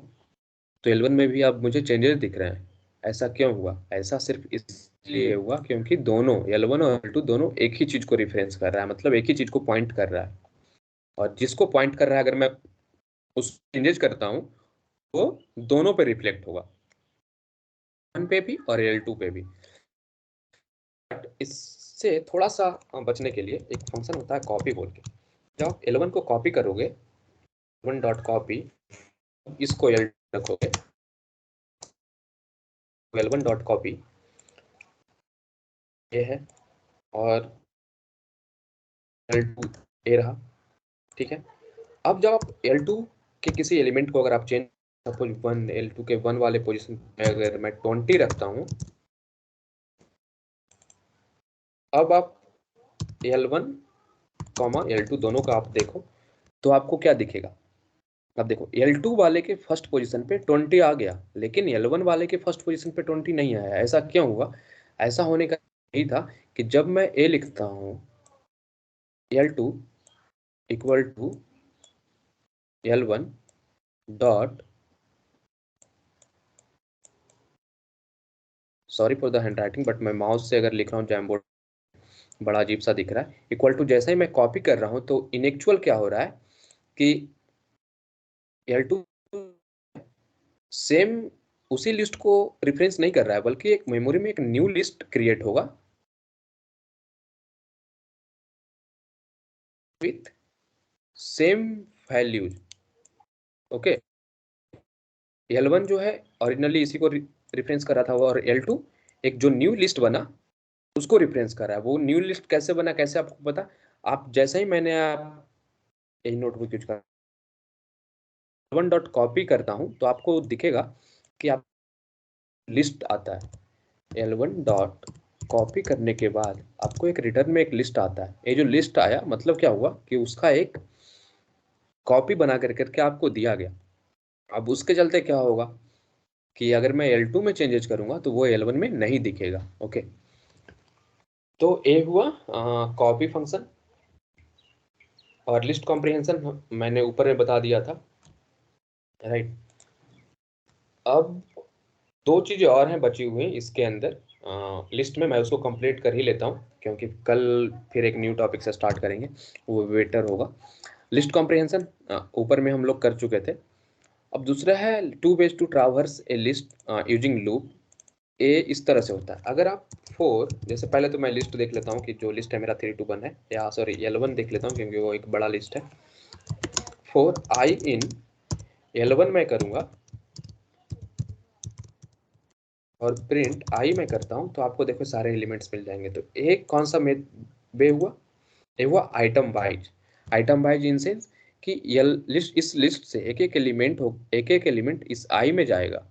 तो L1 में भी अब मुझे चेंजेस दिख रहे हैं। ऐसा क्यों हुआ? ऐसा सिर्फ इसलिए हुआ क्योंकि दोनों L1 और L2 दोनों एक ही चीज को रिफरेंस कर रहा है, मतलब एक ही चीज को पॉइंट कर रहा है। और जिसको पॉइंट कर रहा है अगर मैं उस चेंजेस करता हूँ वो दोनों पे रिफ्लेक्ट होगा, L1 पे भी और L2 पे भी। बट इससे थोड़ा सा बचने के लिए एक फंक्शन होता है कॉपी बोल के। जब आप L1 को कॉपी करोगे, L1 डॉट कॉपी, इसको L रखोगे, L1 डॉट कॉपी ये है, और L2 ये रहा, ठीक है। अब जब आप L2 के किसी एलिमेंट को अगर आप चेंज, सपोज 1 L2 के 1 वाले पोजीशन पे अगर मैं 20 रखता हूँ, अब आप L1 L2 दोनों का आप देखो तो आपको क्या दिखेगा? अब देखो L2 वाले के फर्स्ट पोजीशन पे 20 आ गया, लेकिन L1 वाले के फर्स्ट पोजीशन पे 20 नहीं आया। ऐसा क्यों हुआ? ऐसा होने का यही था कि जब मैं ए लिखता हूँ L2 equal to L1 dot, sorry for the handwriting but मैं माउस से अगर लिख रहा हूँ जैमबोर्ड बड़ा अजीब सा दिख रहा है। इक्वल टू जैसे ही मैं कॉपी कर रहा हूँ तो इन एक्चुअल क्या हो रहा है कि L2 सेम उसी लिस्ट को रिफरेंस नहीं कर रहा है, बल्कि एक मेमोरी में एक न्यू लिस्ट क्रिएट होगा with same values. Okay, L1 जो है ओरिजिनली इसी को रिफरेंस कर रहा था, और L2 एक जो न्यू लिस्ट बना उसको रिफरेंस कर रहा है। वो न्यू लिस्ट कैसे बना, कैसे आपको पता, आप जैसे ही मैंने आप यही नोटबुक यूज कर L1 डॉट कॉपी करता हूं तो आपको दिखेगा कि आप लिस्ट आता है। L1 डॉट कॉपी करने के बाद आपको एक रिटर्न में एक लिस्ट आता है। ये जो लिस्ट आया मतलब क्या हुआ कि उसका एक कॉपी बना करके आपको दिया गया। अब उसके चलते क्या होगा कि अगर मैं L2 में चेंजेस करूंगा तो वो L1 में नहीं दिखेगा। ओके, तो ये हुआ कॉपी फंक्शन, और लिस्ट कॉम्प्रिहेंशन मैंने ऊपर में बता दिया था, राइट। अब दो चीजें और हैं बची हुई इसके अंदर लिस्ट में, मैं उसको कंप्लीट कर ही लेता हूँ क्योंकि कल फिर एक न्यू टॉपिक से स्टार्ट करेंगे, वो बेटर होगा। लिस्ट कॉम्प्रिहेंशन ऊपर में हम लोग कर चुके थे। अब दूसरा है two ways to traverse a list using loop. ए इस तरह से होता है, अगर आप फोर, जैसे पहले तो मैं लिस्ट देख लेता हूँ कि जो लिस्ट है मेरा 3 2 1 है, या सॉरी L1 देख लेता हूँ क्योंकि वो एक बड़ा लिस्ट है। फोर आई इन L1 में करूँगा और प्रिंट आई में करता हूँ, तो आपको देखो सारे एलिमेंट्स मिल जाएंगे। तो एक कौन सा बे हुआ, ये हुआ item wise. Item wise in sense कि ये लिस्ट, इस लिस्ट से एक एक एलिमेंट हो, एक एक एलिमेंट इस आई में जाएगा।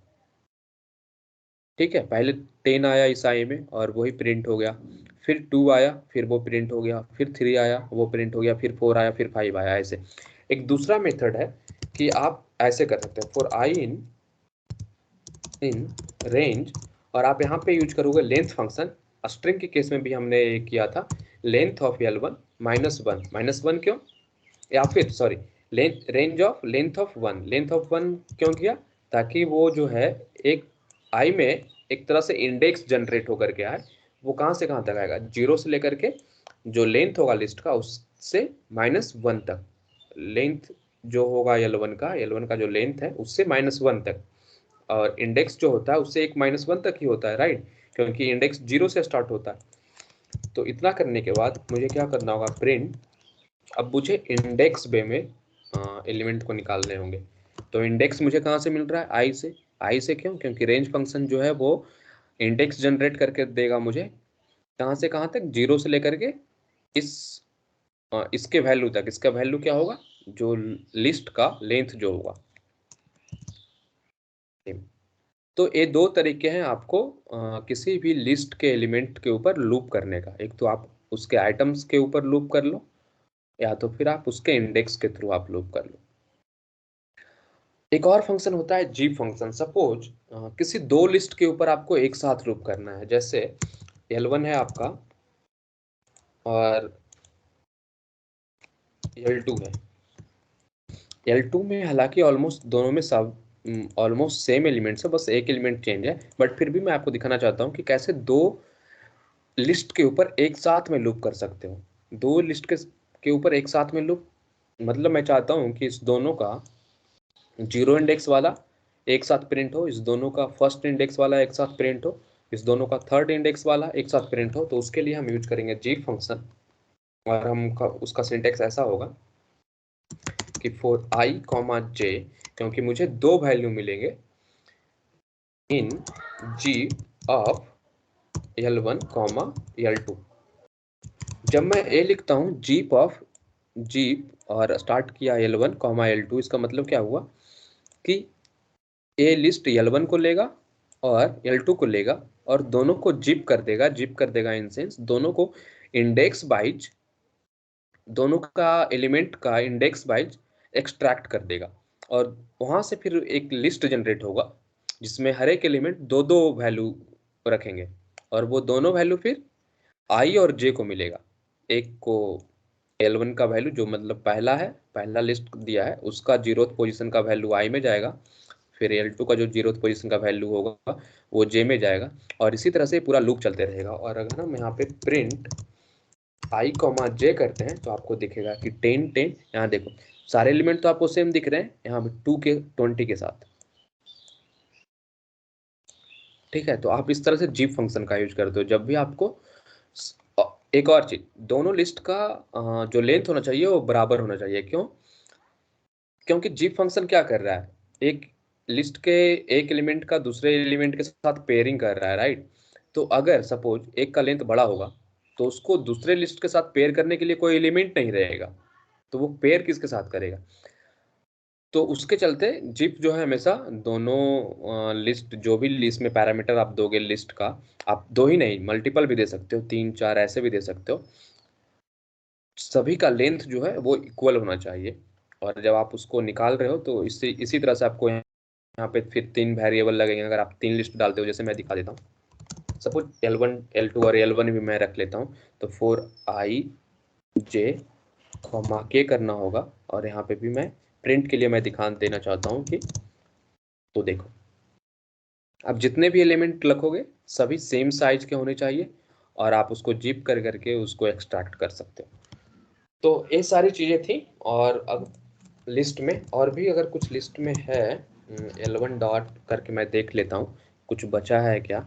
ठीक है, पहले 10 आया इस आई में और वही प्रिंट हो गया, फिर 2 आया, फिर वो प्रिंट हो गया, फिर 3 आया, वो प्रिंट हो गया, फिर 4 आया, फिर 5 आया। ऐसे एक दूसरा मेथड है कि आप ऐसे कर सकते हैं, फॉर आई इन रेंज, और आप यहाँ पे यूज करोगे लेंथ फंक्शन। स्ट्रिंग के केस में भी हमने किया था, लेंथ ऑफ L1 -1। -1 क्यों, या फिर sorry range of length of 1। Length of 1 क्यों किया, ताकि वो जो है एक आई में एक तरह से इंडेक्स जनरेट होकर के आए। वो कहाँ से कहाँ तक आएगा, 0 से लेकर के जो लेंथ होगा लिस्ट का उससे -1 तक। लेंथ जो होगा L1 का जो लेंथ है उससे -1 तक, और इंडेक्स जो होता है उससे एक -1 तक ही होता है, राइट, क्योंकि इंडेक्स 0 से स्टार्ट होता है। तो इतना करने के बाद मुझे क्या करना होगा, प्रिंट। अब मुझे इंडेक्स बे में एलिमेंट को निकालने होंगे। तो इंडेक्स मुझे कहाँ से मिल रहा है, आई से। आई से क्यों, क्योंकि रेंज फंक्शन जो है वो इंडेक्स जनरेट करके देगा मुझे कहाँ से कहाँ तक, 0 से लेकर के इस इसके वैल्यू तक। इसका वैल्यू क्या होगा, जो लिस्ट का लेंथ जो होगा। तो ये दो तरीके हैं आपको किसी भी लिस्ट के एलिमेंट के ऊपर लूप करने का। एक तो आप उसके आइटम्स के ऊपर लूप कर लो, या तो फिर आप उसके इंडेक्स के थ्रू आप लूप कर लो। एक और फंक्शन होता है जी फंक्शन। सपोज किसी दो लिस्ट के ऊपर आपको एक साथ लूप करना है, जैसे L1 है आपका और L2 है। L2 में हालांकि ऑलमोस्ट दोनों में सब ऑलमोस्ट सेम एलिमेंट्स है, बस एक एलिमेंट चेंज है, बट फिर भी मैं आपको दिखाना चाहता हूँ कि कैसे दो लिस्ट के ऊपर एक साथ में लूप कर सकते हो। दो लिस्ट के ऊपर एक साथ में लूप, मतलब मैं चाहता हूँ कि इस दोनों का 0 इंडेक्स वाला एक साथ प्रिंट हो, इस दोनों का फर्स्ट इंडेक्स वाला एक साथ प्रिंट हो, इस दोनों का थर्ड इंडेक्स वाला एक साथ प्रिंट हो। तो उसके लिए हम यूज करेंगे जी फंक्शन, और हम उसका सिंटेक्स ऐसा होगा कि फॉर आई कॉमा जे, क्योंकि मुझे दो वैल्यू मिलेंगे इन जी ऑफ L1 कॉमा L2। जब मैं ए लिखता हूँ जीप ऑफ जीप और स्टार्ट किया L1 कॉमा L2, इसका मतलब क्या हुआ कि ए लिस्ट L1 को लेगा और L2 को लेगा और दोनों को जिप कर देगा। जिप कर देगा इन सेंस दोनों को इंडेक्स वाइज, दोनों का एलिमेंट का इंडेक्स वाइज एक्सट्रैक्ट कर देगा, और वहां से फिर एक लिस्ट जनरेट होगा जिसमें हर एक एलिमेंट दो दो वैल्यू रखेंगे, और वो दोनों वैल्यू फिर आई और जे को मिलेगा। एक को L1 का वैल्यू जो मतलब पहला है, पहला लिस्ट दिया है, उसका 0th पोजीशन का वैल्यू आई में जाएगा, फिर L2 का जो 0th पोजीशन का वैल्यू होगा वो जे में जाएगा, और इसी तरह से पूरा लूप चलते रहेगा। और अगर हम यहाँ पे प्रिंट आई कॉमा जे करते हैं तो आपको दिखेगा कि 10 10, यहाँ देखो सारे एलिमेंट तो आपको सेम दिख रहे हैं, यहाँ पे 2 के 20 के साथ। ठीक है, तो आप इस तरह से जीप फंक्शन का यूज करते हो जब भी आपको एक और चीज, दोनों लिस्ट का जो लेंथ होना चाहिए वो बराबर होना चाहिए। क्यों? क्योंकि जीप फंक्शन क्या कर रहा है, एक लिस्ट के एक एलिमेंट का दूसरे एलिमेंट के साथ पेयरिंग कर रहा है, राइट? तो अगर सपोज एक का लेंथ बड़ा होगा तो उसको दूसरे लिस्ट के साथ पेयर करने के लिए कोई एलिमेंट नहीं रहेगा, तो वो पेयर किसके साथ करेगा? तो उसके चलते जिप जो है हमेशा दोनों लिस्ट, जो भी लिस्ट में पैरामीटर आप दोगे लिस्ट का, आप दो ही नहीं मल्टीपल भी दे सकते हो, 3 4 ऐसे भी दे सकते हो, सभी का लेंथ जो है वो इक्वल होना चाहिए। और जब आप उसको निकाल रहे हो तो इससे इसी तरह से आपको यहाँ पे फिर 3 वेरिएबल लगेंगे। अगर आप 3 लिस्ट डालते हो, जैसे मैं दिखा देता हूँ, सपोज L1 L2 और L1 भी मैं रख लेता हूँ, तो 4i j k करना होगा। और यहाँ पे भी मैं प्रिंट के लिए मैं दिखा देना चाहता हूँ कि, तो देखो, अब जितने भी एलिमेंट रखोगे सभी सेम साइज के होने चाहिए और आप उसको जिप कर करके उसको एक्सट्रैक्ट कर सकते हो। तो ये सारी चीज़ें थी। और अब लिस्ट में और भी अगर कुछ लिस्ट में है, L1 डॉट करके मैं देख लेता हूँ कुछ बचा है क्या।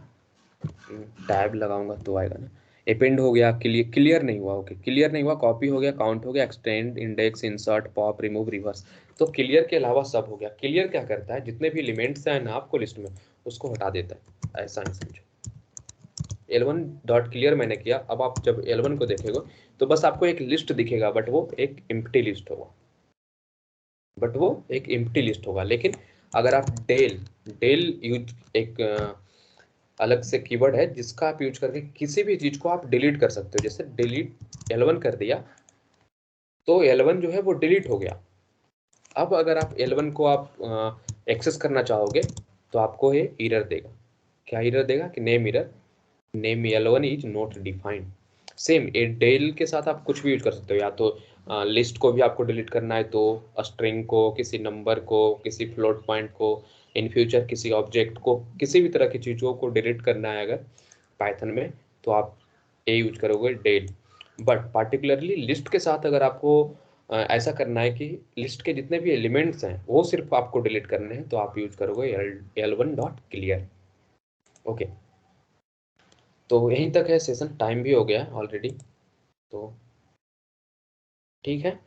टैब लगाऊंगा तो आएगा ना। अपेंड हो गया, क्लियर क्लियर नहीं हुआ, ओके क्लियर नहीं हुआ, कॉपी हो गया, काउंट हो गया, extend, index, insert, pop, remove, reverse. तो क्लियर के अलावा सब हो गया। क्लियर क्या करता है, जितने भी एलिमेंट्स हैं ना आपको लिस्ट में, उसको हटा देता है, ऐसा ही समझो। L1 डॉट क्लियर मैंने किया। अब आप जब L1 को देखेगा तो बस आपको एक लिस्ट दिखेगा, बट वो एक एम्प्टी लिस्ट होगा, लेकिन अगर आप डेल डेल यूज, एक अलग से कीवर्ड है जिसका आप यूज करके किसी भी चीज को आप डिलीट कर सकते हो। जैसे डिलीट L1 कर दिया तो L1 जो है वो डिलीट हो गया। अब अगर आप L1 को आप एक्सेस करना चाहोगे तो आपको ये एरर देगा। क्या एरर देगा कि name error, name L1 is not defined. Same a del के साथ आप कुछ भी यूज कर सकते हो, या तो लिस्ट को भी आपको डिलीट करना है तो स्ट्रिंग को, किसी नंबर को, किसी फ्लोट पॉइंट को, इन फ्यूचर किसी ऑब्जेक्ट को, किसी भी तरह की चीज़ों को डिलीट करना है अगर पाइथन में, तो आप ए यूज करोगे डेल। बट पार्टिकुलरली लिस्ट के साथ अगर आपको ऐसा करना है कि लिस्ट के जितने भी एलिमेंट्स हैं वो सिर्फ आपको डिलीट करने हैं, तो आप यूज करोगे L1 डॉट क्लियर। ओके, तो यहीं तक है सेशन, टाइम भी हो गया ऑलरेडी, तो ठीक है।